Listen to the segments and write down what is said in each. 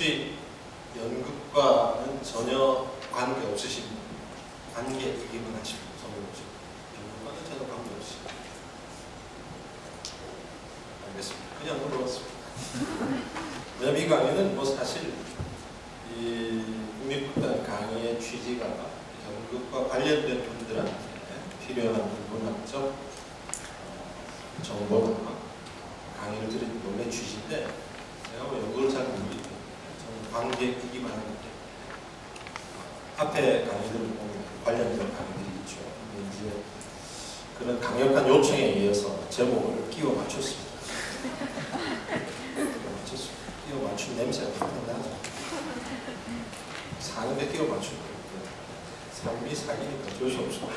혹시 연극과는 전혀 관계 없으신 분, 관계 얘기만 하시고 손을 보시고 연극과는 전혀 관계 없이 알겠습니다. 그냥 물어봤습니다. 왜냐면 이 강의는 뭐 사실 이 국립극단 강의의 취지가 연극과 관련된 분들한테 필요한 문학적 정보나 강의를 드리는 원래 취지인데 제가 뭐 연극을 잘 모르기 때문에 저는 관객이기만 하기 때문에 앞에 강의들을 보면 관련된 강의들이 있죠. 근데 이제 그런 강력한 요청에 의해서 제목을 끼워 맞췄습니다. 끼워 맞춘 냄새가 상당하죠. 사는데 끼워 맞추는 거예요. 삶이 사기니까 어쩔 수 없어.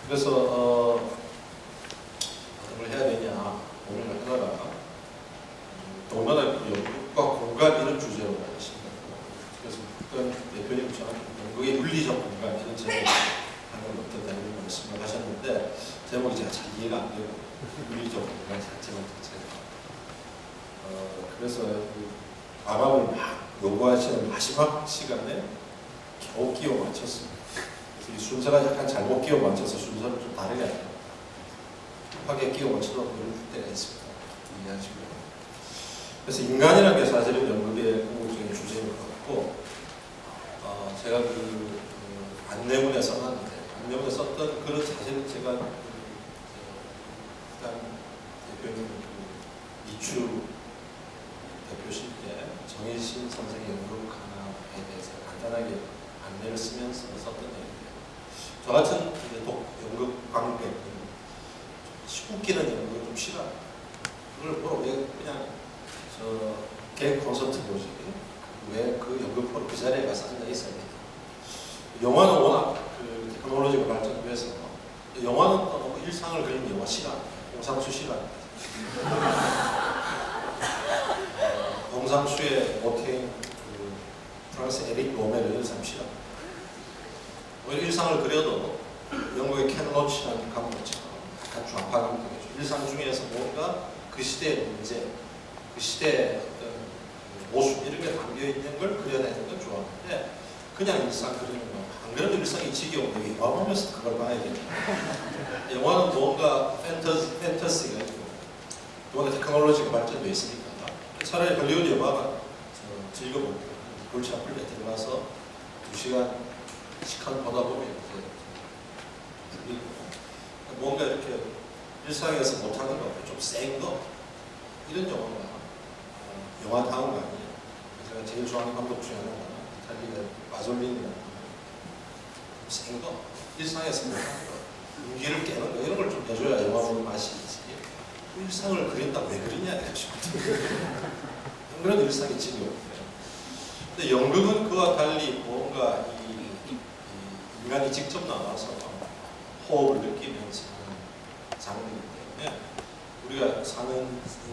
그래서 뭘 해야 되냐 고민을 하다가 얼마나 연극과 공간 이런 주제로 하십니다. 그래서 어떤 대표님 저한테 연극의 물리적 공간 이런 제목을 하는 어떤 이런 말씀을 하셨는데 제목이 제가 잘 이해가 안 돼요. 물리적 공간 제목 자체가. 그래서 그 마감을 막 요구하시는 마지막 시간에 겨우 끼워 맞췄습니다. 그래서 이 순서가 약간 잘못 끼워 맞춰서 순서를 좀 다르게 하죠. 급하게 끼워 맞춰서 그럴 때가 있습니다. 이해하시고요. 그래서 인간이라는 게 사실은 연극의 궁극적인 주제인 것 같고, 제가 그 안내문에 써놨는데, 안내문에 썼던 글은 사실 제가 일단 대표님 이추 대표실 때 정희신 선생의 연극 강화에 대해서 간단하게 안내를 쓰면서 썼던 얘기인데, 저 같은 연극 관객은 웃기는 연극을 좀 싫어합니다. 그걸 보러 왜 그냥 개그 콘서트 보지 왜 그 연극 보러 그 자리에 가서 앉아 있어야 돼요. 영화는 워낙 그 테크놀로지가 발전해서 영화는 또 일상을 그리는 영화 싫어합니다. 홍상수 싫어합니다. 홍상수의 모태인 그 프랑스 에릭 로메르 이런 사람 싫어합니다. 오히려 일상을 그려도 영국의 켄 로치라는 감독처럼 약간 좌파 감독이죠. 일상 중에서 뭔가 그 시대의 문제, 그 시대의 어떤 모습 이런 게 담겨있는 걸 그려내는 건 좋아하는데 그냥 일상 그리는 거 안 그래도 일상이 지겨운데 영화 보면서 그걸 봐야 되죠. 영화는 뭔가 판타지가 있고 뭔가 테크놀로지가 발전되어 있으니까 차라리 할리우드 영화가 즐거워요. 골차플레 들어가서 2시간 시간 보다 보면 이제 뭔가 이렇게 일상에서 못하는 거, 좀 센 거 이런 영화가 영화다운 거 아니에요. 제가 제일 좋아하는 감독 중에 하나가 이탈리아의 마졸리니라는 센 거, 일상에서 못하는 거, 윤기를 깨는 거 이런 걸 좀 해줘야 영화 보는 맛이 있지. 일상을 그린다 왜 그리냐 이러시고 안 그래도 일상이 지겨워요. 근데 연극은 그와 달리 뭔가 이 인간이 직접 나와서 호흡을 느끼면서 하는 장르이기 때문에 우리가 사는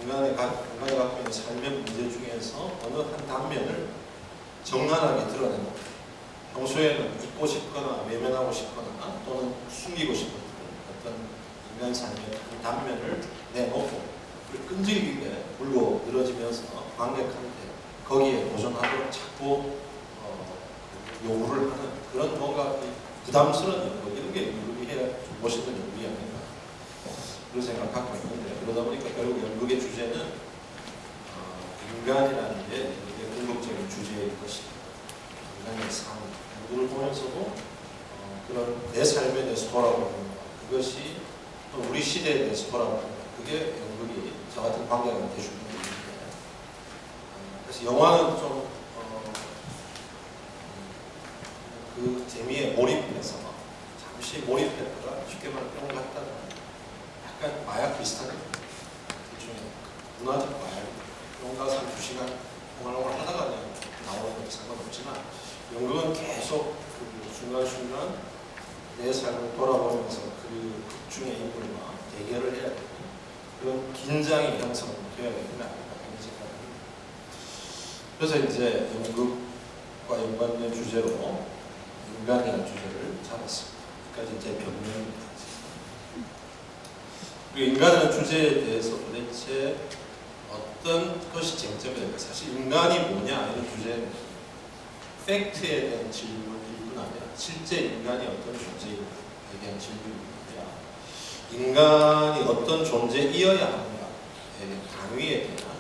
인간이 갖고 있는 삶의 문제 중에서 어느 한 단면을 정난하게 드러내고 평소에는 잊고 싶거나 외면하고 싶거나 또는 숨기고 싶은 어떤 인간 삶의 한 단면을 내놓고 끈질기게 불고 늘어지면서 관객한테 거기에 도전하도록 자꾸 요구를 하는 그런 뭔가 부담스러운 연극 이런 게 연극이 해야 멋있는 연극이 아닌가 그런 생각을 갖고 있는데 그러다 보니까 결국 연극의 주제는 인간이라는 게 연극의 궁극적인 주제일 것이다. 인간의 삶, 연극을 보면서도 그런 내 삶에 대해서 돌아보는 것 그것이 또 우리 시대에 대해서 돌아보는 것 그게 연극이 저 같은 관객한테 주는 것인데 그래서 영화는 좀 그 재미에 몰입해서 잠시 몰입했다가 쉽게 말해 뿅 갔다가 약간 마약 비슷하거든요. 일종의 문화적 마약. 뿅 가서 한 2시간 오글오글 하다가 그냥 나오는 것도 상관없지만 연극은 계속 그 순간순간 내 삶을 돌아보면서 그 극중의 인물과 대결을 해야 되고 그런 긴장이 형성되어야 되는 거 아닌가 하는 생각입니다. 그래서 이제 연극과 연관된 주제로 인간이라는 주제를 잡았습니다. 여기까지 제 변명입니다. 그리고 인간이라는 주제에 대해서 도대체 어떤 것이 쟁점이 될까? 사실 인간이 뭐냐 이런 주제는 팩트에 대한 질문일 뿐 아니라 실제 인간이 어떤 존재인가에 대한 질문일 뿐 아니라 인간이 어떤 존재이어야 하는가에 대한 당위에 대한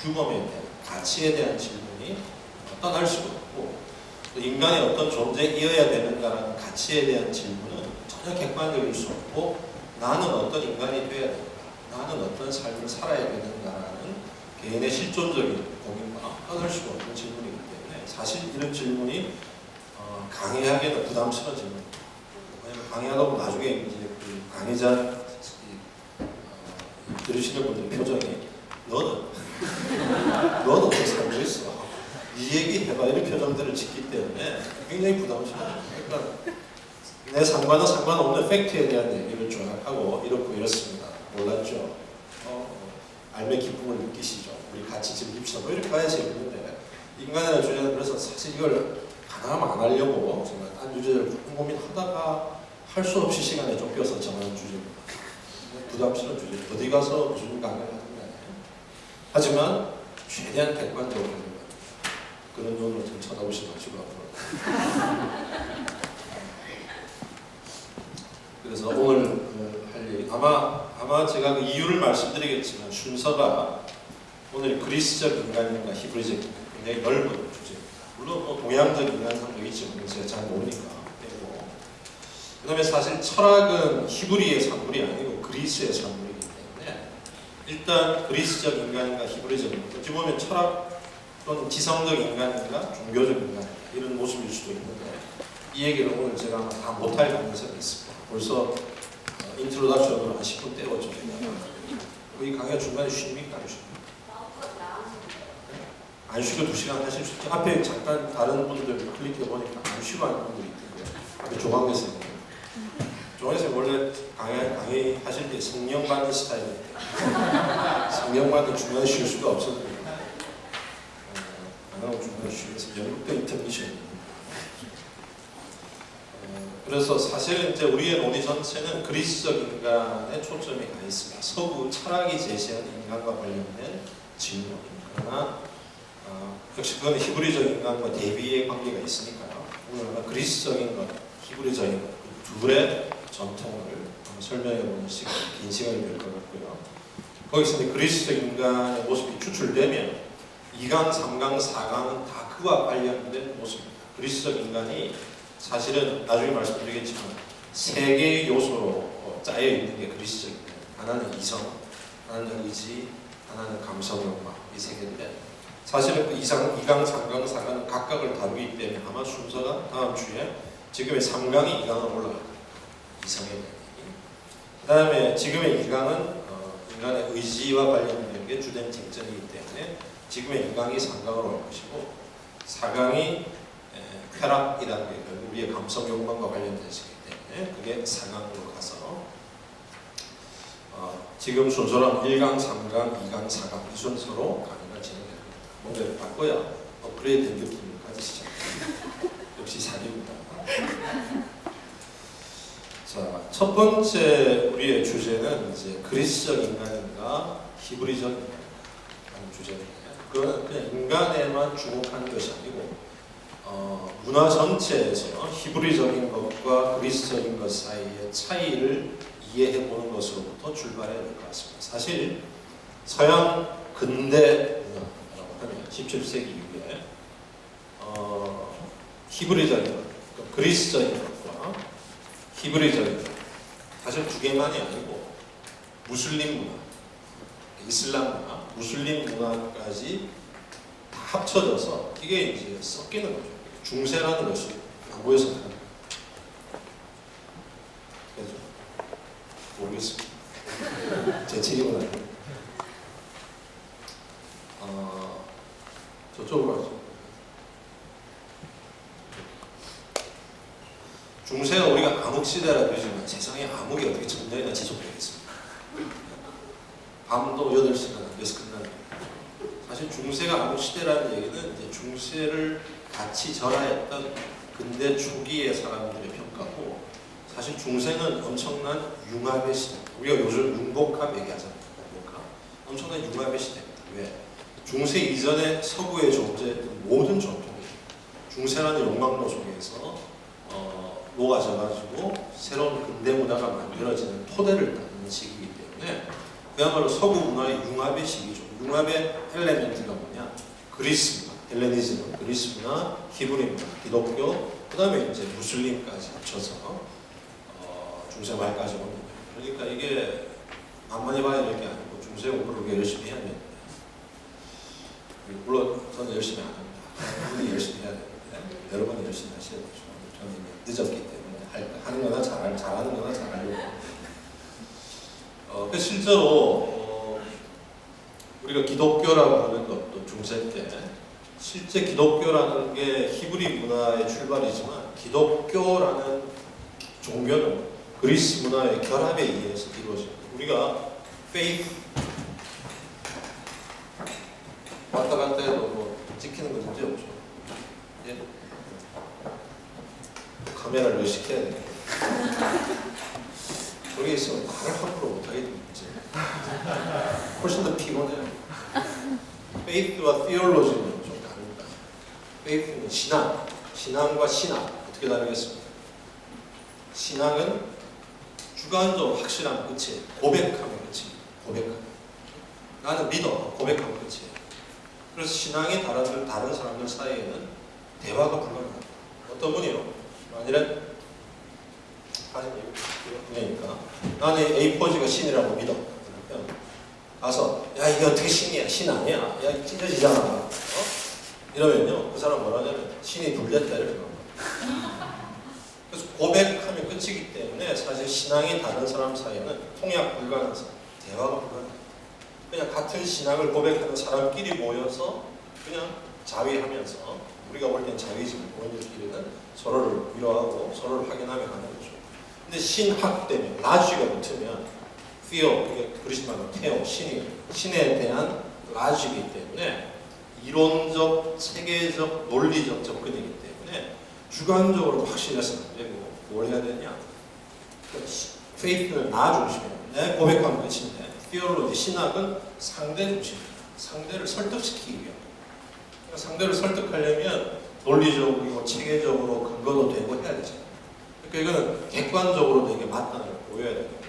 규범에 대한 가치에 대한 질문이 떠날 수가 없고 또 인간이 어떤 존재이어야 되는가라는 가치에 대한 질문은 전혀 객관적일 수 없고 나는 어떤 인간이 되어야 되는가 나는 어떤 삶을 살아야 되는가라는 개인의 실존적인 고민과 떠날 수가 없는 질문이기 때문에 사실 이런 질문이 강의하기에는 부담스러운 질문입니다. 왜냐하면 강의하다 보면 나중에 이제 그 강의자 들으시는 분들 표정이 너는 어떻게 살고 있어? 이 얘기 해봐 이런 표정들을 짓기 때문에 굉장히 부담스러워요. 그러니까 내 상관은 상관없는 팩트에 대한 얘기를 쭉 하고 이렇고 이렇습니다. 몰랐죠? 알면 기쁨을 느끼시죠? 우리 같이 즐깁시다. 뭐 이렇게 가야 재밌는데 인간이라는 주제는 그래서 사실 이걸 가능하면 안 하려고 정말 딴 주제를 고민하다가 할 수 없이 시간에 쫓겨서 정하는 주제입니다. 부담스러운 주제. 어디 가서 무슨 강의를 하는 게 아니에요. 하지만 최대한 객관적으로 그런 눈으로 좀 쳐다보지 마시고 앞으로. 그래서 오늘 할 얘기 아마 제가 그 이유를 말씀드리겠지만 순서가 오늘 그리스적 인간과 히브리적 인간 굉장히 넓은 주제입니다. 물론 뭐 동양적 인간상도 있지만 제가 잘 모르니까 빼고 그다음에 사실 철학은 히브리의 산물이 아니고 그리스의 산물이기 때문에 일단 그리스적 인간과 히브리적 인간 어찌 보면 철학 또는 지성적 인간인가 종교적 인간 이런 모습일 수도 있는데 이 얘기를 오늘 제가 다 못할 가능성이 있습니다. 벌써 인트로덕션으로 한 10분 때웠죠. 이 강의가 중간에 쉽니까? 안 쉽니까? 안 쉬고 2시간 하실 수 있죠. 앞에 잠깐 다른 분들 클릭해보니까 안 쉬고 하는 분들이 있던데 앞에 조광래 선생님 조광래 선생님 원래 강의 하실 때 성령 받는 스타일이에요. 성령 받는 중간에 쉴 수가 없었는데 안 하고 중간에 쉬면서 연극도 인터미션 그래서 사실 이제 우리의 논의 전체는 그리스적 인간에 초점이 가 있습니다. 서구 철학이 제시하는 인간과 관련된 질문. 그러나 역시 그건 히브리적 인간과 대비의 관계가 있으니까요. 오늘 그리스적인 것, 히브리적인 것, 그 둘의 전통을 설명해보는 시간, 긴 시간이 될 것 같고요. 거기서 이제 그리스적 인간의 모습이 추출되면 2강, 3강, 4강은 다 그와 관련된 모습입니다. 그리스적 인간이 사실은 나중에 말씀드리겠지만 3개의 요소로 짜여 있는 게 그리스적 인간. 하나는 이성, 하나는 의지, 하나는 감성, 욕망 이 3개인데 사실은 그 2강, 3강, 4강은 각각을 다루기 때문에 아마 순서가 다음 주에 지금의 3강이 2강으로 올라갈 겁니다. 이성에 대한 얘기. 그 다음에 지금의 2강은 인간의 의지와 관련된 게 주된 쟁점이기 때문에 지금의 2강이 3강으로 올 것이고 4강이 쾌락이라는 게 우리의 감성 욕망과 관련된 것이기 때문에 그게 4강으로 가서 지금 순서는 1강, 3강, 2강, 4강 이 순서로 강의가 진행됩니다. 뭔가를 바꿔야 업그레이드 된 느낌을 가지시죠. 역시 사기입니다. 자, 첫 번째 우리의 주제는 이제 그리스적 인간인가 히브리적 인간인가라는 주제인데 그거는 그냥 인간에만 주목하는 것이 아니고 문화 전체에서 히브리적인 것과 그리스적인 것 사이의 차이를 이해해 보는 것으로부터 출발해야 될 것 같습니다. 사실 서양 근대 문화라고 하면 17세기 이후에 히브리적인 것, 그리스적인 것과 히브리적인 것 사실 두 개만이 아니고 무슬림 문화, 이슬람 문화, 무슬림 문화까지 다 합쳐져서 이게 이제 섞이는 거죠. 중세라는 것이 안 보여서 그래요. 모르겠습니다. 제 책임은 아니고. 저쪽으로 가죠. 중세는 우리가 암흑시대라 그러지만 세상에 암흑이 어떻게 천년이나 지속되겠습니까? 밤도 8시간 안돼서 끝나는 사실 중세가 암흑시대라는 얘기는 이제 중세를 같이 절하했던 근대 초기의 사람들의 평가고 사실 중세는 엄청난 융합의 시대 우리가 요즘 융복합 얘기하잖아요. 융복합. 엄청난 융합의 시대입니다. 왜? 중세 이전에 서구에 존재했던 모든 종교들이 중세라는 욕망로 속에서 녹아져가지고 새로운 근대 문화가 만들어지는 토대를 닦는 시기이기 때문에 그야말로 서구 문화의 융합의 시기죠. 융합의 엘레멘트가 뭐냐? 그리스 문화, 헬레니즘, 그리스 문화, 히브리 문화, 기독교, 그 다음에 이제 무슬림까지 합쳐서 중세 말까지 옵니다. 그러니까 이게 만만히 봐야 될 게 아니고 중세 공부를 열심히 해야 됩니다. 물론 저는 열심히 안 합니다. 여러분이 열심히 해야 되는데 여러분이 열심히 하셔야 되죠. 저는 늦었기 때문에 하는 거나 잘하는 거나 잘하려고. 실제로 우리가 기독교라고 하는 것도 중세 때 실제 기독교라는 게 히브리 문화의 출발이지만 기독교라는 종교는 그리스 문화의 결합에 의해서 이루어집니다. 우리가 faith 왔다 갔다 해도 뭐 찍히는 건 문제 없죠. 예? 카메라를 의식해야 돼요. 저기 있으면 말을 함부로 못하게 되겠지. 훨씬 더 피곤해요. faith와 theology는 좀 다릅니다. faith는 신앙, 신앙과 신앙 어떻게 다르겠습니까? 신앙은 주관적으로 확실한 끝이에요. 고백하면 끝이에요. 고백하면. 나는 믿어. 고백하면 끝이에요. 그래서 신앙이 다른 사람들 사이에는 대화가 불가능합니다. 어떤 분이요? 만일에 그러니까 나는 A4G가 신이라고 믿어. 그러면 가서 야 이게 어떻게 신이야? 신 아니야? 야 찢어지잖아. 이러면요 그 사람 뭐라냐면 신이 불렸다 이렇게 합니다. 그래서 고백하면 끝이기 때문에 사실 신앙이 다른 사람 사이에는 통역 불가능한 대화가 불가능해요. 그냥 같은 신앙을 고백하는 사람끼리 모여서 그냥 자위하면서 우리가 볼 땐 자위지만 본인들끼리는 서로를 위로하고 서로를 확인하며 가는 거죠. 근데 신학 때문에 라지가 붙으면 theo, 이게 그리스 말로 테오, 신에 대한 라지이기 때문에 이론적, 체계적, 논리적 접근이기 때문에 주관적으로 확실해서는 안 되고 뭘 해야 되냐? 페이스는 나 중심이에요. 내 고백하면 끝인데 theology, 신학은 상대 중심입니다. 상대를 설득시키기 위함. 그러니까 상대를 설득하려면 논리적이고 체계적으로 근거도 되고 해야 되잖아요. 그러니까 이거는 객관적으로도 이게 맞다는 걸 보여야 됩니다.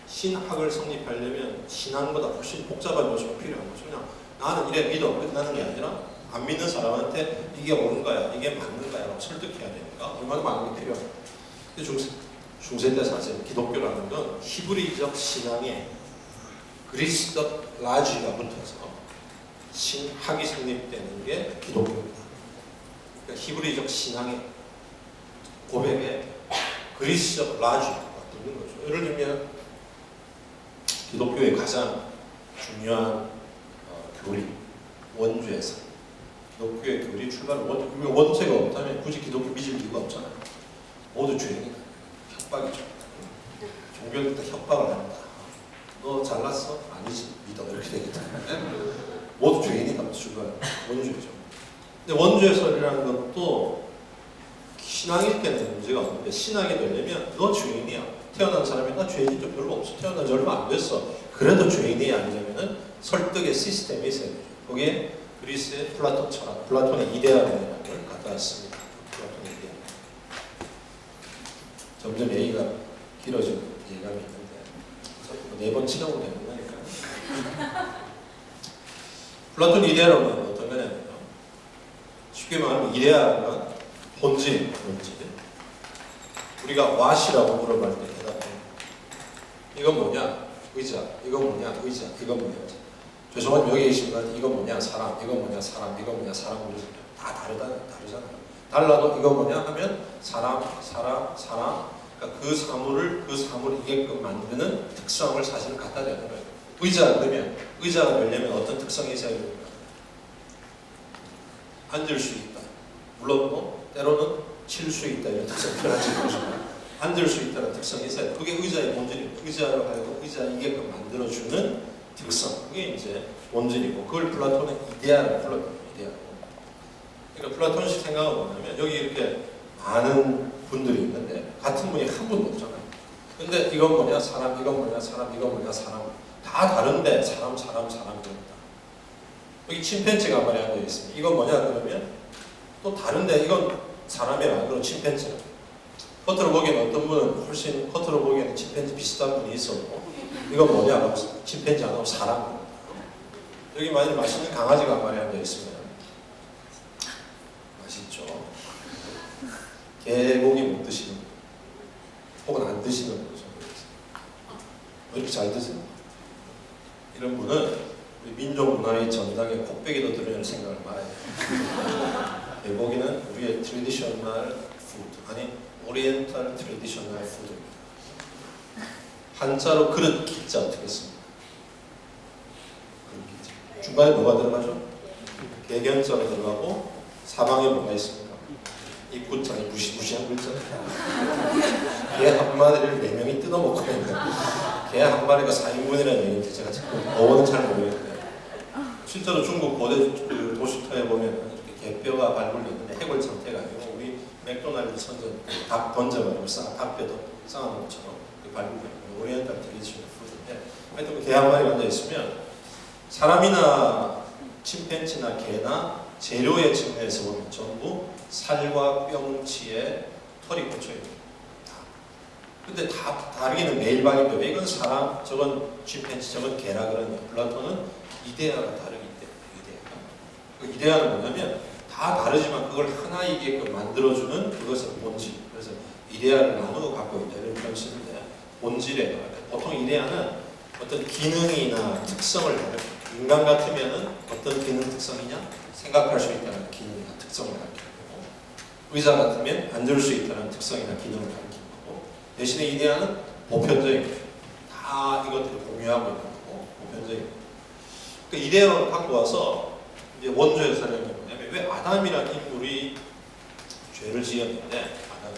신학을 성립하려면 신앙보다 훨씬 복잡한 요소가 필요한 거죠. 그냥 나는 이래 믿어 끝나는 게 아니라 안 믿는 사람한테 이게 옳은 거야, 이게 맞는 거야 라고 설득해야 되니까 얼마나 많은 게 필요합니다. 중세 때 사실 기독교라는 건 히브리적 신앙에 그리스적 라지가 붙어서 신학이 성립되는 게 기독교입니다. 그러니까 히브리적 신앙의 고백에 그리스적 라지가 붙는 거죠. 예를 들면 기독교의 가장 중요한 교리, 원죄에서 기독교의 교리 출발은 원죄가 없다면 굳이 기독교 믿을 이유가 없잖아요. 모두 죄인이다. 협박이죠. 종교는 다 협박을 합니다. 너 잘났어? 아니지. 믿어. 이렇게 되기 때문에 모두 죄인이다. 출발 원죄죠. 근데 원죄설이라는 것도 신앙일 때는 문제가 없는데 신앙이 되려면 너 죄인이야. 태어난 사람이 나 죄인이 좀 별로 없어. 태어난 지 얼마 안 됐어. 그래도 죄인이 아니려면은 설득의 시스템이 있어야 되죠. 거기에 그리스의 플라톤 철학, 플라톤의 이데아라는 걸 갖다 왔습니다. 플라톤의 이데아. 점점 얘기가 길어지는 예감이 있는데 4번 치려고 되는 거니까. 플라톤 이데아라는 건 어떤 거냐면요. 쉽게 말하면 이데아가 본질. 우리가 what이라고 물어볼 때 대답해. 이건 뭐냐? 의자. 이건 뭐냐? 의자. 이건 뭐냐? 죄송하지만 여기 계신 분 이건 뭐냐? 사람. 이건 뭐냐? 사람. 이건 뭐냐? 사람. 다 다르잖아요. 달라도 이건 뭐냐? 하면 사람. 그러니까 그 사물이게끔 만드는 특성을 사실은 갖다 대는 거예요. 의자 그러면 의자가 되려면 어떤 특성이 있어야 됩니까? 앉을 수 있다. 물론 뭐 때로는 칠 수 있다 이런 특성이 필요하지 않습니까? 앉을 수 있다는 특성이 있어요. 그게 의자의 본질이고 의자로 하여금 의자이게끔 만들어주는 특성. 그게 이제 본질이고 그걸 플라톤의 이데아라고 불러요. 이데아라고. 그러니까 플라톤식 생각은 뭐냐면 여기 이렇게 많은 분들이 있는데 같은 분이 한 분도 없잖아요. 근데 이건 뭐냐? 사람. 이건 뭐냐? 사람. 이건 뭐냐? 사람. 다 다른데 사람 그럽니다. 여기 침팬지가 한 마리 앉아 있습니다. 이건 뭐냐 그러면 또 다른데 이건 사람이라 그런 침팬지라. 겉으로 보기에는 어떤 분은 훨씬 겉으로 보기에는 침팬지 비슷한 분이 있어도 이건 뭐냐 하고 침팬지 안 하고 사람. 여기 만약에 맛있는 강아지가 한 마리 앉아 있으면 맛있죠. 개고기 못 드시는 분 혹은 안 드시는 분 왜 이렇게 잘 드세요? 이런 분은 우리 민족 문화의 전당에 곱빼기도 들어오는 생각을 말아야 돼요. 개고기는 우리의 트레디셔널 푸드, 아니 오리엔탈 트레디셔널 푸드입니다. 한자로 그릇 기자 어떻게 씁니까? 그릇 기자. 중간에 뭐가 들어가죠? 개견자가 들어가고 사방에 뭐가 있습니까? 이 구자에 무시무시한 글자입니다. 개 한 마리를 4명이 뜯어먹고 있는 개 한 마리가 4인분이라는 얘기인데 제가 자꾸 어원은 잘 모르겠는데 실제로 중국 고대 도시터에 보면 이렇게 개뼈가 발굴되어 있는데 해골 상태가 아니고 우리 맥도날드 선전 닭 던져가지고 닭뼈도 쌓아놓은 것처럼 발굴되어 있는 오리엔탈 트레디셔널 푸드인데 하여튼 개 한 마리 앉아 있으면 사람이나 침팬지나 개나 재료의 측면에서 보면 전부 살과 뼈뭉치에 털이 꽂혀있는 근데 다 다르기는 매일방인데 이건 사람, 저건 침팬지, 저건 개라 그러냐. 플라톤은 이데아가 다르기 때문에 그 이데아는 뭐냐면 다 다르지만 그걸 하나이게끔 만들어주는 그것의 본질. 그래서 이데아를 나누고 갖고 있다 이런 표현을 쓰는데 본질에 보통 이데아는 어떤 기능이나 특성을 인간 같으면은 어떤 기능 특성이냐 생각할 수 있다는 기능이나 특성을 가리키는 거고 의사 같으면 앉을 수 있다는 특성이나 기능을 가리키는 거고 대신에 이데아는 보편적인 거예요. 다 이것들을 공유하고 있는 거고 보편적인 거예요. 그러니까 이데아를 갖고 와서 이제 원조의 설명이 뭐냐면 왜 아담이라는 인물이 죄를 지었는데 아담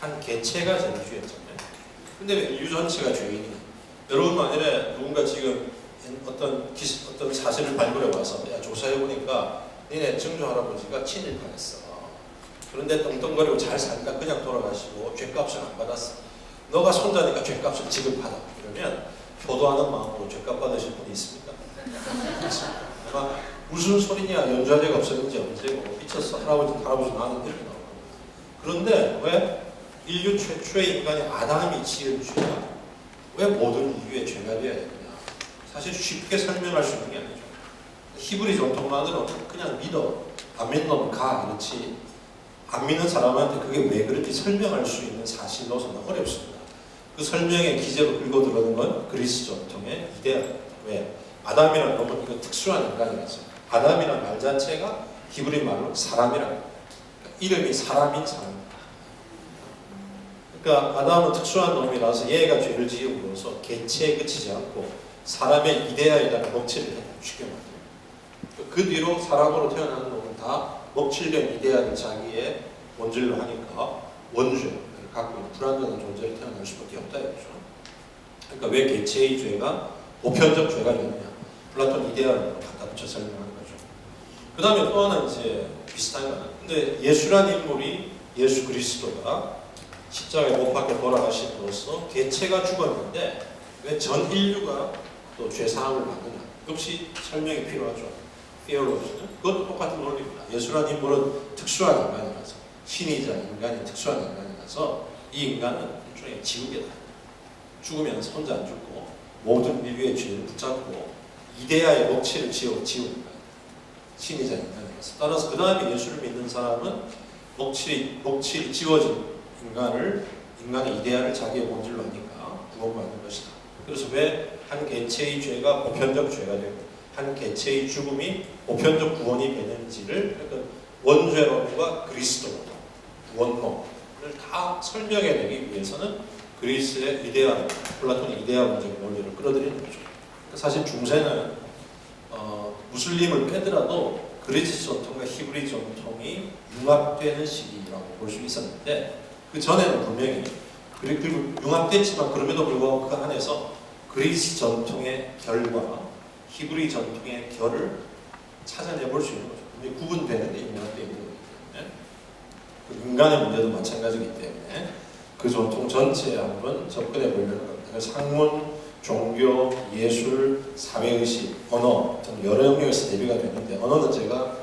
한 개체가 죄를 지었잖아요. 근데 왜 인류 전체가 죄인이냐? 여러분 만일에 누군가 지금 어떤 사실을 발굴해 와서 야 조사해 보니까 니네 증조 할아버지가 친일파였어. 그런데 떵떵거리고 잘 사니까 그냥 돌아가시고 죗값을 안 받았어. 너가 손자니까 죗값을 지급하다. 그러면 효도하는 마음으로 죗값 받으실 분이 있습니까? 아마 무슨 소리냐 연좌제가 없어진지 언제고 미쳤어 할아버지 나는 이렇게 나오고 그런데 왜 인류 최초의 인간이 아담이 지은 죄가 왜 모든 인류의 죄가 되어야 되느냐 사실 쉽게 설명할 수 있는 게 아니죠. 히브리 전통만으로는 그냥 믿어 안 믿는 놈은 가 그렇지 안 믿는 사람한테 그게 왜 그렇게 설명할 수 있는 사실로서는 어렵습니다. 그 설명의 기제로 끌고 들어오는 건 그리스 전통의 이데아입니다. 왜? 아담이라는 놈은 이거 특수한 인간이라서 아담이라는 말 자체가 히브리 말로 사람이라는 그러니까 이름이 사람인 사람입니다. 그러니까 아담은 특수한 놈이라서 얘가 죄를 지음으로써 개체에 그치지 않고 사람의 이데아에다가 먹칠을 쉽게 만들어요. 그 뒤로 사람으로 태어난 놈은 다 먹칠된 이데아를 자기의 원질로 하니까 원죄를 갖고 있는 불완전한 존재로 태어날 수밖에 없다 이거죠. 그러니까 왜 개체의 죄가 보편적 죄가 되느냐? 플라톤 이데아를 갖다 붙여 설명하는 거죠. 그 다음에 또 하나 이제 비슷한 거는 근데 예수란 인물이 예수 그리스도가 십자가에 못 박혀 돌아가심으로써 개체가 죽었는데 왜 전 인류가 또 죄사함을 받느냐? 역시 설명이 필요하죠. theology는 그것도 똑같은 논리입니다. 예수란 인물은 특수한 인간이라서 신이자 인간이 특수한 인간이라서 이 인간은 일종의 지우개다. 죽으면 혼자 안 죽고 모든 인류의 죄를 붙잡고 이데아의 먹칠을 지우는 거예요. 신이자 인간이라서. 따라서 그 다음에 예수를 믿는 사람은 먹칠이 지워진 인간의 이데아를 자기의 본질로 하니까 구원받는 것이다. 그래서 왜 한 개체의 죄가 보편적 죄가 되고 한 개체의 죽음이 보편적 구원이 되는지를 그러니까 원죄론과 그리스도론, 구원론을 다 설명해내기 위해서는 그리스의 이데아, 플라톤의 이데아 문제의 논리를 끌어들이는 거죠. 사실 중세는 무슬림을 빼더라도 그리스 전통과 히브리 전통이 융합되는 시기라고 볼 수 있었는데 그 전에는 분명히 그리고 융합됐지만 그럼에도 불구하고 그 안에서 그리스 전통의 결과 히브리 전통의 결을 찾아내볼 수 있는 거죠. 근데 구분되는 게 융합되어 있는 거기 때문에 그 인간의 문제도 마찬가지이기 때문에 그 전통 전체에 한번 접근해 보려는 겁니다. 상문 종교, 예술, 사회의식, 언어 등 여러 영역에서 대비가 되는데 언어는 제가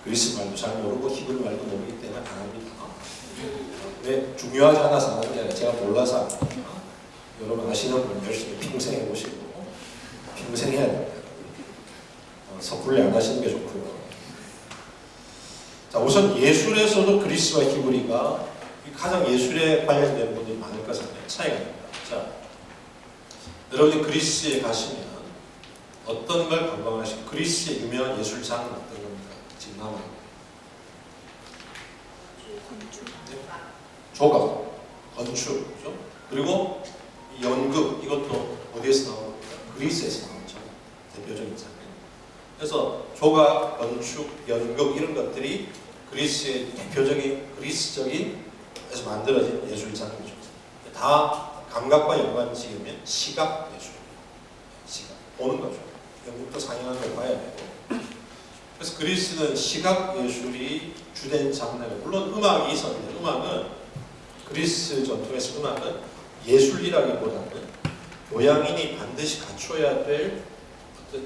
그리스 말도 잘 모르고 히브리 말도 모르기 때문에 안 합니다. 왜 중요하지 않아서 하는 게 아니라 제가 몰라서 안 합니다. 여러분 아시는 분 열심히 평생 해보시고 평생 해야 됩니다. 섣불리 안 하시는 게 좋고요. 자, 우선 예술에서도 그리스와 히브리가 가장 예술에 관련된 분들이 많을 것은 차이가 납니다. 자, 여러분이 그리스에 가시면 어떤 걸 관광하시고 그리스의 유명한 예술 장르는 어떤 겁니까? 지금 남아요. 네? 조각, 건축, 그죠? 그리고 연극, 이것도 어디에서 나옵니까? 그리스에서 나오죠. 대표적인 장르. 그래서 조각, 건축, 연극 이런 것들이 그리스의 대표적인 그리스적인 에서 만들어진 예술 장르죠. 다 감각과 연관 지으면 시각 예술. 시각 보는 거죠. 연극도 상영하는 걸 봐야 되고. 그래서 그리스는 시각 예술이 주된 장르고 물론 음악이 있었는데 음악은 그리스 전통에서 음악은 예술이라기보다는 교양인이 반드시 갖춰야 될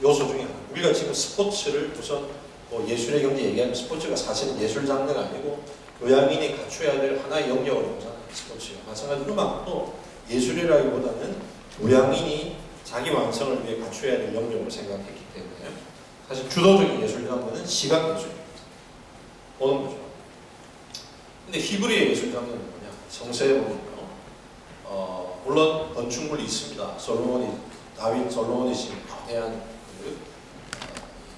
요소 중에 하나. 우리가 지금 스포츠를 우선 뭐 예술의 경제 얘기하면 스포츠가 사실은 예술 장르가 아니고 교양인이 갖춰야 될 하나의 영역을 보잖아요. 스포츠가. 마찬가지로 음악도 예술이라기보다는 교양인이 자기 완성을 위해 갖춰야 될 영역을 생각했기 때문에 사실 주도적인 예술 장르는 시각 예술입니다. 보는 거죠. 근데 히브리의 예술 장르는 뭐냐? 성서에 보면요. 물론 건축물이 있습니다. 다윗 솔로몬이 지금 거대한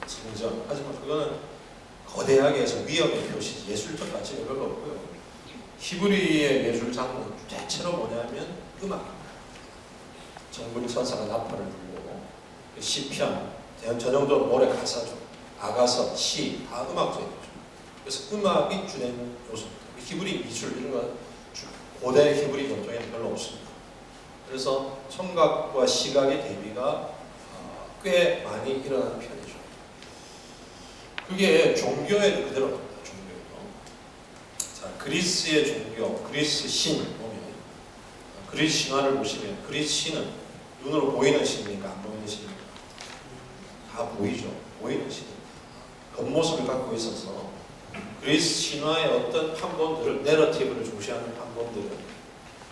성전. 하지만 그거는 거대하게 해서 위협의 표시지 예술적 가치가 별로 없고요. 히브리의 예술 장르는 대체로 뭐냐면 음악입니다. 정부리 천사가 나팔을 불고 시편, 전형적으로 노래 가사죠. 아가서, 시, 다 음악적이죠. 그래서 음악이 주된 요소입니다. 히브리 미술 이런 건 고대 히브리 전통에는 별로 없습니다. 그래서 청각과 시각의 대비가 꽤 많이 일어나는 편이죠. 그게 종교에도 그대로 나옵니다. 종교에도. 자, 그리스의 종교, 그리스 신 보면 그리스 신화를 보시면 그리스 신은 눈으로 보이는 신입니까? 안 보이는 신입니까? 다 보이죠. 보이는 신입니다. 겉모습을 갖고 있어서 그리스 신화의 어떤 판본들을 내러티브를 중시하는 판본들은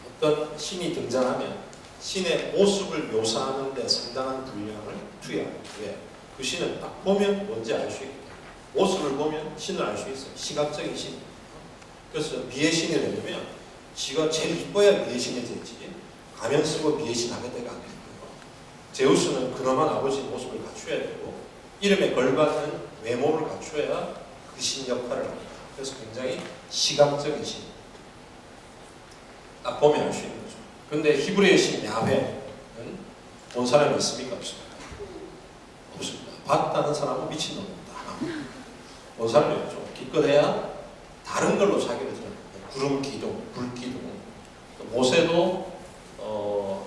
어떤 신이 등장하면 신의 모습을 묘사하는 데 상당한 분량을 투여합니다. 왜? 그 신은 딱 보면 뭔지 알 수 있기 때문에 모습을 보면 신을 알 수 있어요. 시각적인 신. 그래서 미의 신이 되려면 지가 제일 이뻐야 미의 신이 되지 가면 쓰고 미의 신 하게 되가 안 돼요. 제우스는 근엄한 아버지의 모습을 갖춰야 되고 이름에 걸맞는 외모를 갖춰야 그 신 역할을 합니다. 그래서 굉장히 시각적인 신. 딱 보면 알 수 있는 거죠. 근데 히브리의 신 야훼는 본 사람이 있습니까? 없습니까? 없습니다. 봤다는 사람은 미친놈입니다. 본 사람이 없죠. 기껏해야 다른 걸로 자기를 드러냅니다. 구름 기둥, 불 기둥. 모세도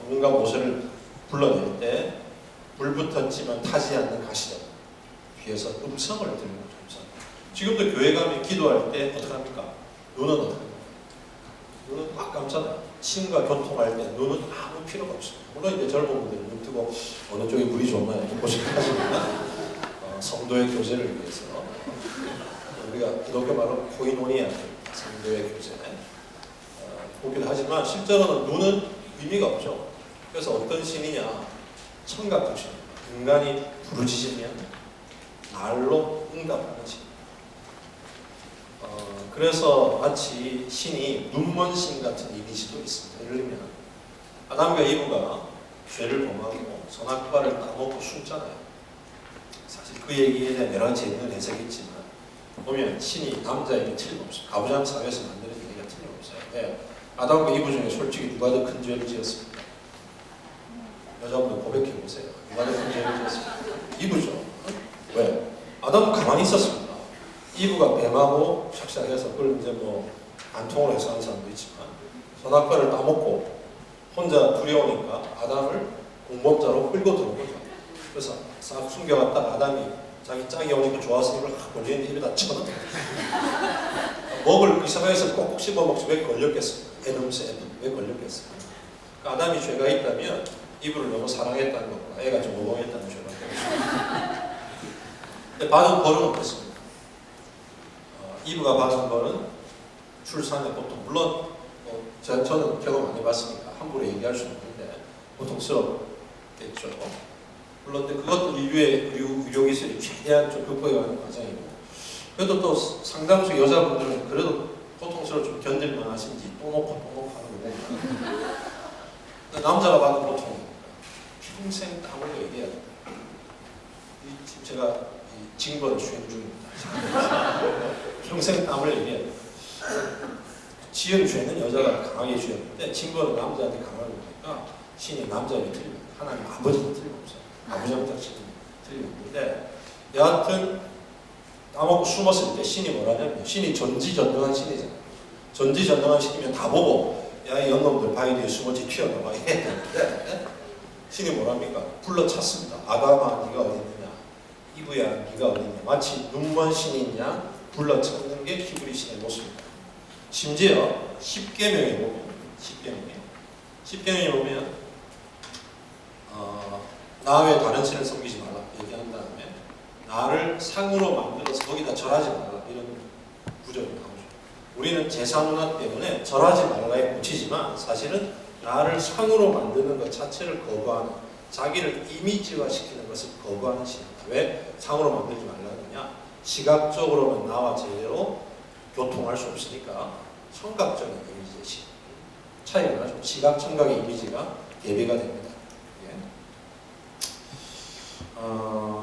누군가 모세를 불러낼 때 불 붙었지만 타지 않는 가시덤 귀에서 음성을 들는 거죠. 음성. 지금도 교회 가면 기도할 때 어떻게 합니까? 눈은 어떻게 합니까? 눈은 꽉 감잖아요. 신과 교통할 때 눈은 아무 필요가 없습니다. 물론 이제 젊은 분들은 눈 뜨고 어느 쪽에 물이 좋나요? 보시긴 하지만 성도의 교제를 위해서 우리가 기독교 말로 코이노니아 성도의 교제 보기도 하지만 실제로는 눈은 의미가 없죠. 그래서 어떤 신이냐? 청각적 신. 인간이 부르짖으면 말로 응답하는 신. 그래서 마치 신이 눈먼 신 같은 이미지도 있습니다. 예를 들면 아담과 이브가 죄를 범하고 선악과를 따먹고 숨잖아요. 사실 그 얘기에 대한 여러 가지 재밌는 해석이 있지만 보면 신이 남자에게 틀림없어요. 가부장 사회에서 만드는 얘기가 틀림없어요. 네. 아담과 이브 중에 솔직히 누가 더 큰 죄를 지었습니까? 여자분들 고백해보세요. 누가 더 큰 죄를 지었습니까? 이브죠. 왜? 아담은 가만히 있었습니다. 이브가 뱀하고 샥샥해서 그걸 이제 뭐 간통을 해서 하는 사람도 있지만 선악과를 따먹고 혼자 두려우니까 아담을 공범자로 끌고 들어온 거죠. 그래서 싹 숨겨갔다가 아담이 자기 짝이 오니까 좋아서 입을 확 벌리는데 입에다 쳐넣어. 먹을 그 상황에서 꼭꼭 씹어먹지 왜 걸렸겠습니까? 애놈새 왜 걸렸겠어요? 그러니까 아담이 죄가 있다면 이브를 너무 사랑했다는 것보다 애가 좀 모범했다는 죄가 근데 받은 벌은 어떻습니까? 이브가 받은 벌은 출산의 고통. 물론 저는 경험 안 해봤으니까 함부로 얘기할 수는 없는데 고통스럽겠죠. 물론 근데 그것도 인류의 의료기술이 최대한 좀 극복해가는 과정이고, 그래도 또 상당수 여자분들은 그래도 고통스러워 좀 견딜만 하신지 또 놓고 하는 거고, 남자가 받은 고통은 평생 땀을 얘기해야 됩니다. 지금 제가 징벌을 수행 중입니다. 평생 땀을 얘기해야 됩니다. 지은 죄는 여자가 강하게 지었는데 징벌은 남자한테 강하게 보니까 신이 남자에게 틀립니다. 하나님 아버지는 틀림없어요. 아버지랑 자식은 틀림없는데, 여하튼 따먹고 숨었을 때 신이 뭐라냐면, 신이 전지전능한 신이잖아요. 전지전능한 신이면 다 보고 야 이 영놈들 바위 뒤에 숨었지 튀어나와 해야 되는데, 신이 뭐랍니까? 불러찼습니다. 아담아 네가 어디 있느냐, 이브야 네가 어디 있냐. 마치 눈먼 신이냐 불러찾는 게 히브리 신의 모습입니다. 심지어 10계명에 보면 10계명에 보면 나 외에 다른 신을 섬기지 말라 얘기한 다음에 나를 상으로 만들어서 거기다 절하지 말라 이런 구절이 나오죠. 우리는 제사 문화 때문에 절하지 말라에 묻히지만 사실은 나를 상으로 만드는 것 자체를 거부하는, 자기를 이미지화시키는 것을 거부하는 신입니다. 왜 상으로 만들지 말라느냐? 시각적으로는 나와 제대로 교통할 수 없으니까 청각적인 이미지의 신. 차이가 나죠. 시각, 청각의 이미지가 대비가 됩니다.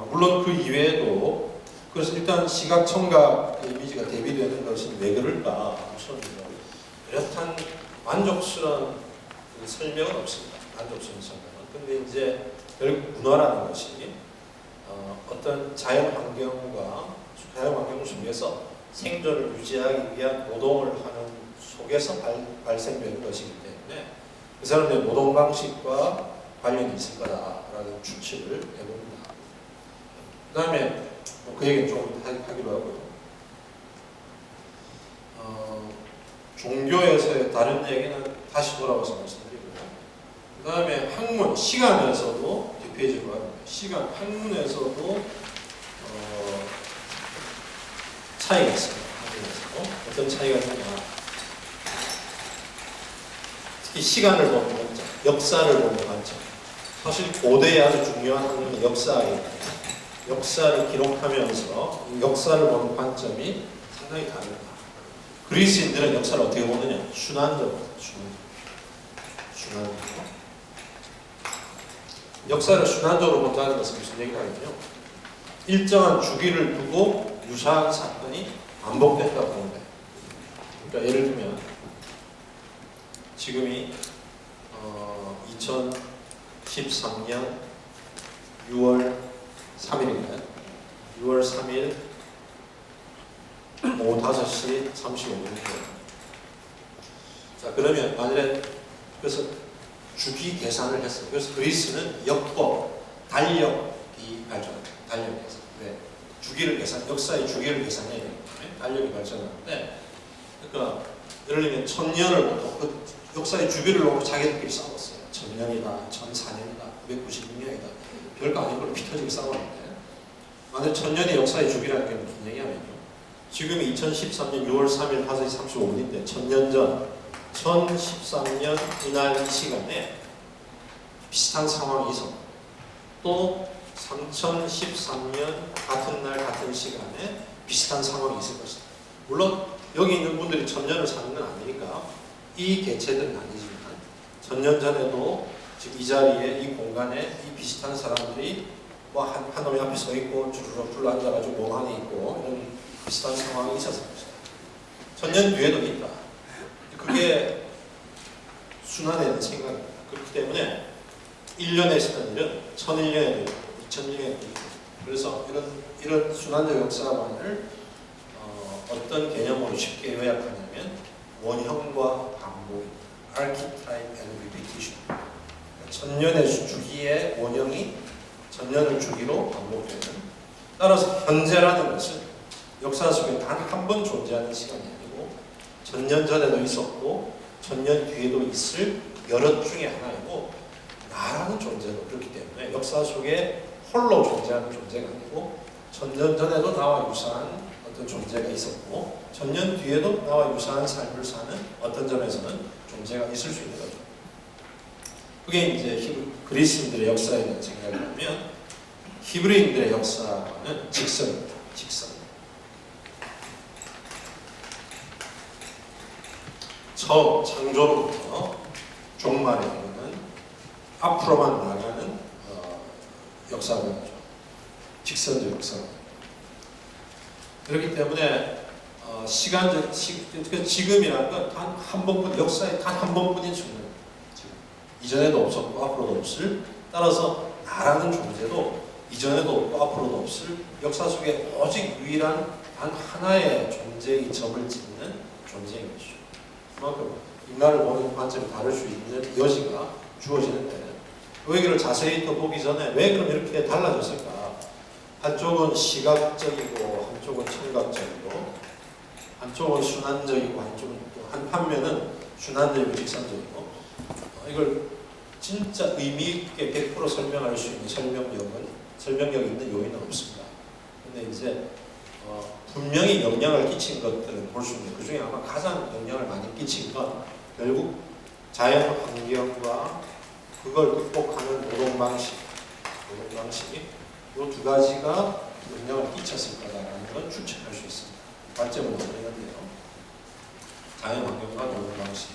물론 그 이외에도, 그래서 일단 시각, 청각 이미지가 대비되는 것은 왜 그럴까? 우선 이렇단 만족스러운 설명은 없습니다. 만족스러운 설명은. 근데 이제 결국 문화라는 것이 어떤 자연 환경 속에서 생존을 유지하기 위한 노동을 하는 속에서 발생되는 것이기 때문에 그 사람들의 노동 방식과 관련이 있을 거다라는 추측을 해봅니다. 그 다음에 그 얘기는 조금 하기로 하고요. 종교에서의 다른 얘기는 다시 돌아와서 말씀드리고요. 그 다음에 학문, 시간에서도 뒷페이지로 가면 시간, 학문에서도 차이가 있습니다. 학문에서 어떤 차이가 있느냐? 특히 시간을 보는 관점, 역사를 보는 관점. 사실 고대에 아주 중요한 학문은 역사입니다. 역사를 기록하면서 역사를 보는 관점이 상당히 다릅니다. 그리스인들은 역사를 어떻게 보느냐? 순환적으로. 역사를 순환적으로 본다는 것은 무슨 얘기가 있냐면 일정한 주기를 두고 유사한 사건이 반복된다고 보는 거예요. 그러니까 예를 들면 지금이 2013년 6월 3일인가요? 6월 3일 오후 5시 35분이에요. 자, 그러면 만일에 그래서 주기 계산을 했어요. 그래서 그리스는 역법, 달력이 발전합니다. 달력 계산. 네. 주기를 계산, 역사의 주기를 계산해야 되기 때문에 달력이 발전하는데, 그러니까 예를 들면 1000년을 보고 그 역사의 주기를 놓고 자기들끼리 싸웠어요. 1000년이다, 1004년이다, 996년이다. 별거 아닌 걸로 피 터지게 싸웠는데, 만약 1000년의 역사의 주기라는 게 무슨 얘기냐면요. 지금이 2013년 6월 3일 5시 35분인데 1000년 전 2013년 이날 이 시간에 비슷한 상황이 있었고 또 3013년 같은 날 같은 시간에 비슷한 상황이 있을 것이다. 물론 여기 있는 분들이 1000년을 사는 건 아니니까 이 개체들은 아니지만 1000년 전에도 지금 이 자리에 이 공간에 이 비슷한 사람들이 뭐 한 놈이 앞에 서 있고 주르륵 둘러앉아가지고 멍하니 있고 이런 비슷한 상황이 있었을 것이다. 1000년 뒤에도 있다. 그게 순환되는 생각입니다. 그렇기 때문에 1년에 있었던 일은 1001년에도 있고 2001년에도 있고, 그래서 이런 순환적 역사관을 어떤 개념으로 쉽게 요약하냐면 원형과 반복, archetype and repetition. 1000년의 주기의 원형이 1000년을 주기로 반복되는, 따라서 현재라는 것은 역사 속에 단 한 번 존재하는 시간이 아니고 1000년 전에도 있었고 1000년 뒤에도 있을 여럿 중에 하나이고 나라는 존재로 그렇기 때문에 역사 속에 홀로 존재하는 존재가 아니고 천년 전에도 나와 유사한 어떤 존재가 있었고 천년 뒤에도 나와 유사한 삶을 사는 어떤 점에서는 존재가 있을 수 있는 거죠. 그게 이제 그리스인들의 역사에 대한 생각을 하면 히브리인들의 역사는 직선입니다. 직선. 처음 창조로부터 종말에 이르는 앞으로만 나가는 역사관이죠. 직선적 역사관. 그렇기 때문에 지금이라는 건 단 한 번뿐 역사에 단 한 번뿐인 순간. 이전에도 없었고 앞으로도 없을. 따라서 나라는 존재도 이전에도 없고 앞으로도 없을 역사 속에 오직 유일한 단 하나의 존재의 점을 찍는 존재인 것이죠. 그만큼 인간을 보는 관점이 다를 수 있는 여지가 주어지는데 그 얘기를 자세히 또 보기 전에 왜 그럼 이렇게 달라졌을까? 한쪽은 시각적이고 한쪽은 청각적이고 한쪽은 순환적이고 한쪽은 또 한면은 순환적이고 직선적이고 이걸 진짜 의미 있게 100% 설명할 수 있는 설명력 있는 요인은 없습니다. 근데 이제 분명히 영향을 끼친 것들은 볼 수 있는데 그 중에 아마 가장 영향을 많이 끼친 건 결국 자연 환경과 그걸 극복하는 노동 방식 이 두 가지가 영향을 끼쳤을 거다라는 건 추측할 수 있습니다. 관점은 어떠한데요? 자연 환경과 노동 방식.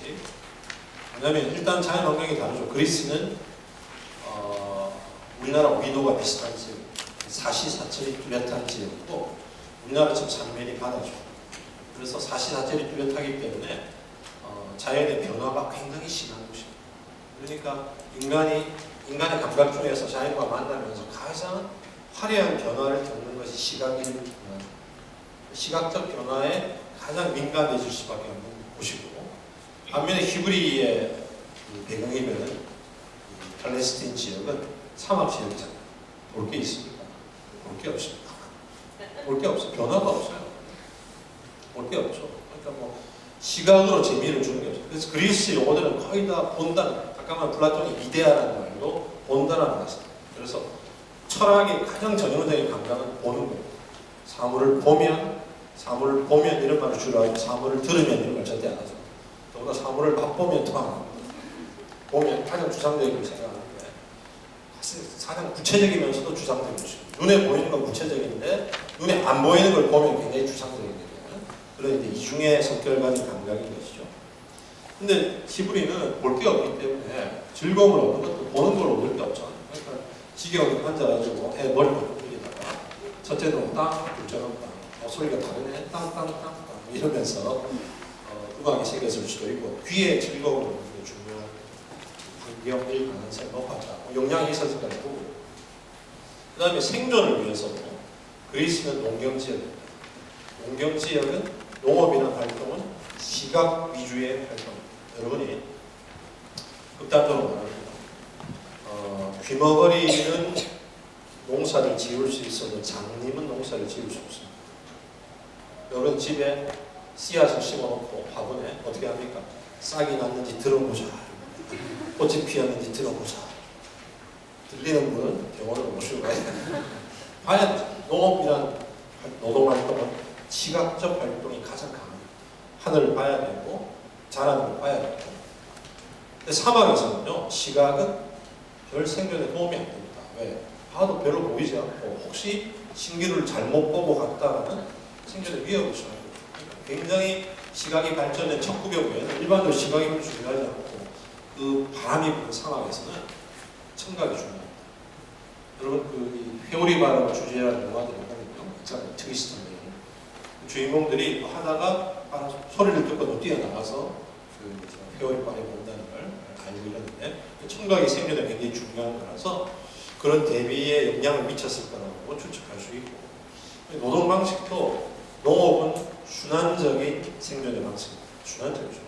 왜냐하면 일단 자연 환경이 다르죠. 그리스는 우리나라 위도가 비슷한 지역, 사시사철이 뚜렷한 지역이고 우리나라처럼 산면이 바다죠. 그래서 사시사철이 뚜렷하기 때문에 자연의 변화가 굉장히 심한 곳입니다. 그러니까 인간의 감각 중에서 자연과 만나면서 가장 화려한 변화를 겪는 것이 시각적인 변화죠. 시각적 변화에 가장 민감해질 수밖에 없는 곳이고 반면에 히브리의 배경이면은 팔레스틴 지역은 사막 지역이잖아요. 볼 게 있습니까? 볼 게 없습니다. 볼 게 없어요. 변화가 없어요. 볼 게 없죠. 그러니까 뭐 시각으로 재미를 주는 게 없어요. 그래서 그리스 용어들은 거의 다 본단, 아까 플라톤이 이데아라는 말도 본단을 말했어요. 그래서 철학의 가장 전형적인 감각은 보는 거예요. 사물을 보면 이런 말을 주로 하고 사물을 들으면 이런 말 절대 안 하죠. 더구나 사물을 맛보면 더 안 합니다. 보면 가장 주상적인 생각하는데 가장 구체적이면서도 주상적인 것이죠. 눈에 보이는 건 구체적인데 눈에 안 보이는 걸 보면 굉장히 주상적인 그런 이제 이중의 성격을 가진 감각인 것이죠. 근데 히브리는 볼 게 없기 때문에 즐거움을 얻는 것도 보는 걸 얻을 게 없잖아요. 그러니까 지경에 앉아가지고 애 머리만 돌리다가 첫째 놈 땅, 둘째 놈 땅, 소리가 다르네, 땅 이러면서 음악이 생겼을 수도 있고 귀에 즐거움을 얻는 게 중요한 환경일 가능성이 높았다. 영향이 있었을 거고 그 다음에 생존을 위해서도 그리스는 농경지역입니다. 농경지역은 농업이나 활동은 시각 위주의 활동입니다. 여러분이 극단적으로 말합니다. 귀머거리는 농사를 지을 수 있어도 장님은 농사를 지을 수 없습니다. 여러분 집에 씨앗을 심어놓고 화분에 어떻게 합니까? 싹이 났는지 들어보자. 꽃이 피었는지 들어보자. 들리는 분은 병원을 모시고 가야 됩니다. 과연 농업이란 노동활동은 시각적 활동이 가장 강합니다. 하늘을 봐야 되고 자라는 걸 봐야 되고 근데 사막에서는요 시각은 별 생존에 도움이 안 됩니다. 왜? 봐도 별로 보이지 않고 혹시 신기루를 잘못 보고 갔다가는 생존에 위협을 처하는 거죠. 그러니까 굉장히 시각이 발전된 1900년에는 일반적으로 시각이 중요하지 않고 그 바람이 부는 사막에서는 청각이 중요합니다. 여러분 그 회오리 바람을 주제하는 영화들을 보면요 있잖아요. 트위스트 주인공들이 하다가 소리를 듣고 뛰어나가서 그 회오리 바람이 분다는 걸 알고 있는데 청각이 생존에 굉장히 중요한 거라서 그런 대비에 영향을 미쳤을 거라고 추측할 수 있고 노동 방식도 농업은 순환적인 생존의 방식입니다. 순환적이죠.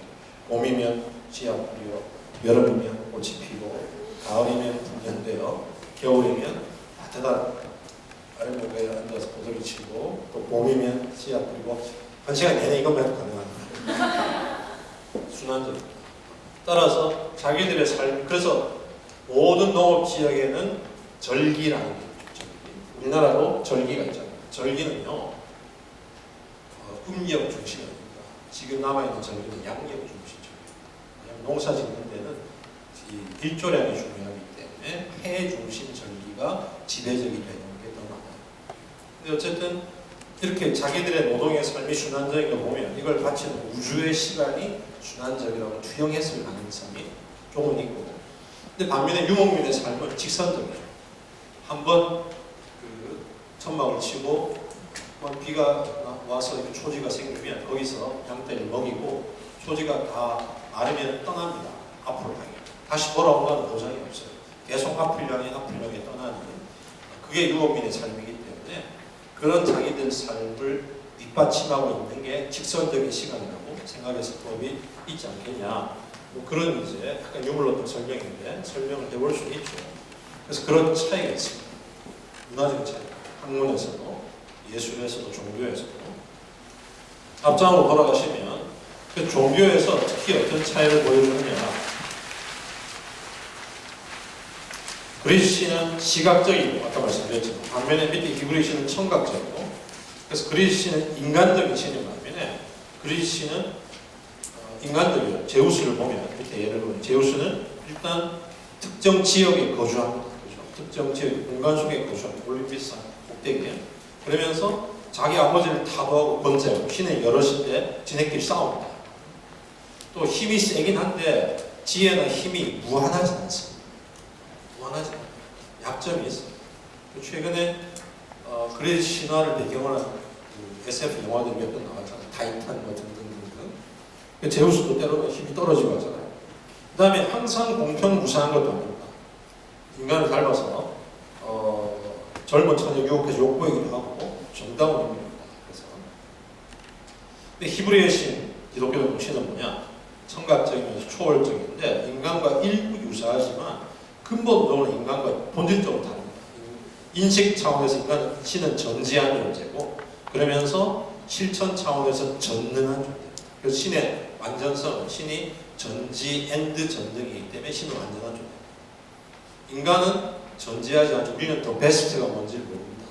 봄이면 씨앗 뿌려, 여름이면 꽃이 피고, 가을이면 분연되어, 겨울이면 따뜻한 아랫목에 앉아서 보드를 치고, 또 봄이면 씨앗 뿌리고, 한 시간 내내 이것만 해도 가능합니다. 순환적입니다. 따라서 자기들의 삶, 그래서 모든 농업 지역에는 절기라는 게 있죠. 절기. 우리나라도 절기가 있잖아요. 절기는요, 음력 중심이 아닙니다. 지금 남아있는 절기는 양력 중심이에요. 왜냐하면 농사 짓는 데는 이 일조량이 중요하기 때문에 해 중심 절기가 지배적이 되는 게 더 많아요. 근데 어쨌든 이렇게 자기들의 노동의 삶이 순환적인 걸 보면 이걸 바치는 우주의 시간이 순환적이라고 투영 해석을 하는 사람이 조금 있고, 근데 반면에 유목민의 삶은 직선적이죠. 한번 그 천막을 치고 비가 와서 이렇게 초지가 생기면 거기서 양떼를 먹이고 초지가 다 마르면 떠납니다. 앞으로 향해. 다시 돌아온다는 보장이 없어요. 계속 앞을 향해 떠나는 그게 유목민의 삶이기 때문에 그런 자기들 삶을 뒷받침하고 있는 게 직선적인 시간이라고 생각해서 법이 있지 않겠냐. 뭐 그런 이제 약간 유물론적 설명인데 설명을 해볼 수 있죠. 그래서 그런 차이가 있습니다. 문화적인 차이. 학문에서도 예술에서도 종교에서도. 앞장으로 돌아가시면 그 종교에서 특히 어떤 차이를 보여주느냐. 그리스신은 시각적이고 아까 말씀드렸지만 반면에 밑에 히브리신은 청각적이고, 그래서 그리스신은 인간적인 신인 반면에 그리스신은 인간적이에요. 제우스를 보면 밑에 예를 보면 제우스는 일단 특정 지역에 거주합니다. 그렇죠? 특정 지역 공간 속에 거주합니다. 올림피스 꼭대기에. 그러면서 자기 아버지를 타도하고 번제하고 신의 여럿인데 지네끼리 싸웁니다. 또 힘이 세긴 한데 지혜나 힘이 무한하지 않습니다. 무한하지 않아요. 약점이 있어요. 최근에 그리스 신화를 배경으로 한 SF 영화들이 몇 번 나왔잖아요. 타이탄 뭐 등등등등. 제우스도 때로는 힘이 떨어지고 하잖아요. 그 다음에 항상 공평무사한 것도 아닙니다. 인간을 닮아서 젊은 처녀 유혹해서 욕보이기도 하고 정다운 인물입니다. 그래서 근데 히브리의 신, 기독교 신은 뭐냐? 청각적이면서 초월적인데 인간과 일부 유사하지만 근본적으로 인간과 본질적으로 다릅니다. 인식 차원에서 신은 전지한 존재고 그러면서 실천 차원에서 전능한 존재입니다. 그래서 신의 완전성은 신이 전지 앤드 전능이기 때문에 신은 완전한 존재입니다. 인간은 전지하지 않죠. 우리는 더 베스트가 뭔지를 모릅니다.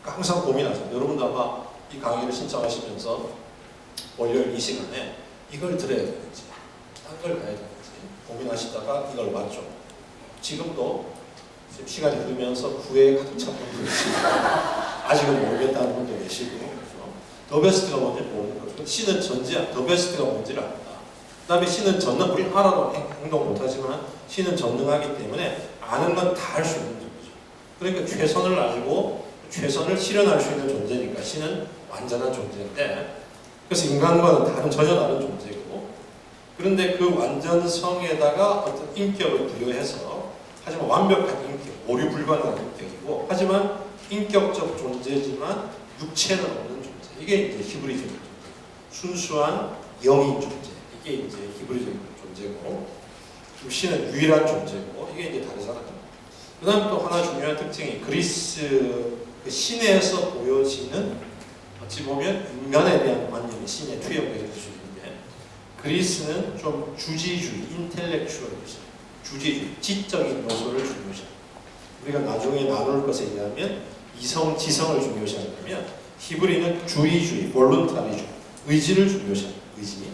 항상 고민하죠. 여러분도 아마 이 강의를 신청하시면서 월요일 이 시간에 이걸 들어야 되는지 딴 걸 가야 되는지 고민하시다가 이걸 맞죠. 지금도 지금 시간이 흐르면서 후회에 가득 찬 분도 계시고 아직은 모르겠다는 분도 계시고 그렇죠? 더 베스트가 뭔지 모르는 거죠. 신은 전지야. 더 베스트가 뭔지를 압니다. 그 다음에 신은 전능, 우리는 알아도 행동 못하지만 신은 전능하기 때문에 아는 건 다 할 수 있는 존재죠. 그러니까 최선을 알고 최선을 실현할 수 있는 존재니까 신은 완전한 존재인데, 그래서 인간과는 전혀 다른 존재고, 그런데 그 완전성에다가 어떤 인격을 부여해서, 하지만 완벽한 인격, 오류 불가능한 인격이고, 하지만 인격적 존재지만 육체는 없는 존재. 이게 이제 히브리적인 존재. 순수한 영인 존재. 이게 이제 히브리적인 존재고, 신은 유일한 존재고, 이게 이제 다르잖아요. 그 다음 또 하나 중요한 특징이 그리스 그 신에서 보여지는, 어찌 보면 인간에 대한 관념이 신에 투영되는 수준인데, 그리스는 좀 주지주의, 인텔렉추얼이죠. 주지주의, 지적인 요소를 중요시합니다. 우리가 나중에 나눌 것에 의하면 이성, 지성을 중요시한다면 히브리는 주의주의, 볼룬타리주의, 의지를 중요시합니다. 의지.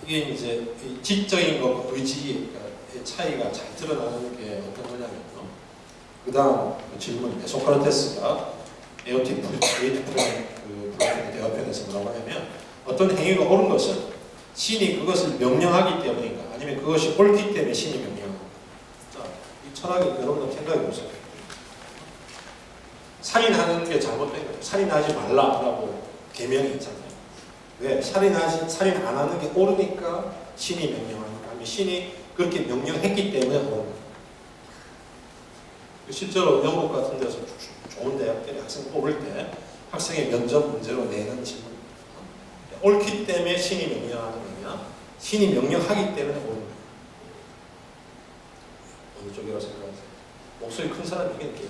이게 이제 지적인 것과 의지의 차이가 잘 드러나는 게 어떤 거냐면요. 그 다음 질문, 소크라테스가 에오틱 플라톤의 대화편에서 뭐라고 하냐면, 어떤 행위가 옳은 것은 신이 그것을 명령하기 때문인가, 아니면 그것이 옳기 때문에 신이 명령합니다. 자, 이 철학이 여러분들 생각해 보세요. 살인하는 게 잘못된 거예요. 살인하지 말라라고 계명이 있잖아요. 왜? 살인 안 하는 게 옳으니까 신이 명령합니다. 아니면 신이 그렇게 명령했기 때문에 옳은 거예요. 실제로 영국 같은 데서 좋은 대학들이 학생 뽑을 때 학생의 면접 문제로 내는 질문, 옳기 때문에 신이 명령하는 거냐, 신이 명령하기 때문에 옳은 거냐. 어느 쪽이라고 생각하세요? 목소리 큰 사람이 이기는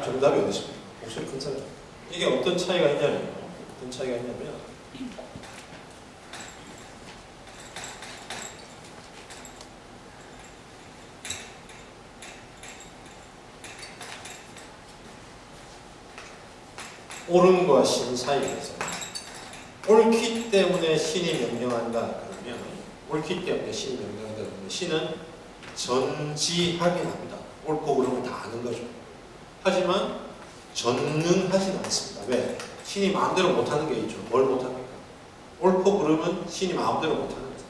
정답이 어디 있습니까? 목소리 큰 사람. 이게 어떤 차이가 있냐면 옳음과 신 사이에서 옳기 때문에 신이 명령한다 그러면 옳기 때문에 신이 명령한다 그러면 신은 전지하긴 합니다. 옳고 그름을 다 아는 거죠. 하지만 전능하진 않습니다. 왜? 신이 마음대로 못하는 게 있죠. 뭘 못합니까? 옳고 그름은 신이 마음대로 못하는 거죠.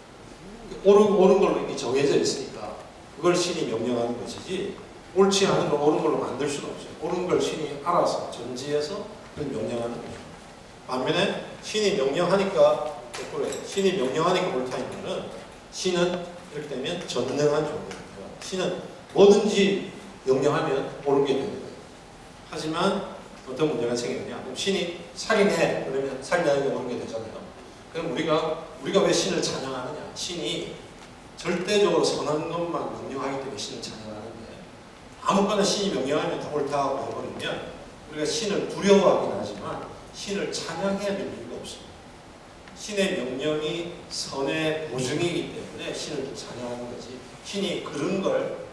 옳은 걸로 이렇게 정해져 있으니까 그걸 신이 명령하는 것이지 옳지 않은 걸 옳은 걸로 만들 수는 없어요. 옳은 걸 신이 알아서 전지해서 그걸 명령하는 거죠. 반면에 신이 명령하니까 거꾸로예요. 신이 명령하니까 옳다는 신은 이렇게 되면 전능한 존재입니다. 신은 뭐든지 명령하면 옳게 되는 거예요. 하지만 어떤 문제가 생기느냐? 그럼 신이 살인해 그러면 살인하는 게 옳게 되잖아요. 그럼 우리가 왜 신을 찬양하느냐? 신이 절대적으로 선한 것만 명령하기 때문에 신을 찬양하는데 아무거나 신이 명령하면 다 옳다고 해버리면 우리가 신을 두려워하긴 하지만 신을 찬양해야 될 이유가 없습니다. 신의 명령이 선의 보증이기 때문에 신을 찬양하는 거지 신이 그런 걸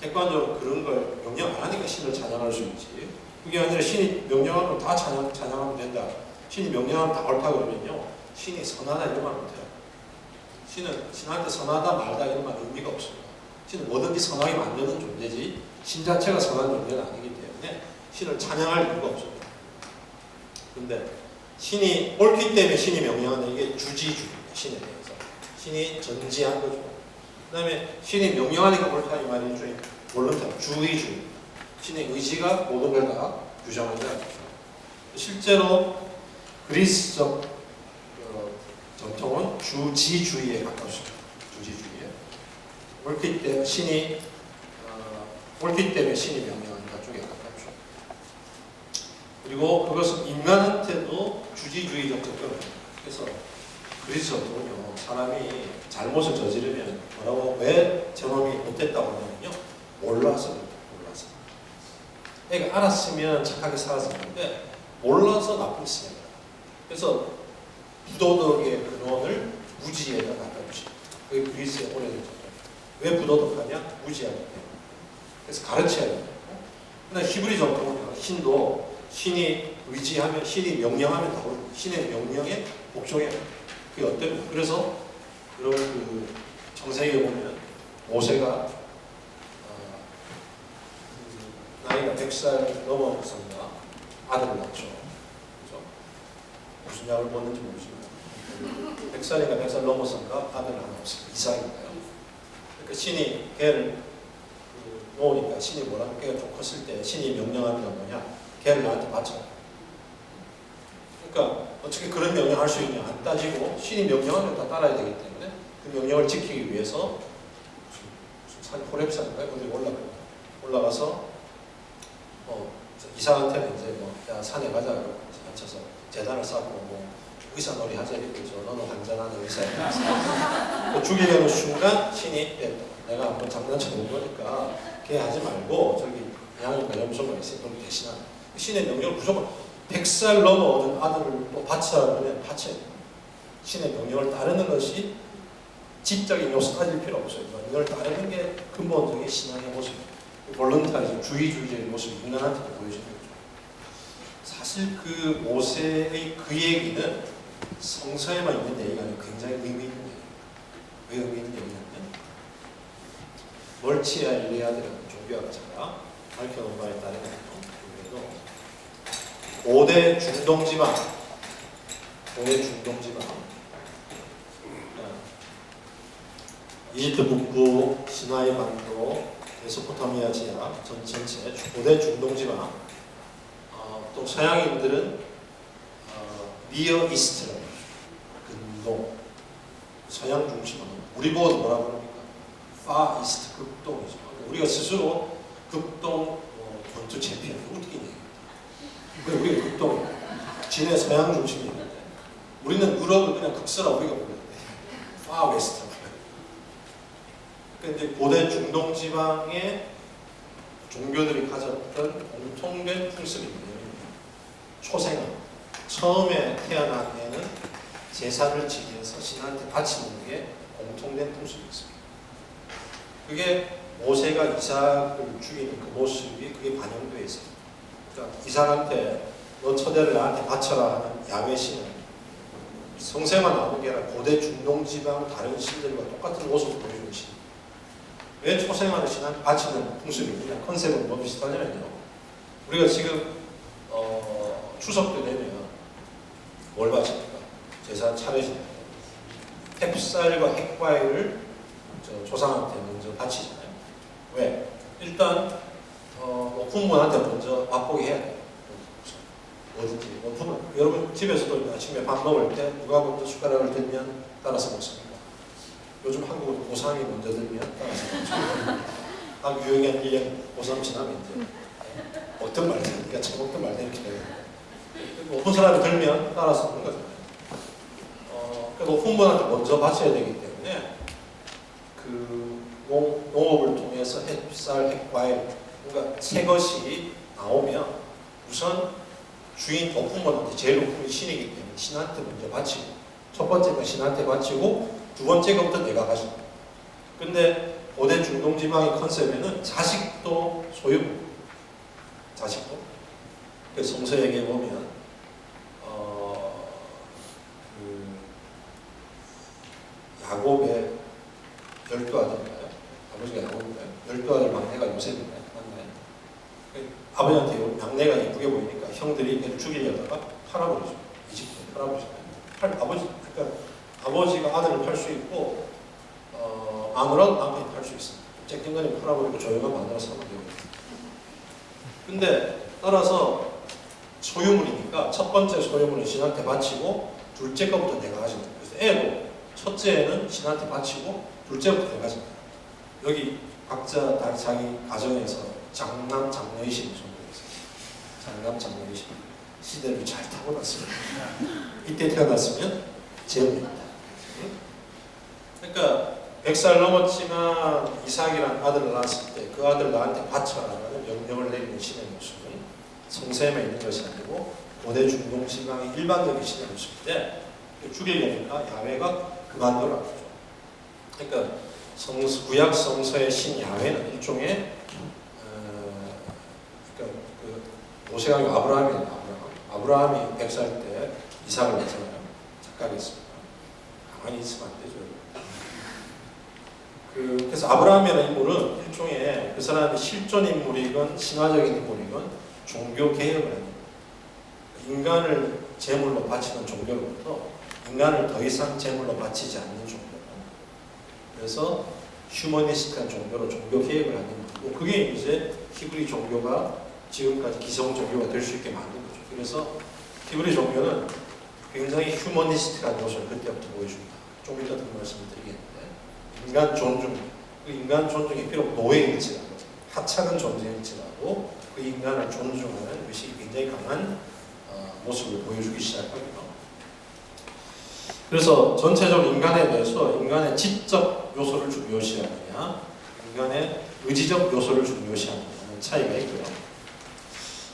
객관적으로 그런 걸 명령 안 하니까 신을 찬양할 수 있지 그게 아니라 신이 명령하면 다 찬양하면 된다. 신이 명령하면 다 옳다 그러면요 신이 선하다 이런 말 못해요. 신은 신한테 선하다 말다 이런 말 의미가 없습니다. 신은 뭐든지 선하게 만드는 존재지 신 자체가 선한 존재는 아니기 때문에 신을 찬양할 이유가 없습니다. 그런데 신이 옳기 때문에 신이 명령하는 이게 주지주의입니다. 신에 대해서 신이 전지한 거죠. 그 다음에 신이 명령하니까 옳다 이 말이 일종의 원론적 주의주의 신의 의지가 모든 걸 다 규정하지 않죠. 실제로 그리스적 전통은 주지주의에 가깝습니다. 주지주의에 옳기 때문에 신이 명령한다 쪽에 가깝죠. 그리고 그것은 인간한테도 주지주의적 접근을 합니다. 그래서 그리스 전통은요 사람이 잘못을 저지르면 뭐라고 왜 저놈이 못됐다고 하냐면요 몰라서. 그러니까 알았으면 착하게 살았었는데 몰라서 나쁜 짓을 해요. 그래서 부도덕의 근원을 무지에다 갖다 주십니다. 그게 그리스의 오래된 전통. 왜 부도덕하냐? 무지하기 때문에. 그래서 가르쳐야 돼요. 근데 히브리 전통은 신도 신이 의지하면 신이 명령하면 다 오릅니다. 신의 명령에 복종해야 돼요. 그게 어때요? 그래서 여러분 그 창세기에 보면 모세가 나이가 100살 넘어서인가 아들을 낳죠. 그죠? 무슨 약을 먹는지 모르지만 100살인가 100살 넘어서인가 아들 하나 없습니다. 이삭인가요? 그러니까 신이 걔를 놓으니까 신이 뭐라고 걔가 좀 컸을 때 신이 명령하는 건 뭐냐? 걔를 나한테 바쳐. 그러니까 어떻게 그런 명령할 수 있냐? 안 따지고 신이 명령하면 다 따라야 되기 때문에 그 명령을 지키기 위해서 산 호렙산인가요? 어디 올라가서 이삭한테는 이제 야 산에 가자 그러고 앉혀서 재단을 쌓고 의사놀이 하자 이랬죠. 너는 완전한 의사야. 죽이려는 순간 신이 내가 한번 장난쳐본 거니까 걔 하지 말고 저기 양이가 염소가 있으니 너 대신하라. 신의 명령을 무조건 100살 넘어오는 아들을 또 바치라 그러면 바쳐야 돼요. 신의 명령을 따르는 것이 지적인 요소 따질 필요 없어요. 명령을 따르는 게 근본적인 신앙의 모습입니다. 볼런타리즘, 주의주의적인 모습이 인간한테도 보여지는 거죠. 사실 그 모세의 그 얘기는 성서에만 있는 얘기가 아니고 굉장히 의미 있는 얘기예요. 왜 의미 있는 얘기냐면 멀치아 일리아드라는 종교학자가 밝혀놓은 바에 따르면 고대 중동지방 이집트 북부, 시나이 반도, 메소포타미아 지하 전체 고대 중동지방 또 서양인들은 니어 이스트라고 근동 서양 중심으로 우리 보고 뭐라고 합니까? 파 이스트 극동이죠. 우리가 스스로 극동 전투 챔피언 웃긴 얘기입니다. 우리가 극동이에요. 진해 서양 중심이었는데 우리는 유럽을 그냥 극서라 우리가 부르는데 파 웨스트. 그런데 고대 중동 지방의 종교들이 가졌던 공통된 풍습입니다. 초생아 처음에 태어난 애는 제사를 지내서 신한테 바치는 게 공통된 풍습이었습니다. 그게 모세가 이삭을 죽이는 그 모습이 그게 반영되어 있어요. 그러니까 이삭한테 너 처제를 나한테 바쳐라 하는 야훼 신은 성세만 나오는 게 아니라 고대 중동지방 다른 신들과 똑같은 모습을 보여주는 신. 왜 초생하는 신한테 바치는 풍습이 있냐? 컨셉은 뭐 비슷하냐면요. 우리가 지금 추석 때 되면 뭘 바칩니까? 제사 차례잖아요. 햅쌀과 핵과일을 조상한테 먼저 바치잖아요. 왜? 일단 높은 분한테 먼저 맛보게 해야 돼요. 어딘지 높은 여러분 집에서도 아침에 밥 먹을 때 누가 먼저 숟가락을 들면 따라서 먹습니다. 요즘 한국은 고상이 먼저 들면 따라서 먹습니다. 딱 유행한 1년 고3 지나면 이제 어떤 말들, 네가 처음 먹던 말들 이렇게 해요. 높은 사람이 들면 따라서 먹는 거잖아요. 높은 분한테 먼저 바쳐야 되기 때문에 그 농업을 통해서 햇살, 핵과일, 뭔가 새 것이 나오면 우선 주인 높은 분한테 제일 높은 게 신이기 때문에 신한테 먼저 바치고 첫 번째가 신한테 바치고 두 번째부터 내가 가진다. 근데 고대 중동지방의 컨셉에는 자식도 소유물, 자식도. 그래서 성서에게 보면 야곱의 12아들인가요? 아버지가 야곱인가요? 12아들 막내가 요셉인가요? 맞나요? 아버지한테 막내가 예쁘게 보이니까 형들이 걔를 죽이려다가 팔아버리죠. 이집트에 팔아버리잖아요. 그러니까 아버지가 아들을 팔 수 있고 마누라도 남편이 팔 수 있습니다. 잭din간이 팔아버리고 조용한 마누라 사면 되고. 근데 따라서 소유물이니까 첫 번째 소유물은 신한테 바치고 둘째 것부터 내가 가지고. 그래서 애도 첫째는 신한테 바치고 둘째부터 내가 가지고. 여기 각자 자기 가정에서 장남 장녀이신 분이 있어요. 장남 장녀이신 시대를 잘 타고났습니다. 이때 태어났으면 재혼입니다. 그러니까 100살 넘었지만 이삭이라는 아들을 낳았을 때 그 아들 나한테 바쳐라라는 명령을 내리는 신의 모습은 성샘에 있는 것이 아니고 고대 중동 지방의 일반적인 신의 모습인데 죽이려니까 야훼가 그만둬라. 그러니까 구약 성서의 신 야훼는 일종의 그러니까 그 모세가 아니고 아브라함이에요. 아브라함이 100살 때 이삭을 낳잖아요. 착각했습니다. 가만히 있으면 안 되죠. 그래서 아브라함이라는 인물은 일종의 그 사람이 실존 인물이건 신화적인 인물이건 종교 개혁을 합니다. 인간을 제물로 바치는 종교로부터 인간을 더 이상 제물로 바치지 않는 종교. 그래서 휴머니스트한 종교로 종교 개혁을 하는 거고 그게 이제 히브리 종교가 지금까지 기성 종교가 될 수 있게 만든 거죠. 그래서 히브리 종교는 굉장히 휴머니스트한 요소를 그때부터 보여줍니다. 좀 이따 그 말씀을 드리겠는데 인간 존중, 그 인간 존중이 비록 노예일지라도 하찮은 존재일지라도 그 인간을 존중하는 것이 굉장히 강한 모습을 보여주기 시작합니다. 그래서 전체적으로 인간에 대해서 인간의 지적 요소를 중요시하느냐 인간의 의지적 요소를 중요시하느냐는 차이가 있고요.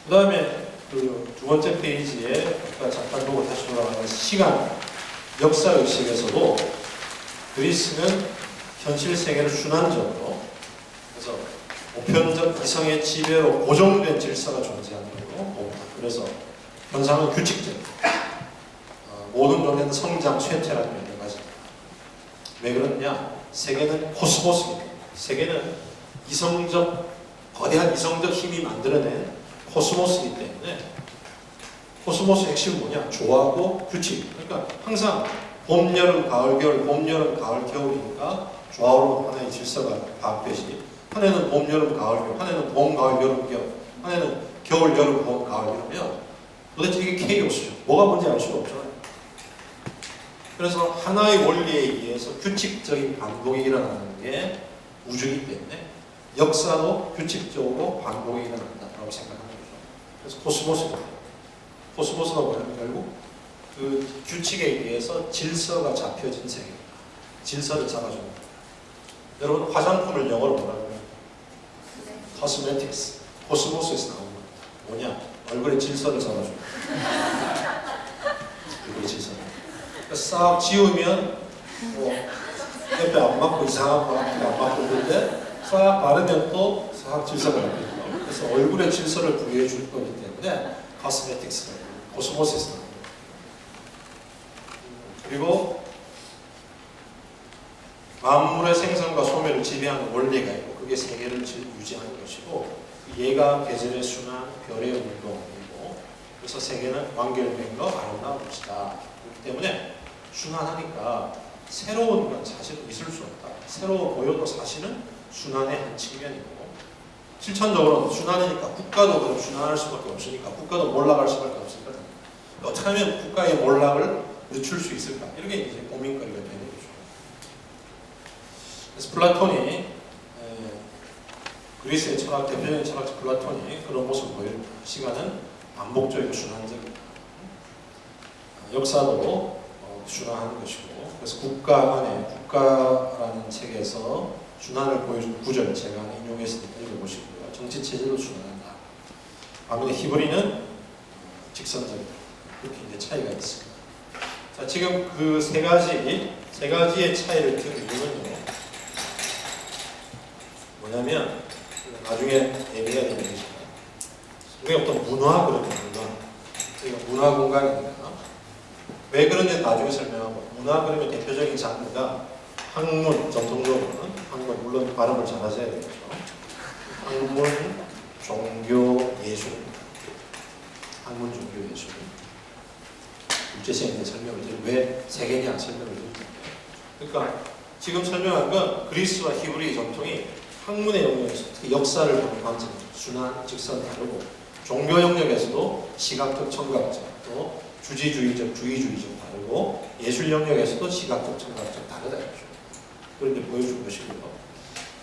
그 다음에 그 두 번째 페이지에 아까 잠깐 보고 다시 돌아가는 시간, 역사의식에서도 그리스는 현실 세계를 순환적으로 그래서 보편적 이성의 지배로 고정된 질서가 존재하는 걸로 봅니다. 그래서 현상은 규칙적, 모든 존재는 성장, 쇠퇴라는 면을 가집니다. 왜 그러냐? 세계는 코스모스입니다. 세계는 이성적, 거대한 이성적 힘이 만들어낸 코스모스이기 때문에 코스모스의 핵심은 뭐냐? 조화고 규칙. 그러니까 항상 봄, 여름, 가을, 겨울, 봄, 여름, 가을, 겨울이니까 조화로 하나의 질서가 파악되지. 한 해는 봄, 여름, 가을, 겨울, 한 해는 봄, 가을, 여름, 겨울, 한 해는 겨울, 여름, 봄, 가을, 여름이면 도대체 이게 케이오스죠. 뭐가 뭔지 알 수가 없잖아요. 그래서 하나의 원리에 의해서 규칙적인 반복이 일어나는 게 우주이기 때문에 역사도 규칙적으로 반복이 일어난다고 생각하는 거죠. 그래서 코스모스입니다. 코스모스가 뭐냐면 결국 그 규칙에 의해서 질서가 잡혀진 세계입니다. 질서를 잡아줍니다. 여러분 화장품을 영어로 뭐라고 해요? 코스메틱스. 코스모스에서 나온 겁니다. 뭐냐? 얼굴에 질서를 잡아줍니다. 얼굴에 질서를. 싹 지우면 뭐 옆에 안 맞고 이상한 거 앞에 안 맞고 있는데 싹 바르면 또 싹 질서가 잡힙니다. 그래서 얼굴에 질서를 부여해 줄 거기 때문에 코스메틱스라고, 코스모시스라고. 그리고 만물의 생성과 소멸을 지배하는 원리가 있고 그게 세계를 유지하는 것이고 얘가 계절의 순환, 별의 운동이고 그래서 세계는 완결된 거 아름다운 것이다. 그렇기 때문에 순환하니까 새로운 건 사실은 있을 수 없다. 새로워 보여도 사실은 순환의 한 측면이고 실천적으로 순환이니까 국가도 그럼 순환할 수밖에 없으니까 국가도 몰락할 수밖에 없으니까 어떻게 하면 국가의 몰락을 늦출 수 있을까? 이렇게 이제 고민거리가 되는 거죠. 그래서 플라톤이 그리스의 철학, 대표적인 철학자 플라톤이 그런 모습을 보여줍니다. 시간은 반복적이고 순환적이다. 역사도 순환하는 것이고 그래서 국가 안에 국가라는 책에서 순환을 보여주는 구절 제가 인용해서 읽어보시고요. 정치 체제도 순환한다. 반면에 히브리는 직선적이다. 그렇게 이제 차이가 있습니다. 자, 지금 그 세 가지의 차이를 든 이유는요. 뭐냐면 나중에 얘기해야 되는 거죠. 우리가 어떤 문화 그러면 문화 공간입니다. 왜 그런지 나중에 설명하고 문화 그러면 대표적인 장르가 학문, 전통적으로는 학문, 물론 발음을 잘 하셔야 되겠죠. 학문, 종교, 예술. 학문, 종교, 예술. 국제성에 설명을 드리고 왜 세 개냐 설명을 드립니다. 그러니까 지금 설명한 건 그리스와 히브리 전통이 학문의 영역에서 특히 역사를 보는 관점, 순환, 직선 다르고 종교 영역에서도 시각적, 청각적, 또 주지주의적, 주의주의적 다르고 예술 영역에서도 시각적, 청각적 다르다. 그렇게 보여준 것이고요.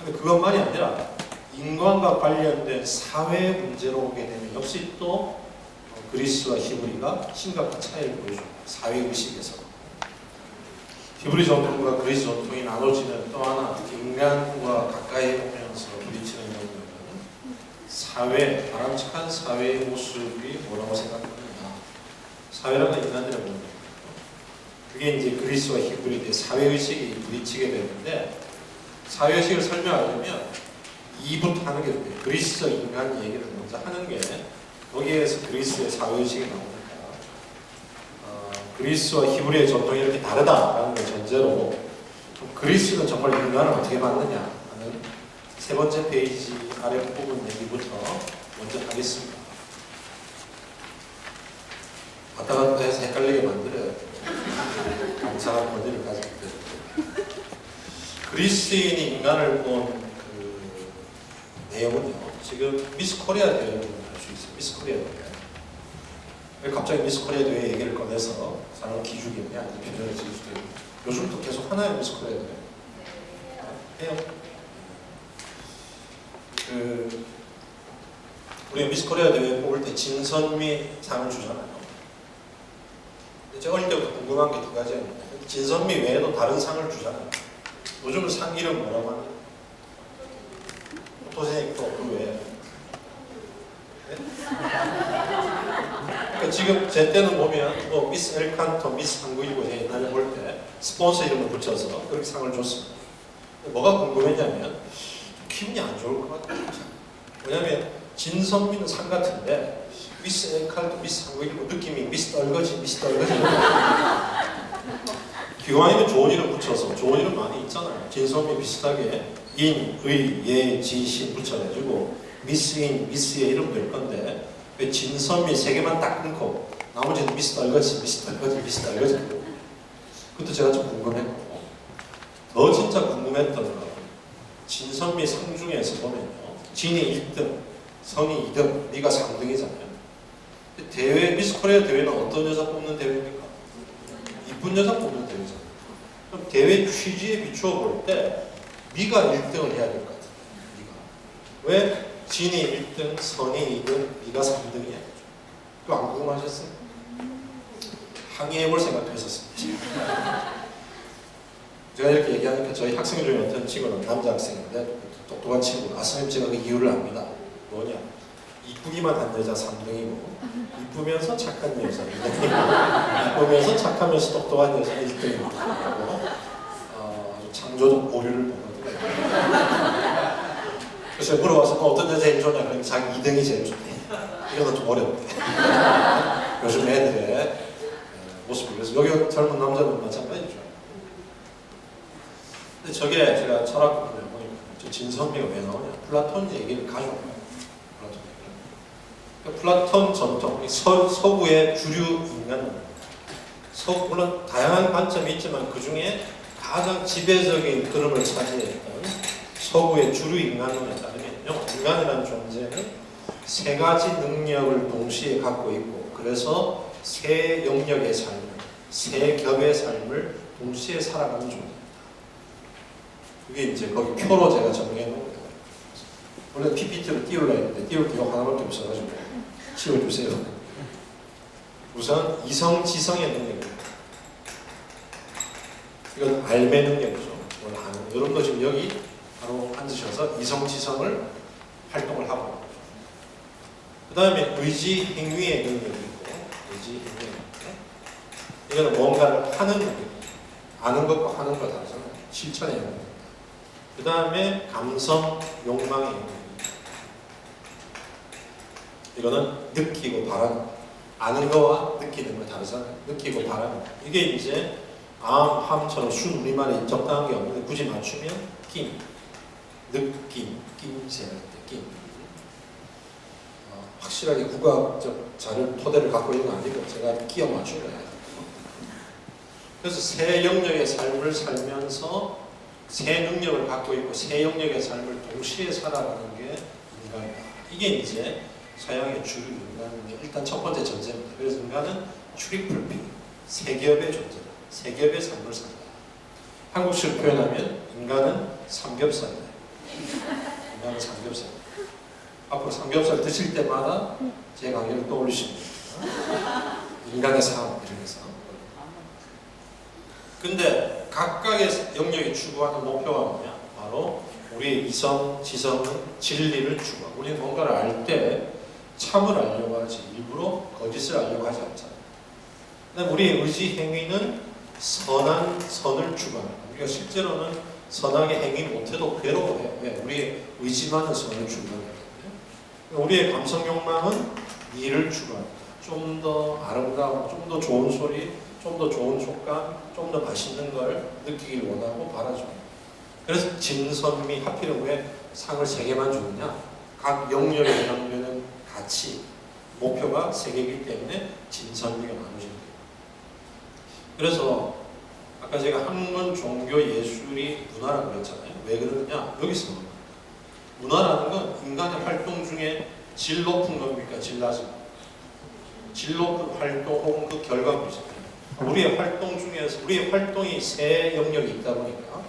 근데 그것만이 아니라 인간과 관련된 사회 문제로 오게 되면 역시 또 그리스와 히브리가 심각한 차이를 보여줍니다. 사회의식에서. 히브리 전통과 그리스 전통이 나눠지는 또 하나 인간과 가까이 오면서 부딪히는 영역은 사회, 바람직한 사회의 모습이 뭐라고 생각하느냐. 사회라는 건 인간들의 모습. 그게 이제 그리스와 히브리의 사회의식이 부딪히게 되는데 사회의식을 설명하려면 2부터 하는 게 좋아요. 그리스적 인간 얘기를 먼저 하는 게 거기에서 그리스의 사회의식이 나오니까 그리스와 히브리의 전통이 이렇게 다르다라는 걸 전제로 그리스는 정말 인간을 어떻게 봤느냐 하는 세 번째 페이지 아랫부분 얘기부터 먼저 하겠습니다. 왔다 갔다 해서 헷갈리게 만들어요. 감사한 권위를 가지고 있어요. 그리스인이 인간을 본 그 내용은요. 지금 미스 코리아 대회를 알 수 있어요. 미스 코리아 대회. 왜 갑자기 미스 코리아 대회 얘기를 꺼내서 사람을 기죽이냐 아니면 변명을 지을 수도 있고 요즘도 계속 하나요 미스 코리아 대회? 해요. 우리 미스 코리아 대회 뽑을 때 진선미 상을 주잖아요. 제가 어릴 때부터 궁금한 게 두 가지였는데 진선미 외에도 다른 상을 주잖아요. 요즘은 상 이름 뭐라고 하나요? 포토제닉 그 외에. 네? 그러니까 지금 제 때는 보면 뭐 미스 엘칸토, 미스 한국이고 옛날에 볼 때 스폰서 이름을 붙여서 그렇게 상을 줬습니다. 뭐가 궁금했냐면 기분이 안 좋을 것 같아요. 왜냐하면 진선미는 상 같은데 미스 엘칸토, 미스 한국이고 느낌이 미스 떨거지, 미스 떨거지. 기왕이면 좋은 이름 붙여서 좋은 이름 많이 있잖아요. 진선미 비슷하게 인, 의, 예, 지, 신 붙여가지고 미스인, 미스의 이름 될 건데 왜 진선미 세 개만 딱 끊고 나머지는 미스 떨거지, 미스 떨거지, 미스 떨거지. 그것도 제가 좀 궁금했고 너 진짜 궁금했던 거 진선미 상 중에서 보면요. 진이 1등, 선이 2등, 네가 3등이잖아요. 대회, 미스 코리아 대회는 어떤 여자 뽑는 대회입니까? 이쁜 여자 뽑는 대회잖아요. 그럼 대회 취지에 비추어 볼 때 네가 1등을 해야 될 것 같아요. 네가. 왜? 진이 1등, 선이 2등, 네가 3등이야. 그거 안 궁금하셨어요? 항의해볼 생각도 했었습니다. 제가 이렇게 얘기하니까 저희 학생 중에 어떤 친구는 남자 학생인데 똑똑한 친구가 선생님 제가 그 이유를 압니다. 뭐냐? 이쁘기만 한 여자 3등이고 이쁘면서 착한 여자 2등이고 이쁘면서 착하면서 똑똑한 여자 1등이고 창조적 오류를 보거든요. 그래서 물어봐서 어떤 여자 제일 좋냐? 그러면 자기 2등이 제일 좋대. 이거는 좀 어렵대. 요즘 애들의 모습이. 그래서 여기 젊은 남자도 마찬가지죠. 근데 저게 제가 철학을 보니까 저 진선미가 왜 나오냐. 플라톤 얘기를 가져온 거예요. 플라톤 전통, 서구의 주류 인간, 물론 다양한 관점이 있지만 그 중에 가장 지배적인 흐름을 차지했던 서구의 주류 인간론에 따르면요, 인간이라는 존재는 세 가지 능력을 동시에 갖고 있고, 그래서 세 영역의 삶을, 세 겹의 삶을 동시에 살아가는 존재입니다. 그게 이제 거기 표로 제가 정리해 놓은 거예요. 원래 PPT로 띄우려 했는데 띄울 게 하나밖에 없어가지고 지워주세요. 우선 이성지성의 능력입니다. 이건 알매 능력이죠. 뭘 아는. 여러분도 지금 여기 바로 앉으셔서 이성지성을 활동을 하고 있는 거죠. 그 다음에 의지 행위의 능력이 있고, 의지 행위의 능력. 이거는 뭔가를 하는 능력입니다. 아는 것과 하는 것 다르잖아요. 실천의 능력. 그 다음에 감성, 욕망의 능력. 이거는 느끼고 바라는 거. 아는 거와 느끼는 거 다르잖아요. 느끼고 바라는 거. 이게 이제 함처럼 순 우리말에 적당한 게 없는데 굳이 맞추면 낌, 느낌, 낌새 할 때 낌. 확실하게 국가적 자료 토대를 갖고 있는 건 아니고 제가 끼워 맞춘 거예요. 그래서 세 영역의 삶을 살면서 세 능력을 갖고 있고 세 영역의 삶을 동시에 살아가는 게 인간이다. 이게 이제 서양의 주류 인간의 일단 첫 번째 전제입니다. 그래서 인간은 트리플 P, 세 겹의 존재다. 세 겹의 삶을 산다. 한국식으로 표현하면 인간은 삼겹살이다. 인간은 삼겹살. 앞으로 삼겹살 드실 때마다 제 강의를 떠올리시면 됩니다. 인간의 삶 이렇게해서. 근데 각각의 영역이 추구하는 목표가 뭐냐? 바로 우리의 이성, 지성은 진리를 추구하고 우리는 뭔가를 알 때 참을 알려고 하지 일부러 거짓을 알려고 하지 않잖아요. 그다음 우리의 의지 행위는 선한 선을 추구합니다. 우리가 실제로는 선하게 행위 못해도 괴로워해요. 왜? 우리의 의지만은 선을 추구합니다. 우리의 감성 욕망은 미를 추구합니다. 좀 더 아름다운, 좀 더 좋은 소리, 좀 더 좋은 촉감, 좀 더 맛있는 걸 느끼길 원하고 바라죠. 그래서 진선미, 하필은 왜 상을 3개만 주느냐? 각 영역에 해당되는 가치, 목표가 3개이기 때문에 진선미가 나누어진 거예요. 그래서 아까 제가 학문, 종교, 예술이 문화라고 그랬잖아요. 왜 그러느냐? 여기서 문화라는 건 인간의 활동 중에 질 높은 겁니까? 질 낮은 겁니까? 질 높은 활동 혹은 그 결과물이잖아요. 우리의 활동 중에서 우리의 활동이 세 영역이 있다 보니까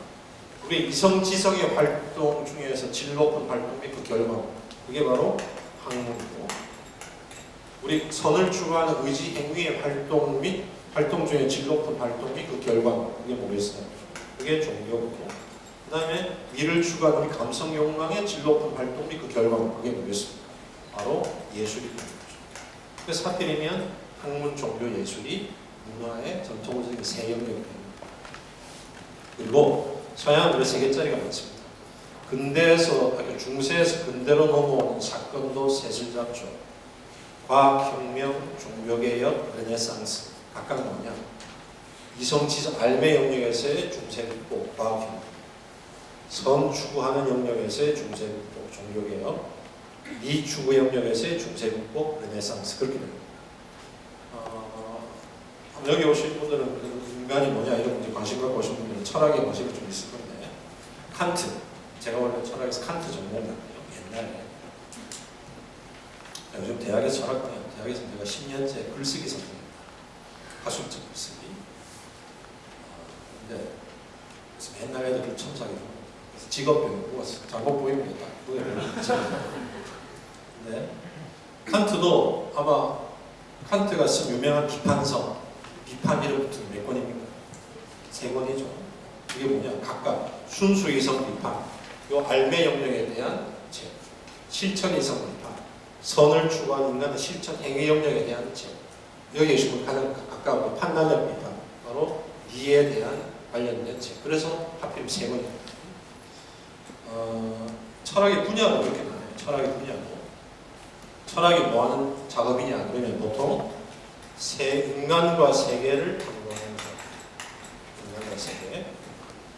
우리 이성지성의 활동 중에서 질 높은 활동 및 그 결과물, 그게 바로 학문이고, 우리 선을 추구하는 의지 행위의 활동 및 활동 중에 질 높은 활동 및 그 결과물, 그게 뭐겠어요? 그게 종교고, 그 다음에 미를 추구하는 우리 감성 욕망의 질 높은 활동 및 그 결과물, 그게 뭐겠습니까? 바로 예술입니다. 그래서 하필이면 학문, 종교, 예술이 문화의 전통적인 세 영역이 됩니다. 그리고 서양은 3개짜리가 많습니다. 근대에서, 중세에서 근대로 넘어오는 사건도 셋을 잡죠. 과학혁명, 종교개혁, 르네상스. 각각 뭐냐? 이성지성, 알매 영역에서의 중세극복, 과학혁명. 선 추구하는 영역에서의 중세극복, 종교개혁. 이 추구 영역에서의 중세극복, 르네상스. 그렇게 됩니다. 여기 오신 분들은 인간이 뭐냐 이런 문제 관심 갖고 오신 분들은 철학에 관심이 좀 있을 건데, 칸트, 제가 원래 철학에서 칸트 전공이었는데요. 옛날에 요즘 대학에서 철학과예요. 대학에서 제가 10년째 글쓰기 선생입니다. 가술적 글쓰기. 근데 그래서 맨날 애들을 첨삭해 줍니다. 그래서 직업병이 누웠어요. 잘못 보입니다. 근데 칸트도 아마 칸트가 쓴 유명한 비판서, 비판 이름부터 몇 권입니까? 3권이죠. 이게 뭐냐? 각각 순수 이성 비판, 요 알매 영역에 대한 책, 실천 이성 비판, 선을 추구하는 인간의 실천 행위 영역에 대한 책. 여기 계신 가장 가까운 판단력 비판, 바로 미에 대한 관련된 책. 그래서 하필 3권입니다. 철학의 분야도 그렇게 나와요. 철학의 분야도 철학이 뭐하는 작업이냐 그러면 보통 인간과 세계를 탐구하는 작업. 인간과 세계.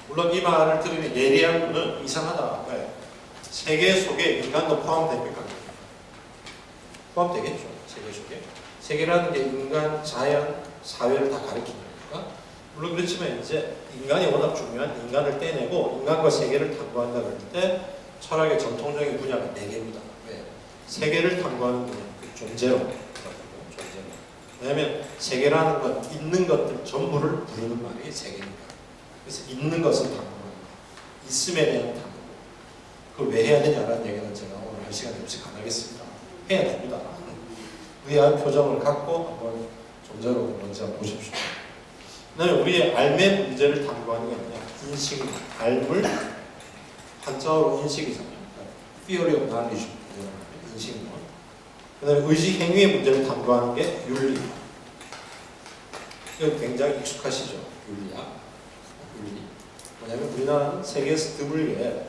물론 이 말을 들으면 예리한 분은 이상하다. 왜? 세계 속에 인간도 포함됩니까? 포함되겠죠. 세계 속에. 세계라는 게 인간, 자연, 사회를 다 가리키는 거니까. 물론 그렇지만 이제 인간이 워낙 중요한 인간을 떼내고 인간과 세계를 탐구한다 그럴 때 철학의 전통적인 분야가 4개입니다. 왜? 세계를 탐구하는 분야, 존재론. 왜냐하면 세계라는 건 있는 것들 전부를 부르는 말이 세계니까. 그래서 있는 것을 탐구하는 거. 있음에 대한 탐구. 그걸 왜 해야 되냐라는 얘기는 제가 오늘 할 시간이 없이 안 하겠습니다. 해야 됩니다. 의아한 표정을 갖고 한번 존재론 먼저 한번 보십시오. 그 다음에 우리의 삶의 문제를 탐구하는 게 뭐냐? 인식, 삶을 한자어로 인식이잖아요. Theory of Knowledge, 인식론. 그 다음에 의식 행위의 문제를 탐구하는 게 윤리. 이건 굉장히 익숙하시죠? 윤리학. 윤리. 뭐냐면 우리나라는 세계에서 드물게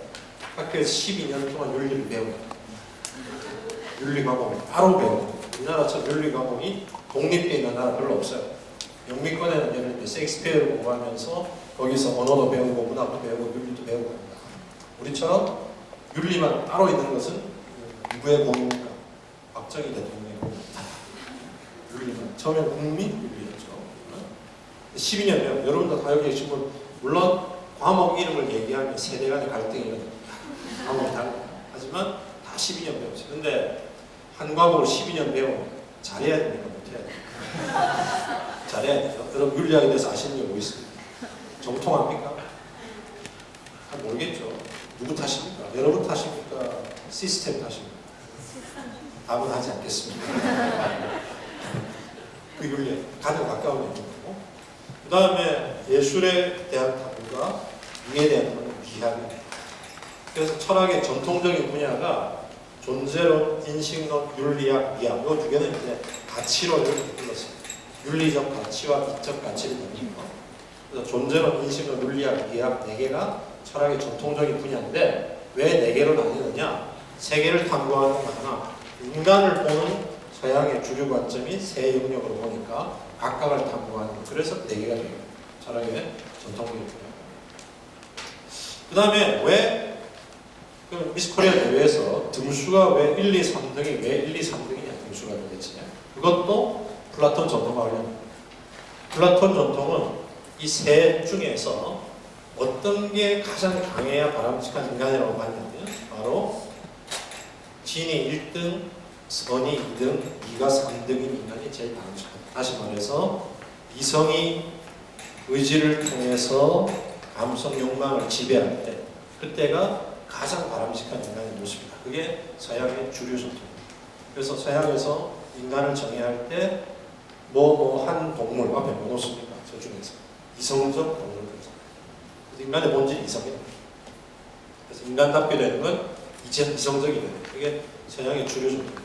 학교에서 12년 동안 윤리를 배워요. 윤리 과목을 따로 배워요. 우리나라처럼 윤리 과목이 독립되어 있는 나라 별로 없어요. 영미권에는 예를 들어 셰익스피어를 공부하면서 거기서 언어도 배우고 문학도 배우고 윤리도 배우고 합니다. 우리처럼 윤리만 따로 있는 것은 누구의 공입니까? 박정희 대통령의 공입니다. 윤리만. 처음엔 국민 윤리였죠. 12년 배우고 여러분도 다 여기 계신 분 물론 과목 이름을 얘기하면 세대 간의 갈등이 일어납니다. 과목이 다릅니다. 하지만 다 12년 배우죠. 근데 한 과목을 12년 배우면 잘해야 됩니까? 못해야 됩니까? 잘해야 되죠. 여러분 윤리학에 대해서 아시는 게 뭐 있습니까? 정통합니까? 잘 모르겠죠. 누구 탓입니까? 여러분 탓입니까? 시스템 탓입니까? 답은 하지 않겠습니다. 그 윤리 가장 가까운 얘기고 그 다음에 예술에 대한 탐구가 미에 대한 탐구, 미학입니다. 그래서 철학의 전통적인 분야가 존재론, 인식론, 윤리학, 미학 이 두 개는 이제 가치론을 불렀습니다. 윤리적 가치와 미적 가치를 나누는 거. 그래서 존재론, 인식론, 윤리학, 미학 4개가 철학의 전통적인 분야인데 왜 4개로 나뉘느냐? 세계를 탐구하는 거 하나, 인간을 보는 서양의 주류 관점이 세 영역으로 보니까 각각을 탐구하는 거. 그래서 4개가 돼요. 철학의 전통적인 분야. 그 다음에 왜 미스 코리아 대회에서 등수가 왜 1, 2, 3등이 왜 1, 2, 3등이냐 등수가 도대체 그것도 플라톤 전통과 관련합니다. 플라톤 전통은 이 셋 중에서 어떤 게 가장 강해야 바람직한 인간이라고 봤냐면 바로 진이 1등, 선이 2등, 이가 3등인 인간이 제일 바람직하다. 다시 말해서 이성이 의지를 통해서 감성 욕망을 지배할 때 그때가 가장 바람직한 인간의 모습이다. 그게 서양의 주류 전통입니다. 그래서 서양에서 인간을 정의할 때 한 동물 앞에 뭐 놓습니까? 저 중에서 이성적 동물 그래서 인간의 본질이 이성입니다. 그래서 인간답게 되는 건 이성적이 되는 그게 서양의 주류 전통입니다.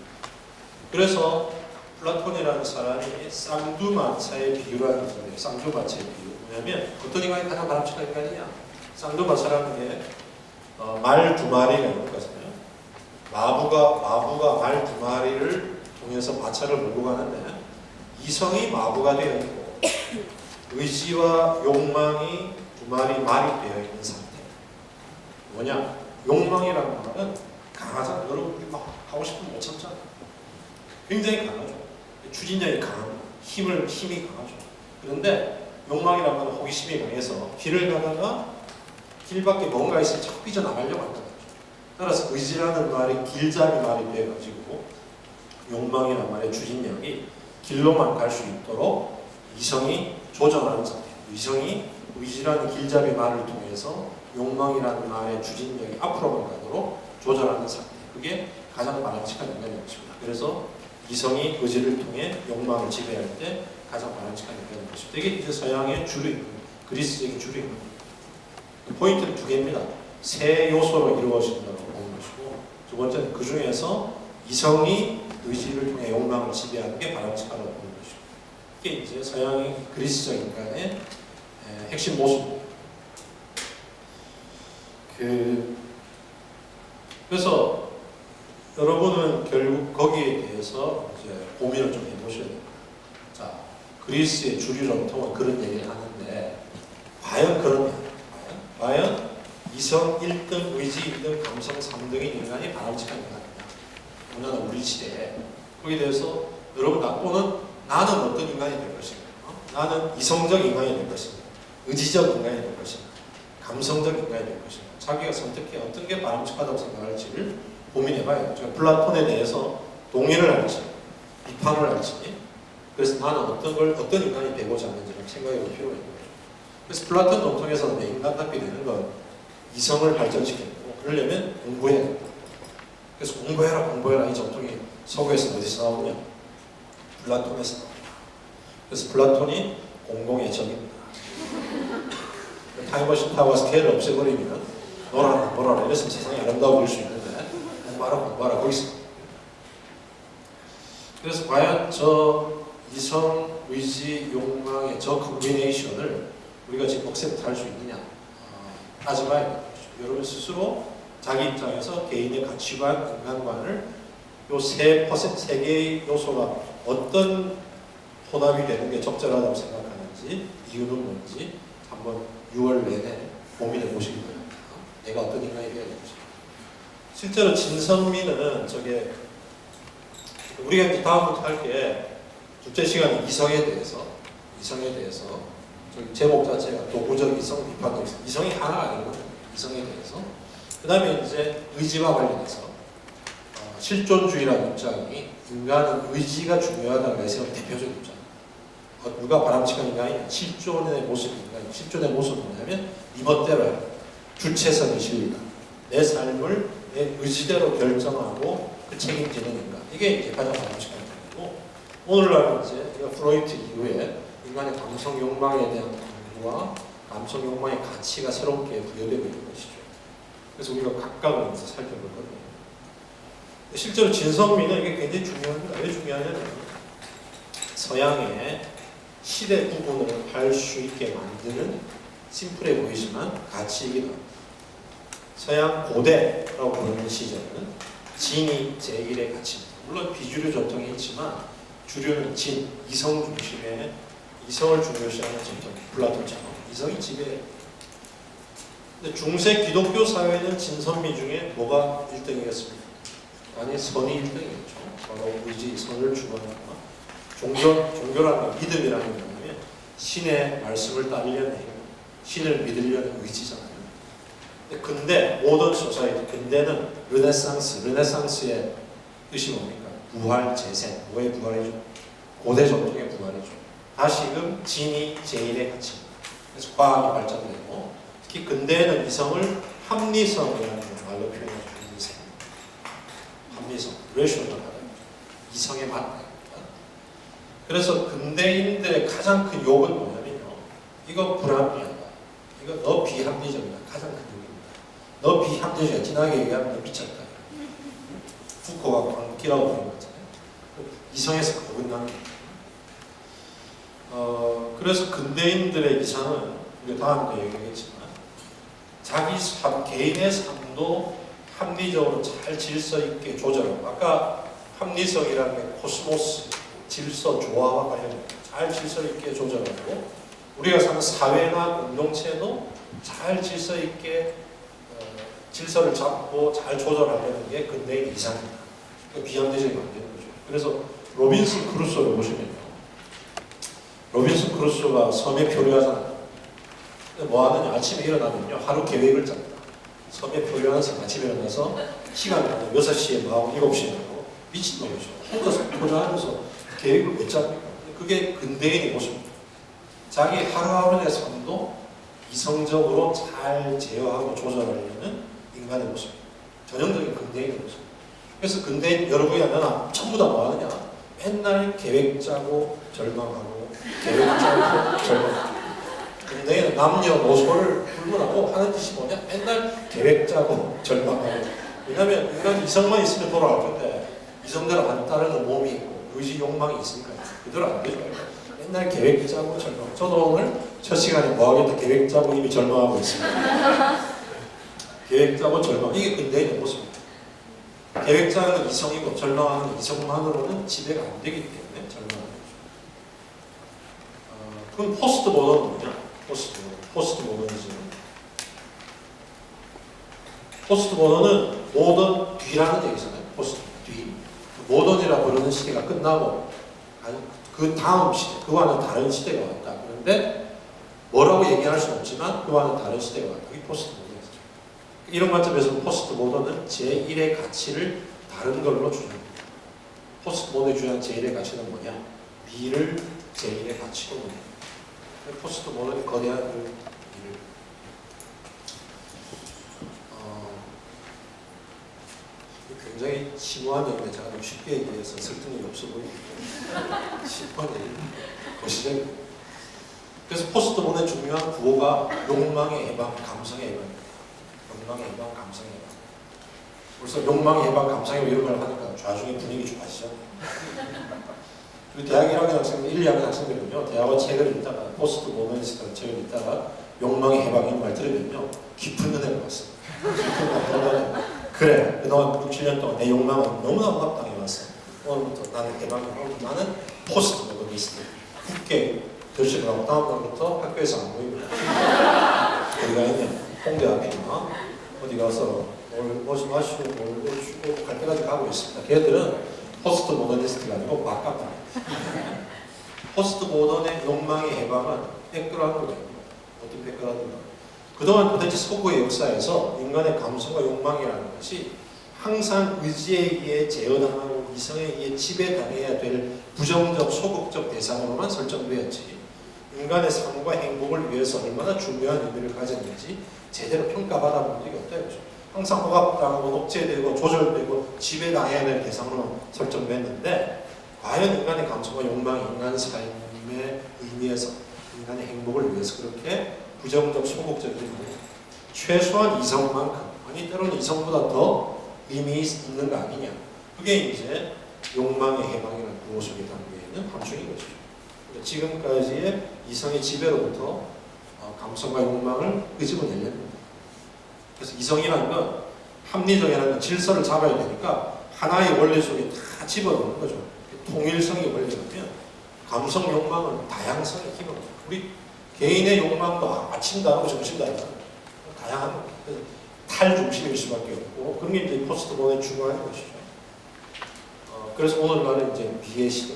그래서 플라톤이라는 사람이 쌍두마차의 비유를 하는 거예요. 쌍두마차의 비유. 뭐냐면 어떤 인간이 가장 바람직한 인간이냐? 쌍두마차라는 게 말 2마리가 있는 거잖아요. 마부가 말 2마리를 통해서 마차를 몰고 가는데 이성이 마부가 되어 있고 의지와 욕망이 2마리 말이 되어 있는 상태. 뭐냐? 욕망이라는 말은 강하잖아요. 여러분들이 막 하고 싶으면 못 참잖아요. 굉장히 강하죠. 추진력이 강합니다. 힘이 강하죠. 그런데 욕망이라는 말은 호기심이 강해서 길을 가다가 길 밖에 뭔가 있으면 자꾸 삐져나가려고 한다는 거죠. 따라서 의지라는 말이 길잡이 말이 되어가지고 욕망이라는 말의 추진력이 길로만 갈 수 있도록 이성이 조정하는 상태. 이성이 의지라는 길잡이 말을 통해서 욕망이라는 말의 추진력이 앞으로만 가도록 조절하는 상태. 그게 가장 바람직한 인간의 모습입니다. 그래서 이성이 의지를 통해 욕망을 지배할 때 가장 바람직한 인간의 모습. 이게 이제 서양의 주류입니다. 그리스적인 주류입니다. 포인트는 2개입니다. 세 요소로 이루어진다고 보는 것이고 두 번째는 그 중에서 이성이 의지를 통해 욕망을 지배하는 게 바람직하다고 보는 것이고 이게 이제 서양의 그리스적 인간의 핵심 모습입니다. 그래서 여러분은 결국 거기에 대해서 이제 고민을 좀 해보셔야 됩니다. 자, 그리스의 주류 전통은 그런 얘기를 하는데 과연 그러냐? 과연 이성 1등, 의지 1등, 감성 3등인 인간이 바람직한 인간이냐? 오늘 우리 시대에 거기에 대해서 여러분 오늘 나는 어떤 인간이 될 것인가? 나는 이성적 인간이 될 것인가? 의지적 인간이 될 것인가? 감성적 인간이 될 것인가? 자기가 선택해 어떤 게 바람직하다고 생각할지를 고민해봐야 돼요. 플라톤에 대해서 동의를 할지 비판을 할지 그래서 나는 어떤 인간이 되고자 하는지를 생각해볼 필요가 있는 거죠. 그래서 플라톤 전통에서는 인간답게 되는 건 이성을 발전시키는 거고 그러려면 공부해야 된다. 그래서 공부해라 이 전통이 서구에서 어디서 나오냐? 플라톤에서 나옵니다. 그래서 플라톤이 공공의 적입니다. 타임머신 타고 와서 걔를 없애버리면 놀아라 이랬으면 세상이 아름다워 보일 수 있는데 공부하라 거기서. 그래서 과연 저 이성, 의지, 욕망의 저 컨비네이션을 우리가 지금 억셉트 할 수 있느냐 따져봐야 됩니다. 여러분 스스로 자기 입장에서 개인의 가치관, 인간관을 요 세 개의 요소가 어떤 혼합이 되는 게 적절하다고 생각하는지 이유는 뭔지 한번 6월 내내 고민해 보시기 바랍니다. 내가 어떤 인간이 되어야 되는지. 실제로 진선미는 우리가 이제 다음부터 할 게 둘째 시간에 이성에 대해서 저기 제목 자체가 도구적 이성 비판적 이성. 이성이 하나가 아니거든요. 이성에 대해서. 그 다음에 이제 의지와 관련해서 실존주의라는 입장이 인간은 의지가 중요하다는 내세운 대표적 입장. 누가 바람직한 인간이냐? 실존의 모습입니다. 실존의 모습은 뭐냐면 이번대로 주체성이 실리다. 내 삶을 내 의지대로 결정하고 그 책임지는 인간. 이게 이제 가장 바람직한 인간이고 오늘날 이제 프로이트 이후에 인간의 감성 욕망에 대한 연구와 감성 욕망의 가치가 새롭게 부여되고 있는 것이죠. 그래서 우리가 각각을 살펴볼 겁니다. 실제로 진선미는 이게 굉장히 중요합니다. 왜 중요하냐면 서양의 시대 구분을 할 수 있게 만드는 심플해 보이지만 가치이기도 합니다. 서양 고대라고 부르는 시절은 진이 제1의 가치입니다. 물론 비주류 전통이 있지만 주류는 진, 이성 중심의 이성을 중요시하는 전통, 플라톤처럼 이성이 지배해요. 근데 중세 기독교 사회는 진선미 중에 뭐가 1등이겠습니까? 아니 선이 1등이겠죠. 바로 의지, 선을 주관하거나 종교라는 건 믿음이라는 게 뭐냐면 신의 말씀을 따르려는 행위, 신을 믿으려는 의지잖아요. 근데 모던 소사이티, 근대는 르네상스의 뜻이 뭡니까? 부활, 재생, 뭐의 부활이죠? 고대 전통의 부활이죠. 다시금 진이 제1의 가치입니다. 그래서 과학이 발전되고 특히 근대에는 이성을 합리성이라는 말로 표현하죠. 합리성, 레셔널하다. 이성에 맞다. 그래서 근대인들의 가장 큰 욕은 뭐냐면요. 이거 불합리하다. 이거 너 비합리적이다. 가장 큰 욕입니다. 너 비합리적이야. 진하게 얘기하면 너 미쳤다. 푸코가 광기라고 부르는 거잖아요. 이성에서 어긋나는 거예요. 그래서 근대인들의 이성은 우리가 다음에 얘기하겠지만 자기 개인의 삶도 합리적으로 잘 질서 있게 조절하고 아까 합리성이라는 게 코스모스, 질서, 조화와 관련됩니다. 잘 질서 있게 조절하고 우리가 사는 사회나 공동체도 잘 질서 있게 질서를 잡고 잘 조절하려는 게 근대의 이상입니다. 비합리적이 만드는 거죠. 그래서 로빈슨 크루소를 보시면요. 로빈슨 크루소가 섬에 표류하잖아요. 뭐 하느냐? 아침에 일어나면요. 하루 계획을 짭니다. 섬에 표류하는 사람 아침에 일어나서 시간이 6시에 나오고 7시에 나오고 미친놈이죠. 혼자서 표류하면서 계획을 왜 짭니까? 그게 근대인의 모습입니다. 자기 하루하루의 삶도 이성적으로 잘 제어하고 조절하려는 인간의 모습입니다. 전형적인 근대인의 모습. 그래서 근대인 여러분이 하면 전부 다 뭐 하느냐? 맨날 계획 짜고 절망하고 계획 짜고 절망하고. 근데는 남녀노소를 불문하고 하는 짓이 뭐냐? 맨날 계획 짜고 절망하고. 왜냐하면 인간 이성만 있으면 돌아갈 건데 이성대로 안 따르는 몸이 있고 의지 욕망이 있으니까 그대로 안 되죠. 맨날 계획 짜고 절망. 저도 오늘 첫 시간에 뭐 하겠다 계획 짜고 이미 절망하고 있습니다. 계획 짜고 절망. 이게 근대인의 모습입니다. 계획자는 이성이고 전망하는 이성만으로는 지배가 안 되기 때문에 전망하는 거죠. 그럼 포스트 모던은 뭐냐? 포스트 모더니즘. 포스트 모던은 모던 뒤라는 얘기잖아요. 포스트 뒤. 모던이라고 부르는 시대가 끝나고 아니 그 다음 시대, 그와는 다른 시대가 왔다. 그런데 뭐라고 얘기할 수는 없지만 그와는 다른 시대가 왔다. 이게 포스트 모던이죠. 이런 관점에서 포스트 모던은 제1의 가치를 다른 걸로 주장합니다. 포스트 모던이 주장하는 제1의 가치는 뭐냐? 미를 제1의 가치로 보는 거예요. 포스트 모던이 거대한 그 미를 굉장히 심오한 얘기인데 제가 좀 쉽게 얘기해서 설득력이 없어 보이는데 심오한 얘기 거시적이에요. 그래서 포스트 모던의 중요한 구호가 욕망의 해방, 감성의 해방입니다. 욕망의 해방, 감성의 해방. 벌써 욕망의 해방, 감성의 해방 이런 걸 하니까 좌중의 분위기 좀 아시죠? 우리 대학 1학년 학생들, 1, 2학년 학생들은요, 대학원 책을 읽다가, 포스트 모더니스트라는 책을 읽다가 욕망의 해방 이런 말 들으면요, 깊은 은혜를 받습니다. 그래, 그동안 6, 7년 동안 내 욕망은 너무나 억압당해왔어. 오늘부터 나는 해방하고 나는 포스트 모더니스트. 굳게 결심을 하고 다음날부터 학교에서 안 보입니다. 어디가 있냐? 홍대 앞이나 어디 가서 뭘 마시고 뭘 주고 갈 때까지 가고 있습니다. 걔들은 포스트 모더니스트가 아니고 막갑다. 포스트 모던의 욕망의 해방은 백그라운드 거예요. 어떤 백그라운드가? 그동안 도대체 서구의 역사에서 인간의 감성과 욕망이라는 것이 항상 의지에 의해 제어당하고 이성에 의해 지배당해야 될 부정적, 소극적 대상으로만 설정되었지 인간의 삶과 행복을 위해서 얼마나 중요한 의미를 가졌는지 제대로 평가받아 본 적이 없다 이거죠. 항상 억압당하고 억제되고 조절되고 지배당해야 될 대상으로 설정됐는데 과연 인간의 감성과 욕망이 인간 삶의 의미에서 인간의 행복을 위해서 그렇게 부정적 소극적인 최소한 이성만큼 아니 때로는 이성보다 더 의미 있는 거 아니냐. 그게 이제 욕망의 해방이라는 구호 속에 담겨 있는 함축인 것이죠. 지금까지의 이성의 지배로부터 감성과 욕망을 끄집어내려는 겁니다. 그래서 이성이라는 건 합리적이라는 질서를 잡아야 되니까 하나의 원리 속에 다 집어넣는 거죠. 통일성이 원리라면 감성 욕망은 다양성의 기본. 우리 개인의 욕망도 아침도 안 하고 점심도 안 하고 다양한 겁니다. 탈중심일 수밖에 없고 그런 게 이제 포스트 모던의 중요한 것이죠. 그래서 오늘날은 이제 미의 시대,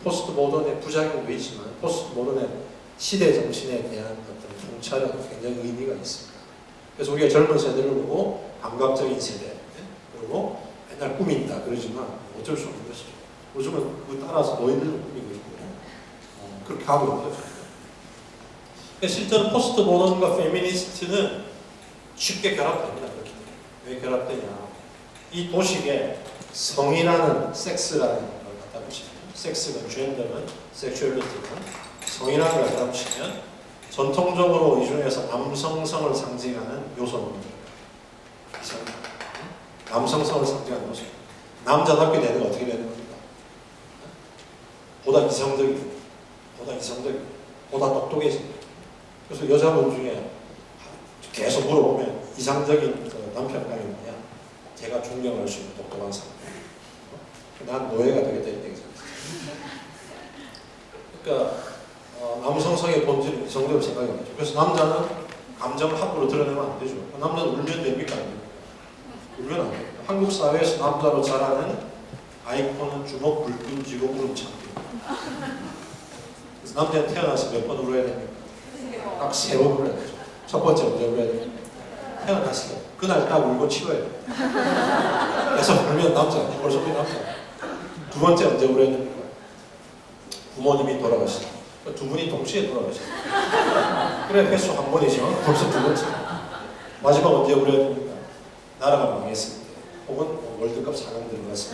포스트 모던의 부작용도 있지만 포스트 모던의 시대 정신에 대한 어떤 통찰은 굉장히 의미가 있습니다. 그래서 우리가 젊은 세대를 보고 감각적인 세대, 그리고 맨날 꾸민다 그러지만 어쩔 수 없는 것이죠. 요즘은 그 따라서 노인들도 꾸미고 있고 그렇게 하고 있는 거죠. 실제로 포스트 모던과 페미니스트는 쉽게 결합됩니다. 그렇게. 왜 결합되냐? 이 도식에 성이라는 섹스라는 걸 갖다 붙이면 섹스는 젠더는 섹슈얼리티는 성이라는 걸 갖다 붙이면 전통적으로 이 중에서 남성성을 상징하는 요소는 남성성을 상징하는 요소. 남자답게 되는 건 어떻게 되는 겁니까? 보다 이성적이고 보다 똑똑해집니다. 그래서 여자분 중에 계속 물어보면 이상적인 남편감이 뭐냐? 제가 존경할 수 있는 똑똑한 사람. 난 노예가 되겠다 이런 얘기죠. 그러니까 남성성의 본질은 이성적으로 생각이 없죠. 그래서 남자는 감정을 함부로 드러내면 안 되죠. 남자는 울면 됩니까? 울면 안 됩니다. 한국 사회에서 남자로 자라는 아이콘은 주먹, 불끈 쥐고 울음 참기. 그래서 남자는 태어나서 몇 번 울어야 됩니까? 딱 3번 울어야 되죠. 첫 번째 언제 울어야 됩니까? 태어났을 때 그날 딱 울고 치워야 돼요. 그래서 울면 남자, 벌써 우리 남자. 두 번째 언제 울어야 됩니까? 부모님이 돌아가시다. 두 분이 동시에 돌아가시다. 그래 횟수 한 번이죠. 벌써 두 번째. 마지막 언제 울어야 됩니까? 나라가 망했을 때. 혹은 월드컵 4강 들어갔을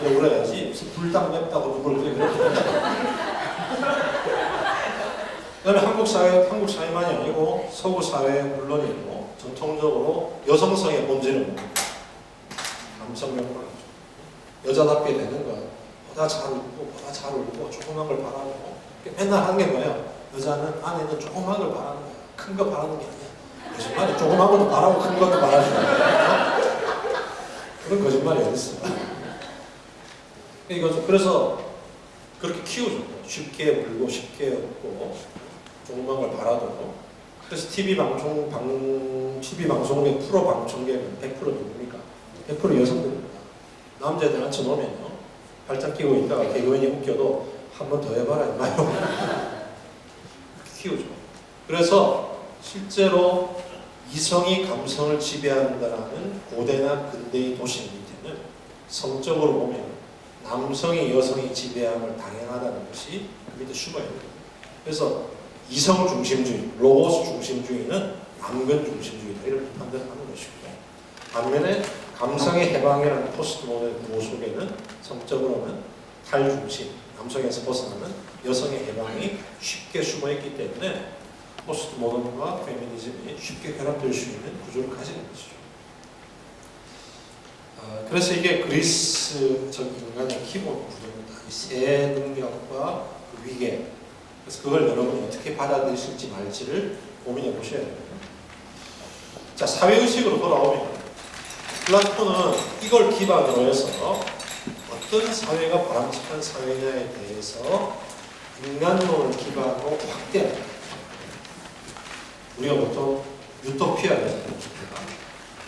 때. 울어야지. 무슨 불닭 맵다고 누굴 그렇게 그다음에 한국 사회만이 아니고 서구 사회 물론이고 전통적으로 여성성의 본질은 감성 욕망이죠. 여자답게 되는 것, 보다 잘 울고 조그만 걸 바라고 맨날 하는 게 뭐예요? 여자는 아내는 조그만 걸 바라는 거야. 큰 거 바라는 게 아니야. 거짓말이 조그만 것도 바라고 큰 것도 바라는 거야. 그런 거짓말이 어딨어. 그래서 그렇게 키우죠. 쉽게 물고 쉽게 얻고 조그만 걸 바라도. 그래서 TV 방송의 프로 방청객은 100% 누굽니까? 100% 여성들입니다. 남자애들 앉혀놓으면요, 발짝 끼고 있다가 개그맨이 웃겨도 한 번 더 해봐라 이마요. 키우죠. 그래서 실제로 이성이 감성을 지배한다는 고대나 근대의 도시 밑에는 성적으로 보면 남성이 여성의 지배함을 당연하다는 것이 그 밑에 숨어 있는 거예요. 그래서 이성 중심주의, 로고스 중심주의는 남근 중심주의다 이렇게 판단하는 것이고요. 반면에 감성의 해방이라는 포스트 모던 구호 속에는 성적으로는 탈중심, 남성에서 벗어나는 여성의 해방이 쉽게 숨어 있기 때문에 포스트 모던과 페미니즘이 쉽게 결합될 수 있는 구조를 가지는 것이죠. 그래서 이게 그리스적 인간의 기본 구조입니다. 이 세 능력과 그 위계. 그래서 그걸 여러분이 어떻게 받아들이실지 말지를 고민해 보셔야 됩니다. 자, 사회의식으로 돌아오면 플라톤은 이걸 기반으로 해서 어떤 사회가 바람직한 사회냐에 대해서 인간론을 기반으로 확대합니다. 우리가 보통 유토피아를 얘기합니다.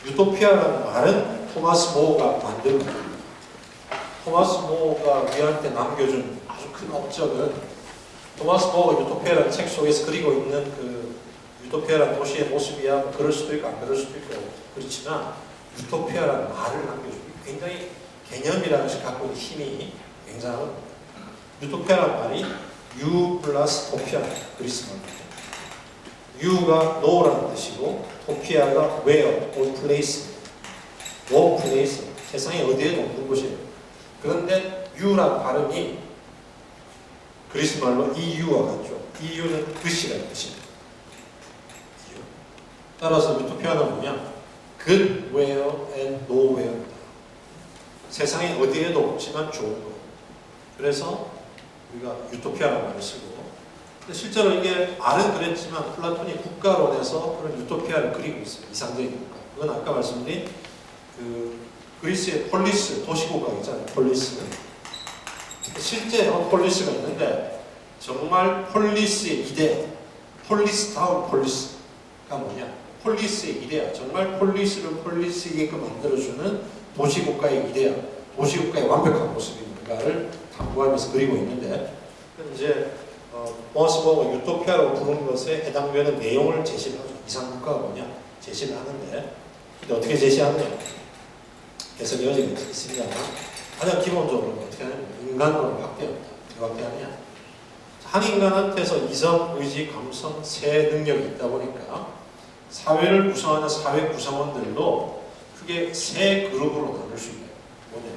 유토피아라는 말은 토마스 모어가 만든 겁니다. 토마스 모어가 우리한테 남겨준 아주 큰 업적은 토마스 모어가 유토피아라는 책 속에서 그리고 있는 그 유토피아라는 도시의 모습이야 그럴 수도 있고 안 그럴 수도 있고 그렇지만 유토피아라는 말을 남겨주고 굉장히 개념이라는 것이 갖고 있는 힘이 굉장한 유토피아라는 말이 유 플러스 토피아 그리스 말입니다. 유가 no라는 뜻이고 토피아가 where or place, no place, 세상에 어디에도 없는 곳이에요. 그런데 유라는 발음이 그리스 말로 EU와 같죠. EU는 그시라는 뜻입니다. 따라서 유토피아는 뭐냐? good, where, and nowhere입니다. 세상에 어디에도 없지만 좋은 것. 그래서 우리가 유토피아라는 말을 쓰고 근데 실제로 이게 말은 그랬지만 플라톤이 국가론에서 그런 유토피아를 그리고 있어요. 이상적인 국가. 그건 아까 말씀드린 그 그리스의 폴리스, 도시국가 있잖아요. 폴리스. 실제 폴리스가 있는데 정말 폴리스의 이데, 폴리스다운 폴리스가 뭐냐? 폴리스의 이데야. 정말 폴리스를 폴리스에게끔 만들어주는 도시국가의 이데야. 도시국가의 완벽한 모습인가를 탐구하면서 그리고 있는데 이제 토마스 모어가 유토피아로 부른 것에 해당되는 내용을 제시를 하죠. 이상국가가 뭐냐? 제시를 하는데 근데 어떻게 제시하느냐? 해석의 여지가 있습니다. 가장 기본적으로 어떻게 하냐면 인간론을 확대합니다. 어떻게 확대하느냐? 한 인간한테서 이성, 의지, 감성, 세 능력이 있다 보니까 사회를 구성하는 사회 구성원들도 크게 세 그룹으로 나눌 수 있어요. 뭐냐?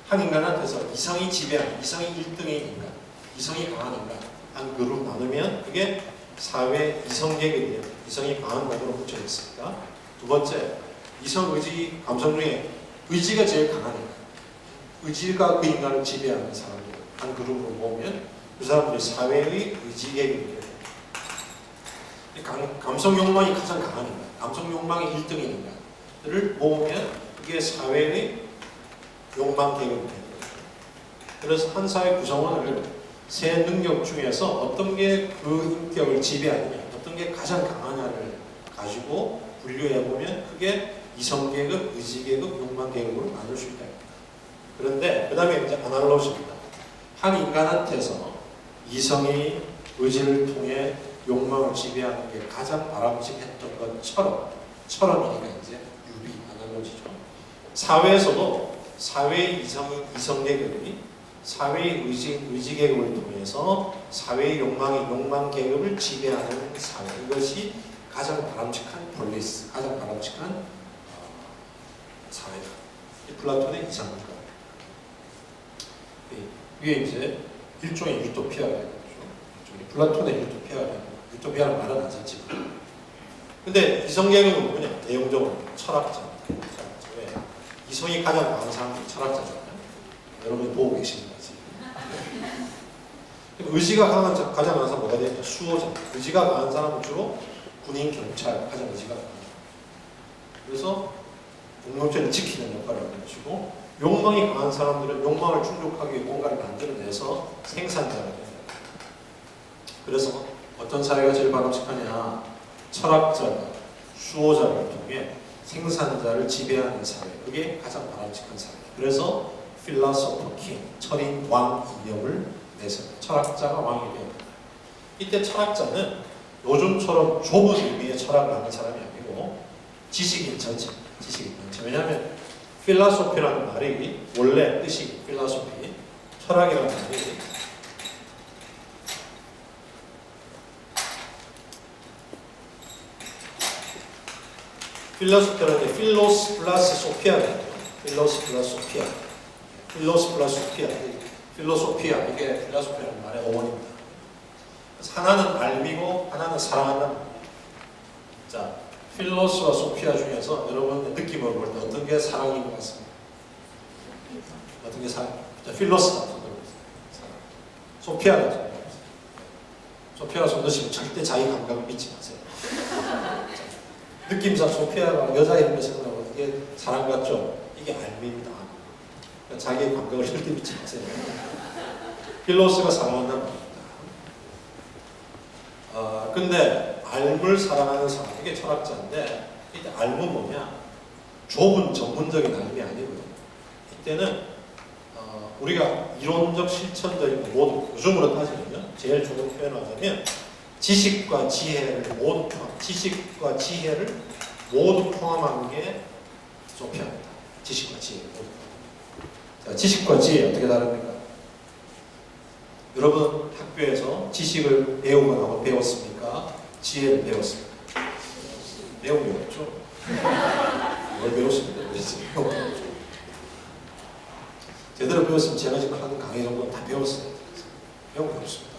한 인간한테서 이성이 지배하는, 이성이 1등인 인간, 이성이 강한 인간 한 그룹 나누면 그게 사회 이성계급이에요. 이성이 강한 것으로 붙여 있으니까. 두 번째, 이성, 의지, 감성 중에 의지가 제일 강한 인간. 의지가 그 인간을 지배하는 사람들 한 그룹으로 모으면 그 사람들이 사회의 의지계급이에요. 감성 욕망이 가장 강한 인간, 감성 욕망이 1등인 인간들을 모으면 그게 사회의 욕망 계급이 되는 거죠. 그래서 한 사회 구성원을 세 능력 중에서 어떤 게 그 인격을 지배하느냐, 어떤 게 가장 강하냐를 가지고 분류해보면 그게 이성계급, 의지계급, 욕망계급으로 나눌 수 있다. 그런데 그 다음에 이제 아날로지입니다. 한 인간한테서 이성이 의지를 통해 욕망을 지배하는 게 가장 바람직했던 것처럼이니까 이제 유비, 아날로지죠. 사회에서도 사회의 이성계급이 사회의 의지계급을 통해서 사회의 욕망계급을 지배하는 사회. 이것이 가장 바람직한 폴리스, 가장 바람직한 사회다. 이 플라톤의 이상국가. 이게 이제 일종의 유토피아가 있죠. 플라톤의 유토피아는 말은 안 썼지만. 근데 이성계급은 뭐냐? 내용적으로 철학자. 왜? 이성이 가장 강한 사람이 철학자잖아요. 여러분이 보고 계시는 거지. 의지가 가장 강한 사람 뭐가 되냐? 수호자. 의지가 강한 사람은 주로 군인, 경찰, 가장 의지가 강합니다. 그래서 공동체를 지키는 역할을 하는 것이고, 욕망이 강한 사람들은 욕망을 충족하기 위해 뭔가를 만들어내서 생산자가 된다. 그래서 어떤 사회가 제일 바람직하냐? 철학자가 수호자를 통해 생산자를 지배하는 사회, 그게 가장 바람직한 사회. 그래서 필라소퍼 킹, 철인 왕 이념을 내세웁니다. 철학자가 왕이 됩니다. 이때 철학자는 요즘처럼 좁은 의미의 철학을 하는 사람이 아니고 지식인 전체, 지식인 전체. 왜냐하면 필라소피라는 말이 원래 뜻이 필라소피, 철학이라는 말이 필로소피라는 게 필로스 플러스 소피아거든요. 필로스 플러스 소피아. 필로스 플러스 소피아. 필로소피아. 이게 필로소피라는 말의 어원입니다. 하나는 알미고 하나는 사랑한다는 말이에요. 자, 필로스와 소피아 중에서 여러분의 느낌으로 볼 때 어떤 게 사랑인 것 같습니다? 어떤 게 사랑? 자, 필로스가 손들고 있어요. 소피아가 손들고 있어요. 소피아가 손드시면 절대 자기 감각을 믿지 마세요. 느낌상 소피아가 여자 이름을 생각하고 이게 사랑 같죠? 이게 알미입니다. 그러니까 자기의 감각을 절대 믿지 마세요. 필로스가 사랑한다는 말입니다. 근데 알물 사랑하는 사람, 이게 철학자인데 이때 알은 뭐냐? 좁은 전문적인 알이 아니거든요. 이때는 우리가 이론적 실천적인 모두 요즘으로 따지면요, 제일 좋은 표현하자면 지식과 지혜를 모두 포함한 게 소피아입니다. 지식과 지혜 모두. 자, 지식과 지혜 어떻게 다릅니까? 여러분 학교에서 지식을 배우거나 배웠습니까? 지혜를 배웠습니까? 배운 게 없죠. 뭘 배웠습니까? 제대로 배웠으면 제가 지금 하는 강의 정도는 다 배웠어요. 배운 게 없습니다.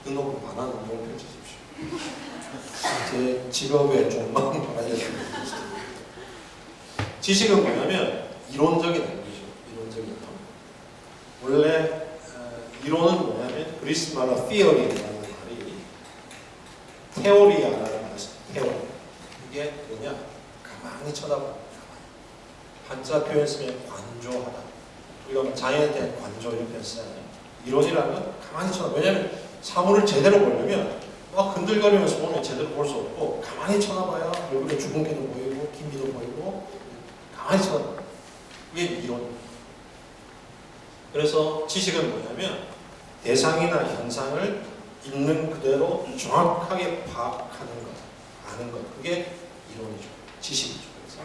등록금 반환 운동을 펼쳐주십시오. 제 직업의 욕망을 알려드립니다. 지식은 뭐냐면 이론적인 알이죠. 이론적인 알. 원래 이론은 뭐냐면 그리스 말로 theory라는 말이 테오리아라는 말이죠. 테오리. 이게 뭐냐? 가만히 쳐다보는. 한자 표현 쓰면 관조하다. 우리가 자연에 대한 관조 이런 표현 쓰잖아요. 이론이라는 건 가만히 쳐다보는. 왜냐하면 사물을 제대로 보려면 막 흔들거리면서 보면 제대로 볼 수 없고 가만히 쳐다봐야 얼굴에 주근깨도 보이고 기미도 보이고 가만히 쳐다봐요. 그게 이론입니다. 그래서 지식은 뭐냐면 대상이나 현상을 있는 그대로 정확하게 파악하는 것, 아는 것. 그게 이론이죠. 지식이죠. 그래서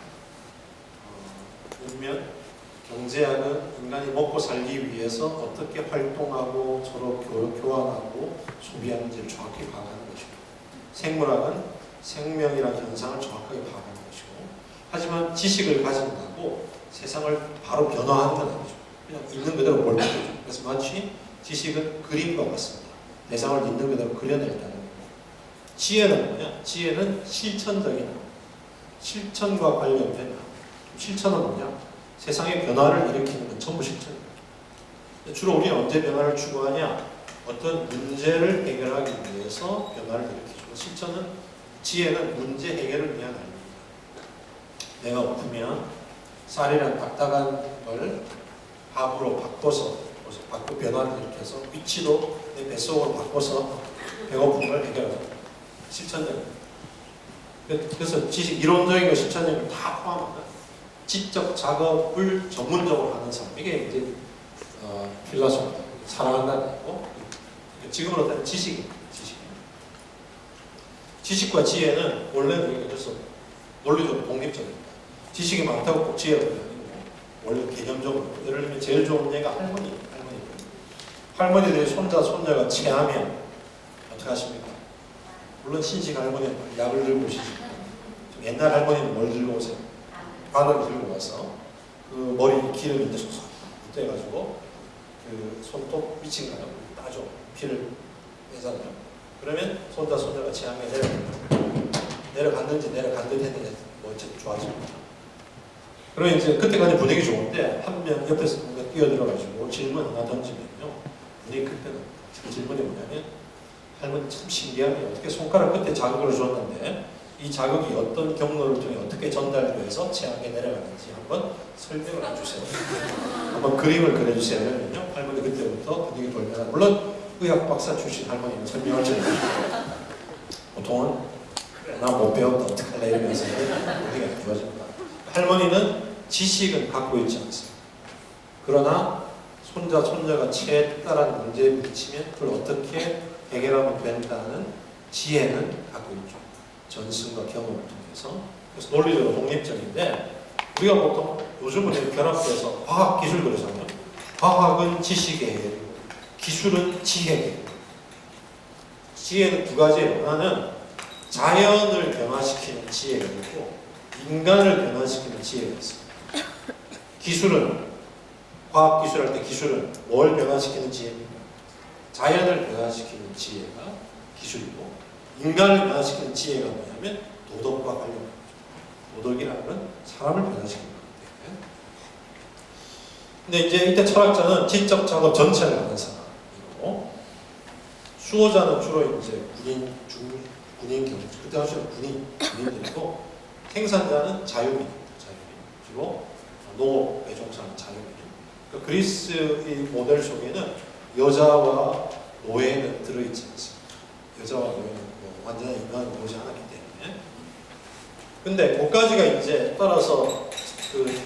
운면, 경제학은 인간이 먹고 살기 위해서 어떻게 활동하고 서로 교환하고 소비하는지를 정확히 파악하는 것이고, 생물학은 생명이라는 현상을 정확하게 파악하는 것이고, 하지만 지식을 가진다고 세상을 바로 변화하는 건 아니죠. 그냥 있는 그대로 볼 뿐이죠. 그래서 마치 지식은 그림과 같습니다. 대상을 있는 그대로 그려낸다는 거고, 지혜는 뭐냐? 지혜는 실천적인, 실천과 관련된, 실천은 뭐냐? 세상의 변화를 일으키는 건 전부 실천입니다. 주로 우리는 언제 변화를 추구하냐? 어떤 문제를 해결하기 위해서 변화를 일으키죠. 실천은, 지혜는 문제 해결을 위한 알입니다. 내가 고프면 쌀이란 딱딱한 걸 밥으로 바꿔서 변화를 일으켜서 위치도 내 뱃속으로 바꿔서 배고픔을 해결하는 실천적입니다. 그래서 지식, 이론적인 거, 실천적인 거 다 포함합니다. 지적 작업을 전문적으로 하는 사람, 이게 이제 필라소피입니다. 사랑한다는 거고, 지금으로 따지면 지식입니다. 지식과 지혜는 원래는 그래서 논리적으로 독립적입니다. 지식이 많다고 꼭 지혜가 아니고 원래 개념적으로, 예를 들면 제일 좋은 예가 할머니. 할머니들이 손자 손녀가 체하면 어떻게 하십니까? 물론 신식 할머니는 약을 들고 오시지만 옛날 할머니는 뭘 들고 오세요? 바늘을 들고 와서 그 머리 기름이 이제 쏙쏙 묻어가지고 그 손톱 밑인가요? 따죠. 피를 빼잖아요. 그러면 손자 손녀가 체하면 내려갔는지 내려갔는지 뭐 좋아집니다. 그러면 이제 그때까지 분위기 좋은데 한 명 옆에서 뭔가 뛰어들어가지고 질문 하나 던지면요, 분위기 그때는 그 질문이 뭐냐면, 할머니 참 신기하게 어떻게 손가락 끝에 자극을 줬는데 이 자극이 어떤 경로를 통해 어떻게 전달돼서 체하게 내려가는지 한번 설명을 해주세요. 한번 그림을 그려주세요. 그러면요, 할머니 그때부터 분위기 돌면, 물론 의학 박사 출신 할머니는 설명할 줄 모르죠. 보통은 나 못 배웠다 어떡할래 이러면서 분위기가 좋아집니다. 할머니는 지식은 갖고 있지 않습니다. 그러나 손자, 손자가 체했다라는 문제에 부딪히면 그걸 어떻게 해결하면 된다는 지혜는 갖고 있죠. 전승과 경험을 통해서. 그래서 논리적으로 독립적인데, 우리가 보통 요즘은 이렇게 결합돼서 과학, 기술 그러잖아요. 과학은 지식의 해결이고 기술은 지혜의 해결. 지혜는 두 가지예요. 하나는 자연을 변화시키는 지혜가 있고 인간을 변화시키는 지혜가 있습니다. 기술은, 과학 기술할 때 기술은 뭘 변화시키는 지혜입니까? 자연을 변화시키는 지혜가 기술이고, 인간을 변화시키는 지혜가 뭐냐면 도덕과 관련된 거죠. 도덕이라는 건 사람을 변화시키는 건데, 근데 이제 이때 철학자는 지적 작업 전체를 하는 사람이고, 수호자는 주로 이제 군인 경우, 그때 당시에는 군인들이고, 생산자는 자유민, 주로 농업에 종사하는 자유민. 그러니까 그리스의 모델 속에는 여자와 노예는 들어있지 않습니다. 여자와 노예는 완전한 인간을 보지 않았기 때문에. 근데 그까지가 이제 따라서 그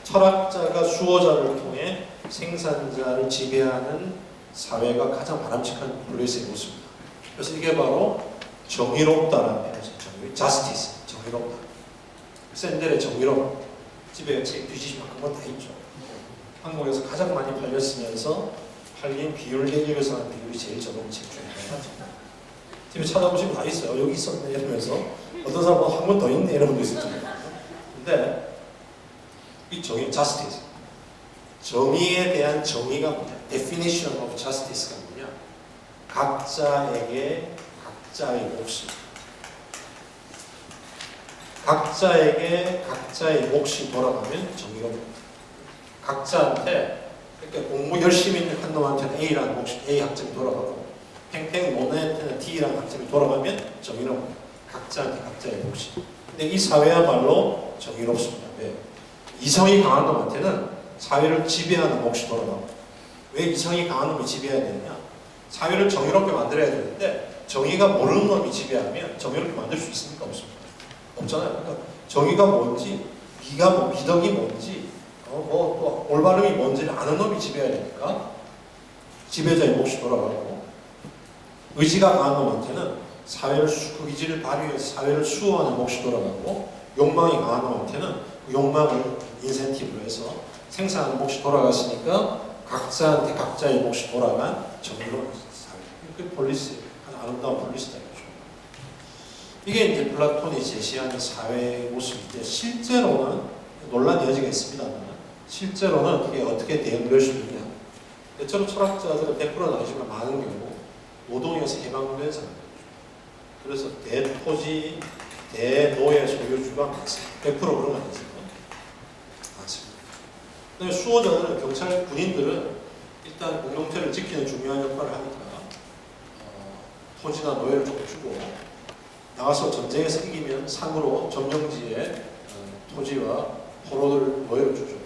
철학자가 수호자를 통해 생산자를 지배하는 사회가 가장 바람직한 블레스의 모습입니다. 그래서 이게 바로 정의롭다라는 표현이죠. justice, 정의롭다. 샌델의 정의로움, 집에 책 뒤지시면 그건 다 있죠. 한국에서 가장 많이 팔렸으면서 팔린 비율 대비해서 하는 비율이 제일 적은 책 중에 하나죠. 집에 찾아보시면 다 있어요. 여기 있었네 이러면서 어떤 사람은 한 번 더 있네 이런 분도 있었죠. 근데 이 정의, justice, 정의에 대한 정의가 뭐냐? definition of justice가 뭐냐? 각자에게 각자의 몫이, 각자에게 각자의 몫이 돌아가면 정의가 됩니다. 각자한테, 그러니까 공부 열심히 있는 한 놈한테는 A라는 몫이, A 학점이 돌아가고, 팽팽 모네한테는 D라는 학점이 돌아가면 정의로운 거예요. 각자한테 각자의 몫이. 근데 이 사회야말로 정의롭습니다. 왜? 이성이 강한 놈한테는 사회를 지배하는 몫이 돌아가고. 왜 이성이 강한 놈이 지배해야 되느냐? 사회를 정의롭게 만들어야 되는데 정의가 모르는 놈이 지배하면 정의롭게 만들 수 있습니까? 없습니다. 없잖아요. 그러니까 정의가 뭔지, 미덕이 뭔지, 또 올바름이 뭔지를 아는 놈이 지배해야 되니까 지배자의 몫이 돌아가고, 의지가 강한 놈한테는 그 의지를 발휘해서 사회를 수호하는 몫이 돌아가고, 욕망이 강한 놈한테는 그 욕망을 인센티브로 해서 생산하는 몫이 돌아갔으니까 각자한테 각자의 몫이 돌아간 정의로운 사회. 그 폴리스, 아름다운 폴리스다 이거죠. 이게 이제 플라톤이 제시하는 사회의 모습인데, 실제로는 논란의 여지가 있습니다만 실제로는 이게 어떻게 대응될 수 있느냐. 대체로 철학자들은 100%는 아니지만 많은 경우 노동에서 해방된 사람들이죠. 그래서 대토지, 대노예 소유주가 많습니다. 100% 그런 건 아니지만 많습니다. 그다음에 수호자들은, 경찰, 군인들은 일단 공동체를 지키는 중요한 역할을 하니까 토지나 노예를 조금 주고, 나가서 전쟁에서 이기면 상으로 점령지에 토지와 포로들, 노예를 주죠.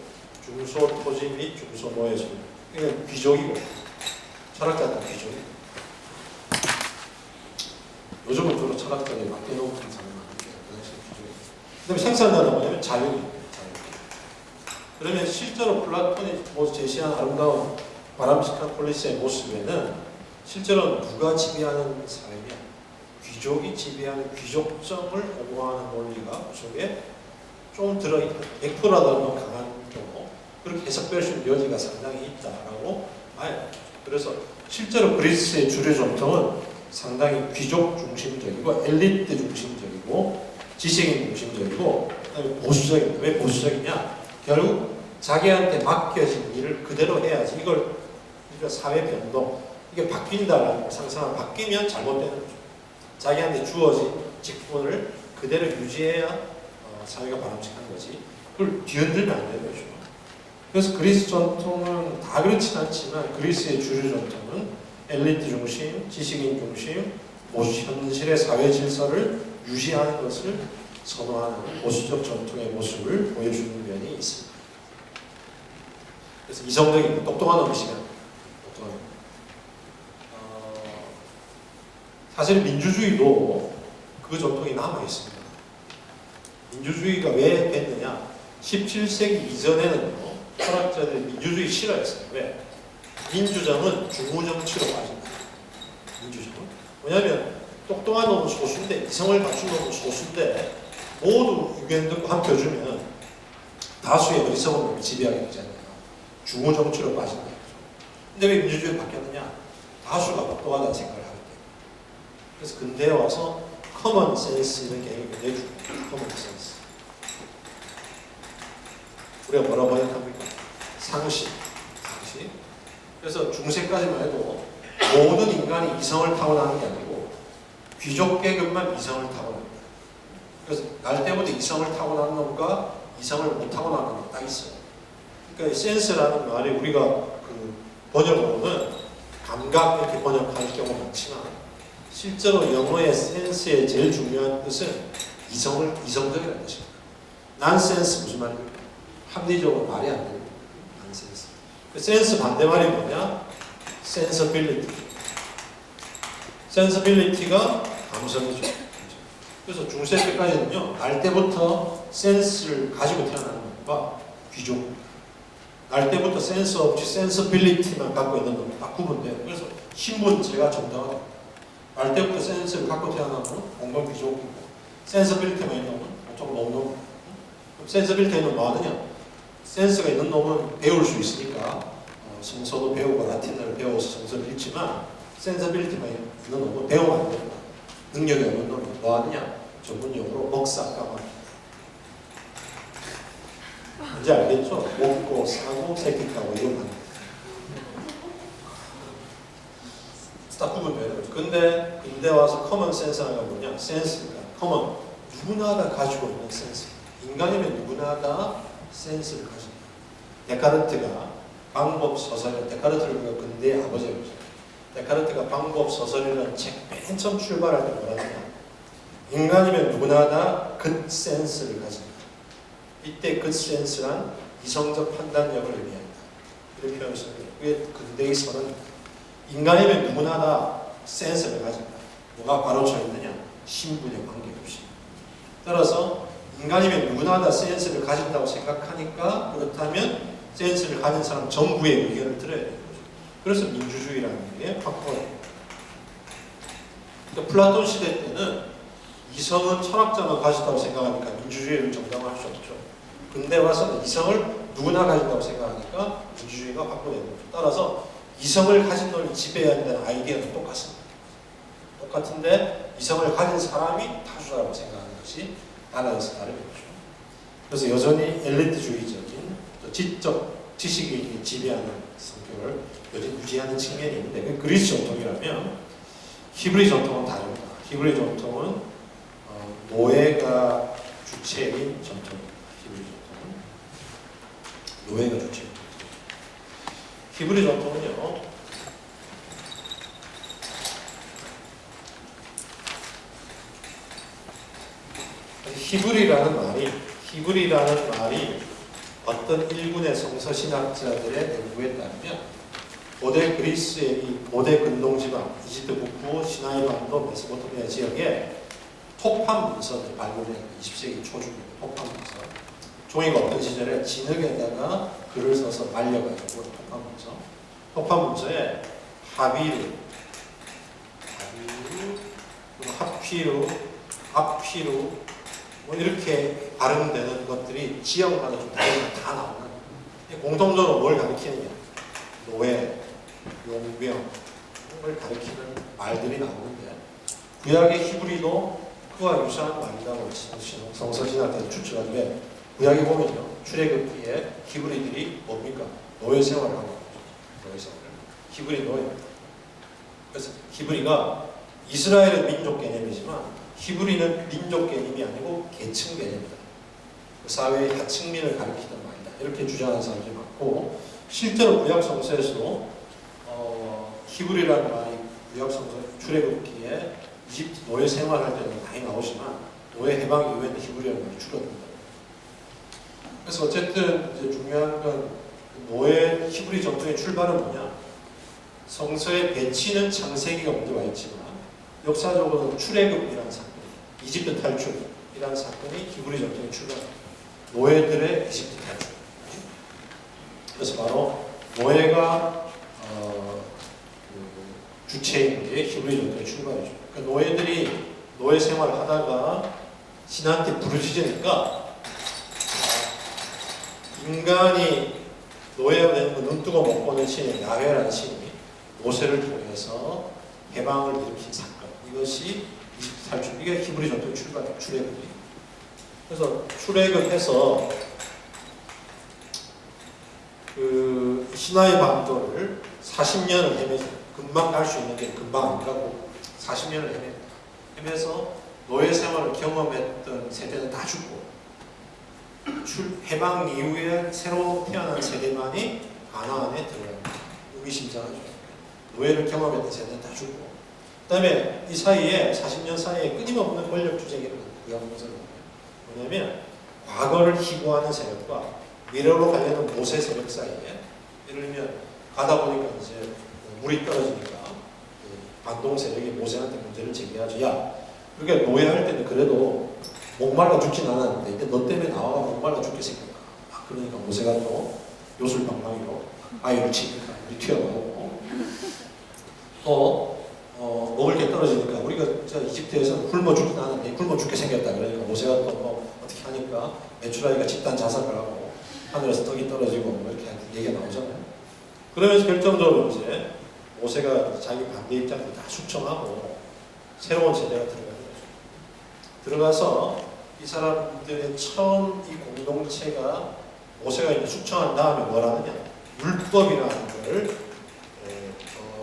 중소 토지 및 중소 노예 소유. 이건 귀족이고, 철학자는 귀족이고. 요즘은 주로 철학자들이 맡겨놓은 사람이 많은데, 그 당시에 귀족이고. 그 다음에 생산자는 뭐냐면 자유입니다. 그러면 실제로 플라톤이 제시한 아름다운 바람직한 폴리스의 모습에는 실제로 누가 지배하는 사회냐? 귀족이 지배하는 귀족점을 옹호하는 논리가 그 속에 좀 들어있다. 100%라도 강한 경우, 그렇게 해석될 수 있는 여지가 상당히 있다라고 봐요. 그래서 실제로 그리스의 주류 전통은 상당히 귀족 중심적이고, 엘리트 중심적이고, 지식인 중심적이고, 그다음에 보수적입니다. 왜 보수적이냐? 결국 자기한테 맡겨진 일을 그대로 해야지. 이걸 우리가 사회 변동, 이게 바뀐다라는 걸 상상하면, 바뀌면 잘못되는 거죠. 자기한테 주어진 직분을 그대로 유지해야 사회가 바람직한 거지. 그걸 뒤흔들면 안 되는 거죠. 그래서 그리스 전통은 다 그렇진 않지만, 그리스의 주류 전통은 엘리트 중심, 지식인 중심, 현실의 사회 질서를 유지하는 것을 선호하는 보수적 전통의 모습을 보여주는 면이 있습니다. 그래서 이성적인 똑똑한 음식은 사실 민주주의도 그 전통이 남아 있습니다. 민주주의가 왜 됐느냐? 17세기 이전에는요, 철학자들이 민주주의 싫어했어요. 왜? 민주정은 중우정치로 빠진다. 민주정은. 왜냐하면 똑똑한 놈은 소수인데, 이성을 갖춘 놈은 소수인데, 모두 의견 듣고 한 표 주면 다수의 어리석은 놈이 지배하게 되잖아요. 중우정치로 빠진다. 근데 왜 민주주의가 바뀌었느냐? 다수가 똑똑하다는 생각을 하기 때문에. 그래서 근대에 와서 커먼 센스는 개념이 굉장히 중요해요. 커먼 센스. 우리가 뭐라고 번역합니까? 상식. 상식. 그래서 중세까지만 해도 모든 인간이 이성을 타고나는 게 아니고 귀족 계급만 이성을 타고납니다. 그래서 날 때부터 이성을 타고나는 놈과 이성을 못 타고나는 놈이 딱 있어요. 그러니까 센스라는 말이 우리가 그 번역으로는 감각 이렇게 번역할 경우가 많지만 실제로 영어의 센스의 제일 중요한 뜻은 이성적이라는 뜻입니다. 난센스 무슨 말입니까? 합리적으로 말이 안 되는 난센스. 센스 반대말이 뭐냐? 센서빌리티. 센서빌리티가 감성이죠. 그래서 중세 때까지는요, 날 때부터 센스를 가지고 태어나는 놈과 귀족, 날 때부터 센스 없이 센서빌리티만 갖고 있는 놈이 딱 구분돼요. 그래서 신분제가 정당하다. 날 때부터 센스를 갖고 태어나는 놈은 공범 귀족이고, 센서빌리티만 있는 놈은 좀 놈놈. 센서빌리티 있는 놈은 뭐 하느냐? 센스가 있는 놈은 배울 수 있으니까 성서도 배우고 라틴어를 배워서 성서를 읽지만 센서빌리티만 있는 놈은 배우면 안 된다. 능력이 없는 놈이 뭐 하느냐? 전문용어로 먹사 까마귀. 이제 알겠죠? 먹고 싸고 새끼 까고 이런 딱 구분돼야 되죠. 근데 와서 커먼 센스가 뭐냐? 센스가 커먼 누구나 다 가지고 있는 센스. 인간이면 누구나 다 센스를 가진다. 데카르트가 방법 서설을 데카르트를 우리가 근대의 아버지라고 해요. 데카르트가 방법 서설이라는 책 맨 처음 출발할 때 뭐라 하냐? 인간이면 누구나 다 굿 센스를 가진다. 이때 굿 센스란 이성적 판단력을 의미한다. 이렇게 표현했습니다. 그게 근대의 설은 인간이면 누구나 다 센스를 가진다. 뭐가 바로쳐 있느냐? 신분에 관계없이. 따라서 인간이면 누구나 다 센스를 가진다고 생각하니까 그렇다면 센스를 가진 사람 전부의 의견을 들어야 되는 거죠. 그래서 민주주의라는 게 확보해요. 그러니까 플라톤 시대 때는 이성은 철학자만 가진다고 생각하니까 민주주의를 정당화할 수 없죠. 근대 와서는 이성을 누구나 가진다고 생각하니까 민주주의가 확보되는 거죠. 따라서 이성을 가진 놈이 지배해야 한다는 아이디어는 똑같습니다. 똑같은데 이성을 가진 사람이 다수라고 생각하는 것이 나라에서 다른 거죠. 그래서 여전히 엘리트주의적인 지적 지식이 지배하는 성격을 여전히 유지하는 측면이 있는데 그리스 전통이라면 히브리 전통은 다릅니다. 히브리 전통은 노예가 주체인 전통입니다. 히브리 전통은 노예가 주체인 전통. 히브리 전통은요. 히브리라는 말이 어떤 일군의 성서신학자들의 연구에 따르면 고대 그리스의 이 고대 근동지방, 이집트 북부, 시나이 반도, 메소포타미아 지역에 토판 문서를 발굴해요. 20세기 초중에 토판 문서. 종이가 없던 시절에 진흙에다가 글을 써서 말려가지고 토판 문서. 토판 문서에 하비루, 하피루, 앞피루 뭐 이렇게 발음되는 것들이 지역마다 좀 다 나오는 공통적으로 뭘 가리키느냐? 노예, 용병을 가리키는 말들이 나오는데 구약의 히브리도 그와 유사한 말이라고 성서신학자들 추측하는 게 구약에 보면요. 출애굽기에 히브리들이 뭡니까? 노예 생활을 하고 있죠. 노예 생활을. 히브리 노예. 그래서 히브리가 이스라엘은 민족 개념이지만 히브리는 민족 개념이 아니고 계층 개념이다. 그 사회의 하층민을 가리키는 말이다. 이렇게 주장하는 사람들이 많고 실제로 구약 성서에서도 히브리라는 말이 구약 성서 출애굽기에 이집트 노예 생활할 때는 많이 나오지만 노예 해방 이후에는 히브리어가 많이 줄어든다. 그래서 어쨌든 이제 중요한 건 노예 히브리 전통의 출발은 뭐냐? 성서의 배치는 창세기가 먼저 와 있지만 역사적으로는 출애굽이라는 사건, 이집트 탈출이라는 사건이 히브리 전통의 출발. 노예들의 이집트 탈출. 그래서 바로 노예가 주체인 게 히브리 전통의 출발이죠. 그러니까 노예들이 노예 생활을 하다가 신한테 부르짖으니까 인간이 노예가 되는 거 눈뜨고 못 보는 신인 야훼라는 신이 모세를 통해서 해방을 일으킨 사건. 이것이 이집트 탈출. 이게 히브리 전통의 출발이에요. 출애굽이. 그래서 출애굽해서 그 시나이 반도를 40년을 헤매서 금방 갈 수 있는 게 금방 아니라고 40년을 헤매서 노예 생활을 경험했던 세대는 다 죽고 해방 이후에 새로 태어난 세대만이 가나안에 들어갑니다. 의미심장하죠. 노예를 경험했던 세대는 다 죽고 그 다음에 이 사이에 40년 사이에 끊임없는 권력 주쟁이 일어납니다. 구약문서는 뭐냐면 과거를 희구하는 세력과 미래로 가려는 모세 세력 사이에 예를 들면 가다 보니까 이제 물이 떨어지니까 반동 세력이 모세한테 문제를 제기하죠. 야, 우리가 노예할 때는 그래도 목말라 죽진 않았는데 이제 너 때문에 나와가 목말라 죽게 생겼다. 그러니까 모세가 또 요술방망이로 아이를 치니까 우리 튀어나오고 또 먹을 게 떨어지니까 우리가 이집트에서는 굶어 죽진 않았는데 굶어 죽게 생겼다. 그러니까 모세가 또 뭐 어떻게 하니까 메추라기가 집단 자살을 하고 하늘에서 떡이 떨어지고 뭐 이렇게 얘기가 나오잖아요. 그러면서 결정적으로 이제 모세가 자기 반대 입장을 다 숙청하고 새로운 세대가 들어가는 거죠. 들어가서 이 사람들의 처음 이 공동체가 모세가 이제 숙청한 다음에 뭘 하느냐? 율법이라는 걸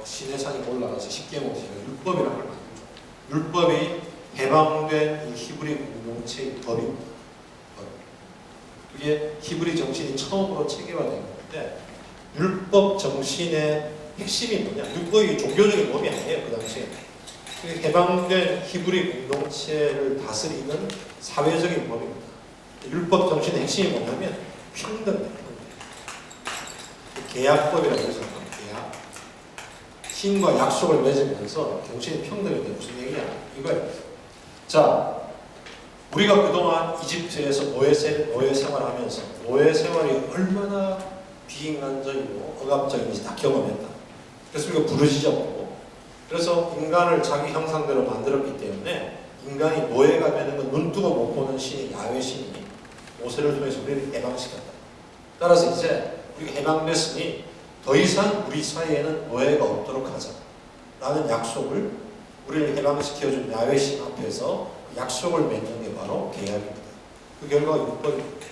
시내산에 올라가서 십계명에서 율법이라는 걸 만들죠. 율법이 해방된 이 히브리 공동체의 법입니다. 그게 히브리 정신이 처음으로 체계화된 건데 율법 정신의 핵심이 뭐냐? 율법이 종교적인 법이 아니에요. 그 당시에. 해방된 히브리 공동체를 다스리는 사회적인 법입니다. 율법 정신의 핵심이 뭐냐면 평등이에요. 계약법이라고 해서 계약. 신과 약속을 맺으면서 정신이 평등인데 무슨 얘기냐? 이거예요. 자, 우리가 그동안 이집트에서 노예 생활하면서 노예 생활이 얼마나 비인간적이고 억압적인지 다 경험했다. 그래서 우리가 부르짖었고 그래서 인간을 자기 형상대로 만들었기 때문에 인간이 노예가 되는 건 눈뜨고 못 보는 신이 야훼 신이 모세를 통해서 우리를 해방시켰다. 따라서 이제 우리가 해방됐으니 더 이상 우리 사이에는 노예가 없도록 하자라는 약속을 우리를 해방시켜준 야훼 신 앞에서 약속을 맺는 게 바로 계약입니다. 그 결과가 율법입니다.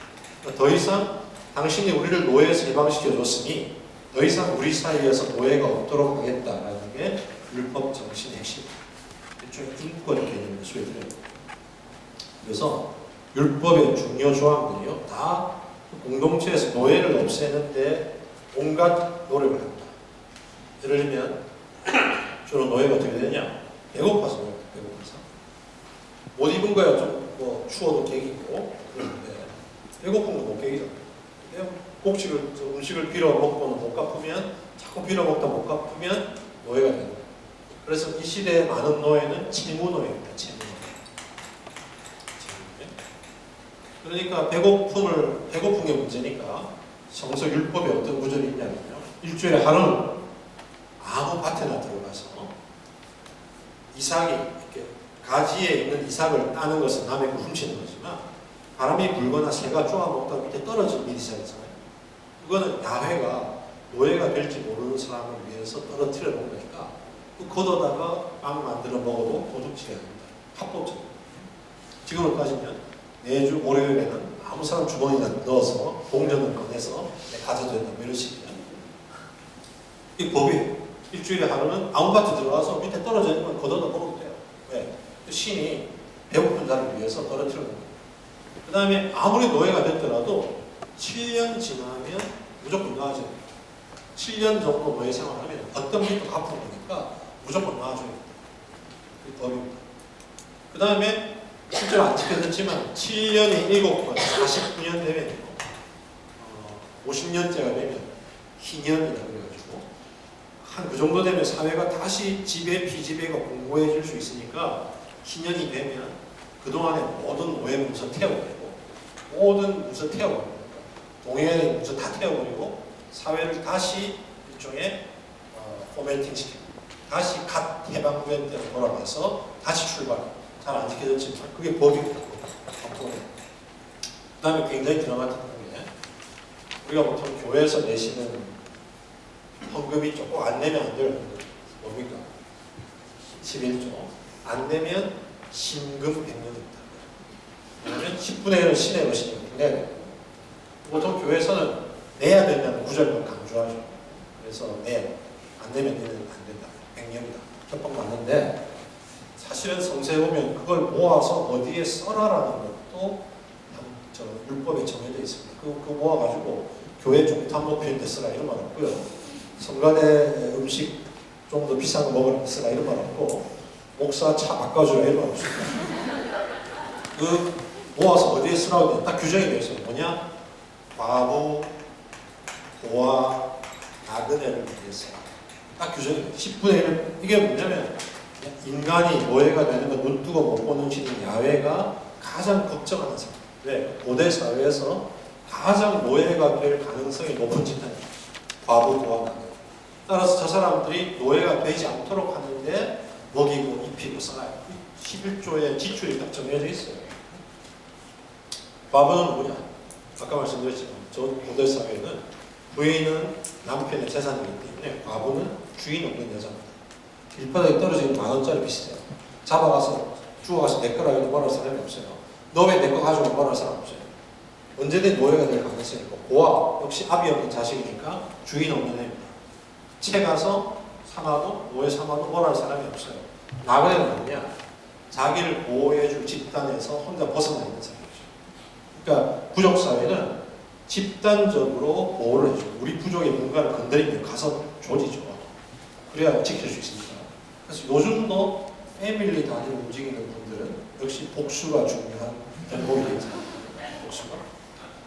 더 이상 당신이 우리를 노예에서 해방시켜줬으니 더 이상 우리 사이에서 노예가 없도록 하겠다라는 게 율법 정신의 핵심입니다. 일종의 인권 개념의 소외들이에요. 그래서 율법의 중요 조항들이요 다 공동체에서 노예를 없애는데 온갖 노력을 합니다. 예를 들면 주로 노예가 어떻게 되냐? 배고파서 배고파서 못 입은 거야 좀 뭐 추워도 깨기고 그런데 배고픈 거 못 깨기잖아요. 음식을 빌어 먹고는 못 갚으면 자꾸 빌어 먹다 못 갚으면 노예가 되는 거예요. 그래서 이 시대의 많은 노예는 채무 노예입니다. 채무 노예. 그러니까 배고픈 게 문제니까 성서 율법에 어떤 구절이 있냐면요. 일주일에 하루는 아무 밭에나 들어가서 이삭이 이렇게 가지에 있는 이삭을 따는 것은 남의 걸 훔치는 거지만 바람이 불거나 새가 쪼아먹다 밑에 떨어진 이삭이잖아요. 그거는 야훼가 노예가 될지 모르는 사람을 위해서 떨어뜨려 놓은 거니까 그 걷어다가 빵 만들어 먹어도 도둑질이 아닙니다. 합법적입니다. 지금으로 따지면 매주 월요일에는 아무 사람 주머니에 넣어서 동전을 꺼내서 가져도 된다. 이런 식이에요. 이 법이에요. 일주일에 하루는 아무 밭에 들어가서 밑에 떨어져 있는 건 걷어다 먹어도 돼요. 왜? 신이 배고픈 자를 위해서 떨어뜨려 놓은 거예요. 그 다음에 아무리 노예가 됐더라도 7년 지나면 무조건 나아져요. 7년 정도 노예 생활하면 어떤 빚도 갚은 거니까 무조건 나아져요. 그 법입니다. 그 다음에 실제로 안 지켜졌지만 7년에 7번, 49년 되면 50년째가 되면 희년이라고 그래가지고 한 그 정도 되면 사회가 다시 지배, 피지배가 공고해질 수 있으니까 희년이 되면 그동안에 모든 오해 문서 태워버리고 모든 문서 태워버리고 동해의 문서 다 태워버리고 사회를 다시 일종의 포매팅 시키고 다시 갓 해방된 때로 돌아가서 다시 출발. 잘 안 지켜졌지만 그게 법입니다. 그 다음에 굉장히 드라마틱한 게 우리가 보통 교회에서 내시는 헌금이 조금 안 내면 안 돼요. 뭡니까? 11조. 안 내면 신금 100년입니다. 왜냐하면 10분의 1은 신의 것이니까 내야 돼요. 보통 교회에서는 내야 된다는 구절만 강조하죠. 그래서 안 내면 안 된다. 100년이다. 협박 맞는데 사실은 성서에 보면 그걸 모아서 어디에 써라라는 것도 율법에 정해져 있습니다. 그거 모아가지고 교회 종탄 목표인 데 쓰라 이런 말 없고요. 성가대 음식 좀 더 비싼 거 먹으라 쓰라 이런 말 없고 목사 차 바꿔주라 이런 말 없습니다. 그 모아서 어디에 쓰라고 딱 규정이 되어 있어요. 뭐냐? 과부, 고아, 나그네를 위해서 딱 규정이 돼요. 10분의 1 이게 뭐냐면 인간이 노예가 되는 거 눈 뜨고 못 보는 시는 야외가 가장 걱정하는 사람. 왜? 고대 사회에서 가장 노예가 될 가능성이 높은 집단입니다. 과부, 고아, 나그네. 따라서 저 사람들이 노예가 되지 않도록 하는데 먹이고 입히고 살아요. 11조의 지출이 딱 정해져 있어요. 과부는 뭐냐? 아까 말씀드렸지만 저 고대 사회는 부인은 남편의 재산이기 때문에 과부는 주인 없는 여자입니다. 길바닥에 떨어지는 10,000원짜리 비슷해요. 잡아가서 주워가서 내 거라 해도 뭐랄 사람이 없어요. 너 왜 내 거 가지고 뭐랄 사람 없어요. 언제든 노예가 될 가능성이 있고 고아 역시 아비 없는 자식이니까 주인 없는 애입니다. 채 가서 삼아도 노예 삼아도 뭐랄 사람이 없어요. 나그네는 뭐냐? 자기를 보호해줄 집단에서 혼자 벗어나 있는 사람이죠. 그러니까 부족사회는 집단적으로 보호를 해줘요. 우리 부족의 뭔가를 건드리면 가서 조지죠. 그래야 지킬 수 있습니다. 그래서 요즘도 패밀리 단위로 움직이는 분들은 역시 복수가 중요한 대목이 되죠. 복수가.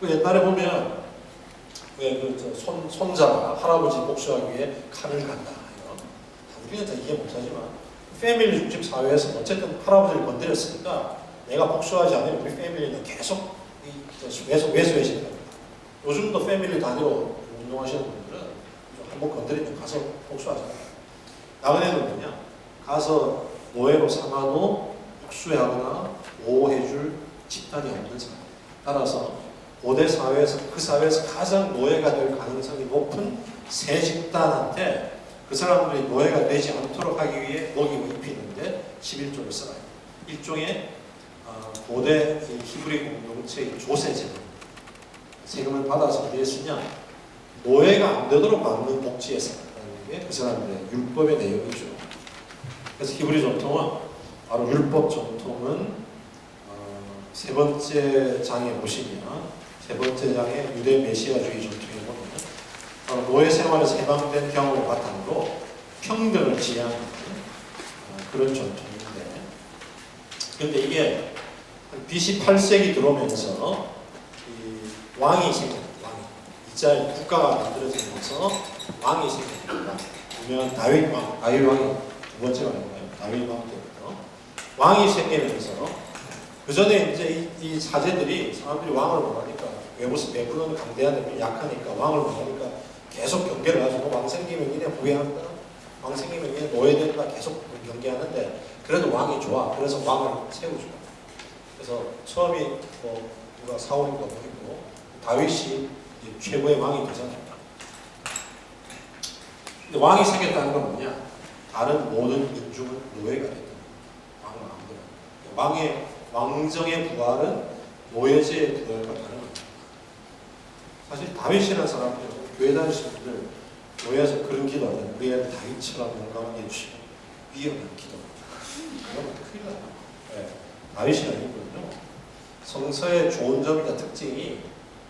그 옛날에 보면 왜 손자가 할아버지 복수하기 위해 칼을 간다. 우리는 다 이해 못하지만 패밀리 중심 사회에서 어쨌든 할아버지를 건드렸으니까 내가 복수하지 않으면 우리 패밀리는 계속 왜소해진다. 요즘도 패밀리 단위로 운동하시는 분들은 한번 건드리면 가서 복수하잖아요. 나그네는 뭐냐? 가서 노예로 삼아도 복수하거나 보호해줄 집단이 없는 사람. 따라서 고대 사회에서 그 사회에서 가장 노예가 될 가능성이 높은 세 집단한테 그 사람들이 노예가 되지 않도록 하기 위해 먹이고 입히는데 11조를 써요. 일종의 고대 히브리 공동체의 조세 제도. 세금을 받아서 어디에 쓰냐? 노예가 안 되도록 막는 복지에 쓴다는 게 그 사람들의 율법의 내용이죠. 그래서 히브리 전통은 바로 율법 전통은 세 번째 장에 보시면 세 번째 장의 유대 메시아주의 전통에 보면 바로 노예 생활에서 해방된 경험을 바탕으로 평등을 지향하는 그런 전통인데, 근데 이게 BC 8세기 들어오면서 이 왕이 생깁니다. 이자에 국가가 만들어지면서 왕이 생깁니다. 유명한 다윗 왕이 두 번째 왕인가요? 다윗 왕 때부터 왕이 생기면서 그 전에 이제 이 사제들이 사람들이 왕을 원하니까 외부는 강대하면 약하니까 왕을 원하니까 계속 경계를 가지고 왕 생기면 이래 부해한다, 왕 생기면 이래 노예된다 계속 경계하는데 그래도 왕이 좋아. 그래서 왕을 세우죠. 그래서 처음이 누가 사울인가 보이고 다윗이 최고의 왕이 되잖아요. 근데 왕이 생겼다는 건 뭐냐? 다른 모든 민중은 노예가 됐다. 왕은 안 돼요. 왕의 왕정의 부활은 노예제의 부활과 다른 겁니다. 사실 다윗이라는 사람들, 교회 다니시는 분들 교회에서 그런 기도하면 우리 애를 다윗처럼 용감하게 해주시고 위험한 기도. 그러면 큰일 나요. 네. 다윗이 아니거든요. 성서의 좋은 점이나 특징이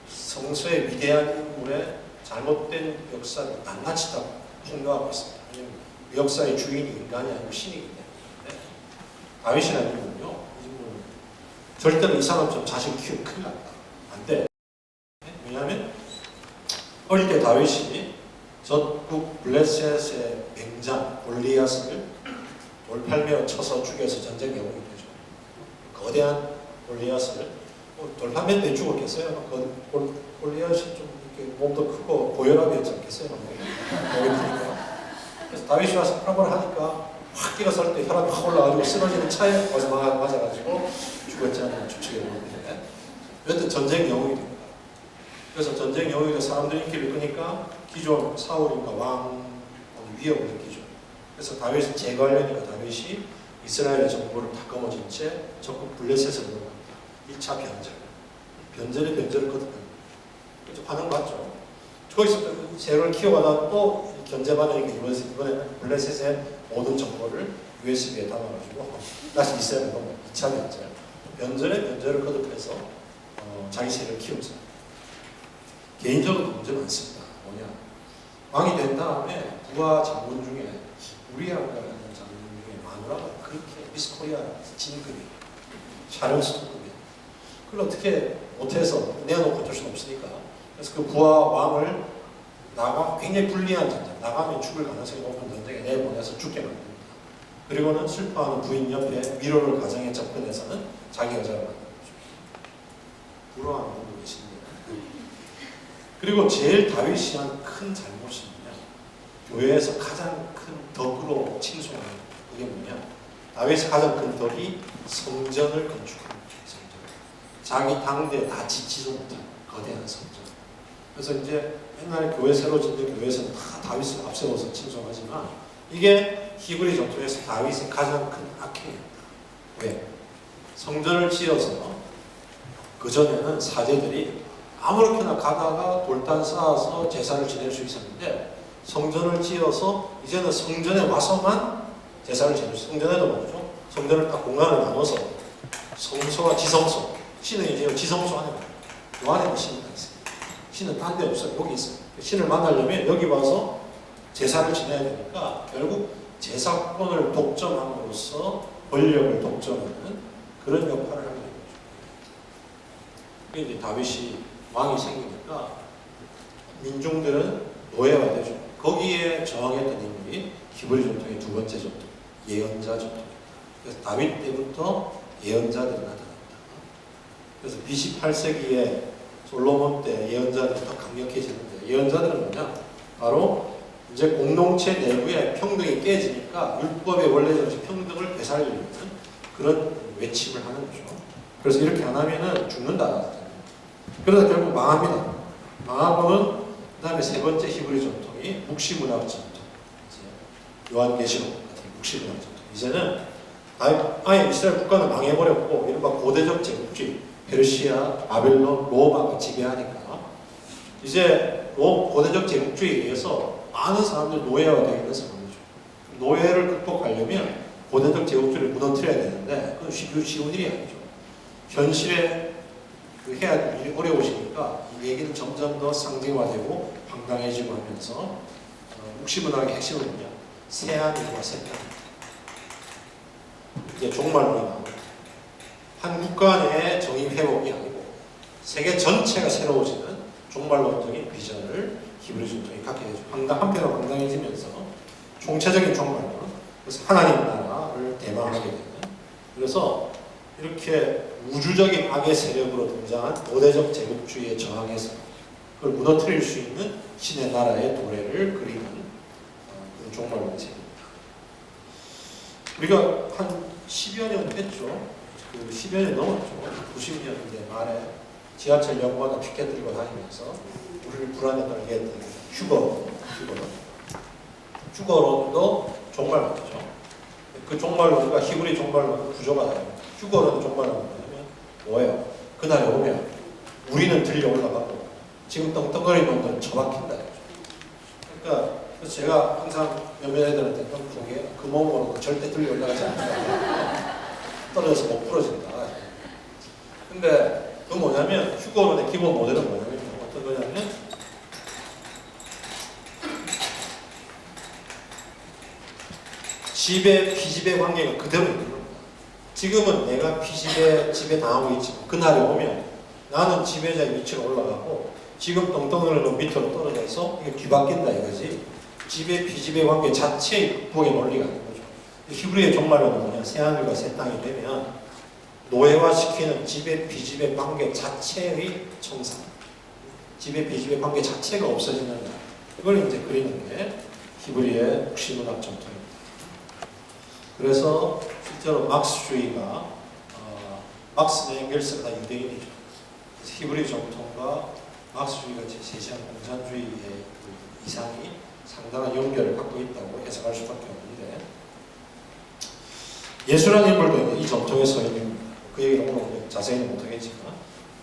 성서의 위대한 인물의 잘못된 역사를 낱낱이 다 폭로하고 있습니다. 왜냐하면 역사의 주인이 인간이 아니고 신이기 때문에. 다윗이라는 인물은요, 이 인물은 절대로 이 사람처럼 자식을 키우면 큰일 난다. 안 돼. 왜냐하면 어릴 때 다윗이 적국 블레셋의 맹장 골리앗을 돌팔매어 쳐서 죽여서 전쟁 영웅이 되죠. 거대한 골리앗을 돌팔매에 죽었겠어요. 골리앗이 좀 이렇게 몸도 크고 고혈압이었지 않겠어요. 그래서 다윗이 와서 프라모를 하니까 확 일어설 때 혈압이 확 올라가지고 쓰러지는 차에 거기서 맞아가지고 죽었지 않는 추측이 나오는데 여튼 전쟁 영웅이 됩니다. 그래서 전쟁 영웅이 돼서 사람들이 인기를 끄니까 기존 사울인가 왕 위협을 느끼죠. 그래서 다윗을 제거하려니까 다윗이 이스라엘의 정보를 다 거머쥔 채 적국 블레셋을 넘어갑니다. 1차 변절. 변절을 거듭합니다. 그래서 반응 받죠. 거기서 새를 키워가다가 또 견제받으니까 이번에는 블레셋의 모든 정보를 USB에 담아가지고 다시 이스라엘을 넘어 2차 변절. 변절을 거듭해서 자기 새를 키우면서 개인적으로 문제 많습니다. 뭐냐? 왕이 된 다음에 부하 장군 중에 우리아라는 장군 중에 마누라가 그렇게 미스 코리아 진급이 샤론 스톤급이 그걸 어떻게 못해서 내어놓고 어쩔 수는 없으니까 그래서 그 부하 왕을 굉장히 불리한 전쟁 나가면 죽을 가능성이 높은 전쟁에 내보내서 죽게 만듭니다. 그리고는 슬퍼하는 부인 옆에 위로를 가정에 접근해서는 자기 여자를 만드는 거죠. 부러워하는 분도 계십니다. 그리고 제일 다윗이 한 큰 잘못이 뭐냐? 교회에서 가장 큰 덕으로 칭송하는 그게 뭐냐? 다윗의 가장 큰 덕이 성전을 건축하는 거예요. 성전. 자기 당대에 다 짓지도 못한 거대한 성전. 그래서 이제 옛날에 교회 새로 짓는 교회에서는 다 다윗을 앞세워서 칭송하지만 이게 히브리 전통에서 다윗의 가장 큰 악행이었다. 왜? 성전을 지어서 그 전에는 사제들이 아무렇게나 가다가 돌단 쌓아서 제사를 지낼 수 있었는데 성전을 지어서 이제는 성전에 와서만 제사를 지낼 수 있어요. 성전에도 말이죠. 성전을 딱 공간을 나눠서 성소와 지성소 신은 이제 지성소 안에 가요. 이 안에는 신이 다 있어요. 신은 딴 데 없어요. 여기 있어요. 신을 만나려면 여기 와서 제사를 지내야 되니까 결국 제사권을 독점함으로써 권력을 독점하는 그런 역할을 하게 되는 거죠. 이제 다윗이 왕이 생기니까 민중들은 노예화되죠. 거기에 저항했던 인물이 히브리 전통의 두 번째 전통, 예언자 전통. 그래서 다윗 때부터 예언자들이 나타납니다. 그래서 BC 8세기에 솔로몬 때 예언자들이 더 강력해지는데 예언자들은 뭐냐? 바로 이제 공동체 내부에 평등이 깨지니까 율법의 원래 정신 평등을 되살리는 그런 외침을 하는 거죠. 그래서 이렇게 안 하면은 죽는다. 그러다 결국 망합니다. 망하고는 그 다음에 세 번째 히브리 전통이 묵시문학 전통. 요한계시록 같은 묵시문학 전통. 이제는 아예 이스라엘 국가는 망해버렸고 이른바 고대적 제국주의, 페르시아, 바벨론, 로마가 지배하니까 이제 고대적 제국주의에 의해서 많은 사람들이 노예화되어 있는 상황이죠. 노예를 극복하려면 고대적 제국주의를 무너뜨려야 되는데 그건 쉬운 일이 아니죠. 현실에 해야 될 일이 어려우시니까 이 얘기는 점점 더 상징화되고 황당해지고 하면서 묵시문학의 핵심은 뭐냐? 새하늘과 새 땅. 이제 종말론이 나옵니다. 한 국가 내의 정의 회복이 아니고 세계 전체가 새로워지는 종말론적인 비전을 히브리 전통이 갖게 되죠. 한편으로 황당해지면서 총체적인 종말론, 그래서 하나님 나라를 대망하게 되는. 그래서 이렇게 우주적인 악의 세력으로 등장한 고대적 제국주의에 저항해서 그걸 무너뜨릴 수 있는 신의 나라의 도래를 그리는 그런 종말론이 생깁니다. 우리가 한 10여 년 됐죠. 그 10여 년 넘었죠. 90년대 말에 지하철 역마다 피켓 들고 다니면서 우리를 불안에 떨게 했던 휴거론도 종말론이죠. 그 종말론과 히브리 종말론은 구조가 다릅니다. 휴거론 종말론은 뭐냐면 뭐예요? 그날이 오면 우리는 들려 올라가고 지금 떵떵거리는 놈들은 처박힌다. 그러니까 그래서 제가 항상 몇몇 애들한테 그게 그 몸으로 절대 들려 올라가지 않는다. 떨어져서 못 부러진다. 근데 그 뭐냐면 휴거론의 기본 모델은 뭐냐면 어떤 거냐면 지배 피지배 관계가 그대로 있는 겁니다. 지금은 내가 집에 당하고 있지만 그날이 오면 나는 지배자의 위치가 올라가고 지금 똥덩이로 밑으로 떨어져서 이게 뒤바뀐다 이거지. 지배 피지배 관계 자체의 극복의 논리가 아닌 거죠. 히브리의 종말론은 뭐냐? 새하늘과 새 땅이 되면 노예화시키는 지배 피지배 관계 자체의 청산, 지배 피지배 관계 자체가 없어지는 날. 이걸 이제 그리는 게 히브리의 국시문학 전통입니다. 그래서 실제로 막스주의가 막스나 엥겔스가 다 유대인이죠. 그래서 히브리 전통과 막스주의가 제시한 공산주의의 그 이상이 상당한 연결을 갖고 있다고 해석할 수밖에 없는데, 예수라는 인물도 이 전통에 서 있는 겁니다. 그 얘기는 오늘 자세히는 못하겠지만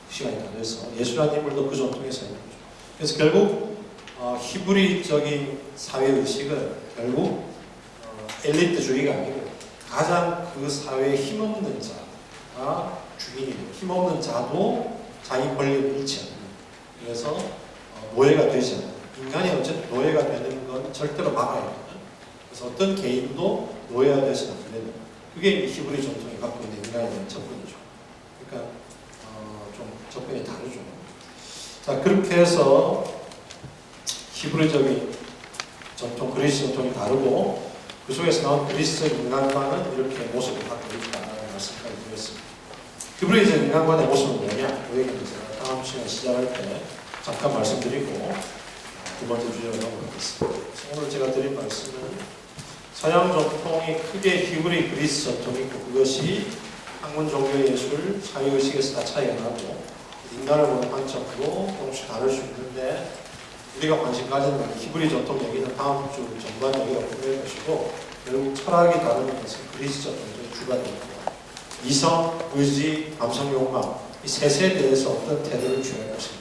시간이 다 돼서 예수라는 인물도 그 전통에 서 있는 거죠. 그래서 결국 히브리적인 사회의식은 결국 엘리트주의가 아니고 가장 그 사회에 힘없는 자가 주인이에요. 힘없는 자도 자기 권리를 잃지 않는, 그래서 노예가 되지 않는, 인간이 어쨌든 노예가 되는 건 절대로 막아야 되는, 그래서 어떤 개인도 노예가 되지는 않는, 그게 히브리 전통이 갖고 있는 인간에 대한 접근이죠. 그러니까 좀 접근이 다르죠. 자, 그렇게 해서 히브리적인 전통, 그리스 전통이 다르고 그 속에서 나온 그리스적 인간관은 이렇게 모습을 갖고 있다는 말씀까지 드렸습니다. 히브리적 인간관의 모습은 뭐냐? 그 얘기는 제가 다음 시간 시작할 때 잠깐 말씀드리고 두 번째 주제로 넘어가겠습니다. 오늘 제가 드린 말씀은 서양 전통이 크게 히브리 그리스 전통이 있고 그것이 학문 종교 예술 사회의식에서 다 차이가 나고 인간을 보는 관점도 조금씩 다를 수 있는데, 우리가 관심 가지는 히브리 전통 얘기는 다음 주 전반 얘기가 분명할 것이고, 결국 철학이 다루는 것은 그리스 전통의 주가 됩니다. 이성, 의지, 감성, 욕망 이 셋에 대해서 어떤 태도를 취할 것인가,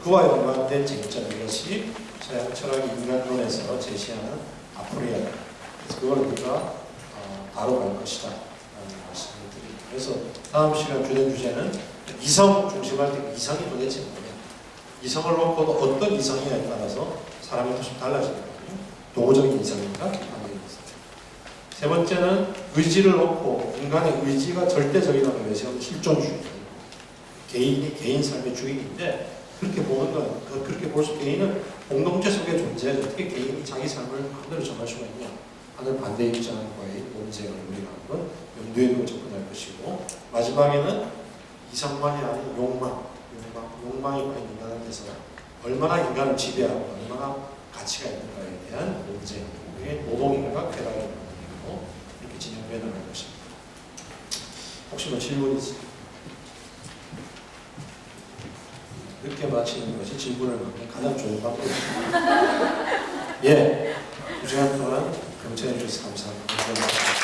그와 연관된 쟁점, 이것이 서양 철학이 인간론에서 제시하는 아포리아, 그래서 그걸 우리가 다뤄갈 것이다 라는 말씀을 드립니다. 그래서 다음 시간 주제는 이성 중심할 때 이성이 도대체 뭐냐, 이성을 놓고도 어떤 이성이냐에 따라서 사람이 좀 달라지거든요. 도구적인 이성인가? 세 번째는 의지를 놓고 인간의 의지가 절대적이라는 것이 실존주의. 개인 삶의 주인인데, 그렇게 보는 건, 그렇게 볼 수, 개인은 공동체 속에 존재해서 어떻게 개인이 자기 삶을 마음대로 정할 수가 있냐 하는 반대 입장과의 논쟁을 우리가 한번 염두에 두고 접근할 것이고, 마지막에는 이성만이 아닌 욕망이 과연 인간한테서 얼마나 인간을 지배하고 얼마나 가치가 있는가에 대한 논쟁, 그게 노동인과 쾌락의 논쟁으로 이렇게 진행되어 나갈 것입니다. 혹시 뭐 질문 있습니까? 이렇게 마치는 것이 질문을 받는 가장 좋은 방법입니다. 예, 2시간 동안 경청해 주셔서 감사합니다.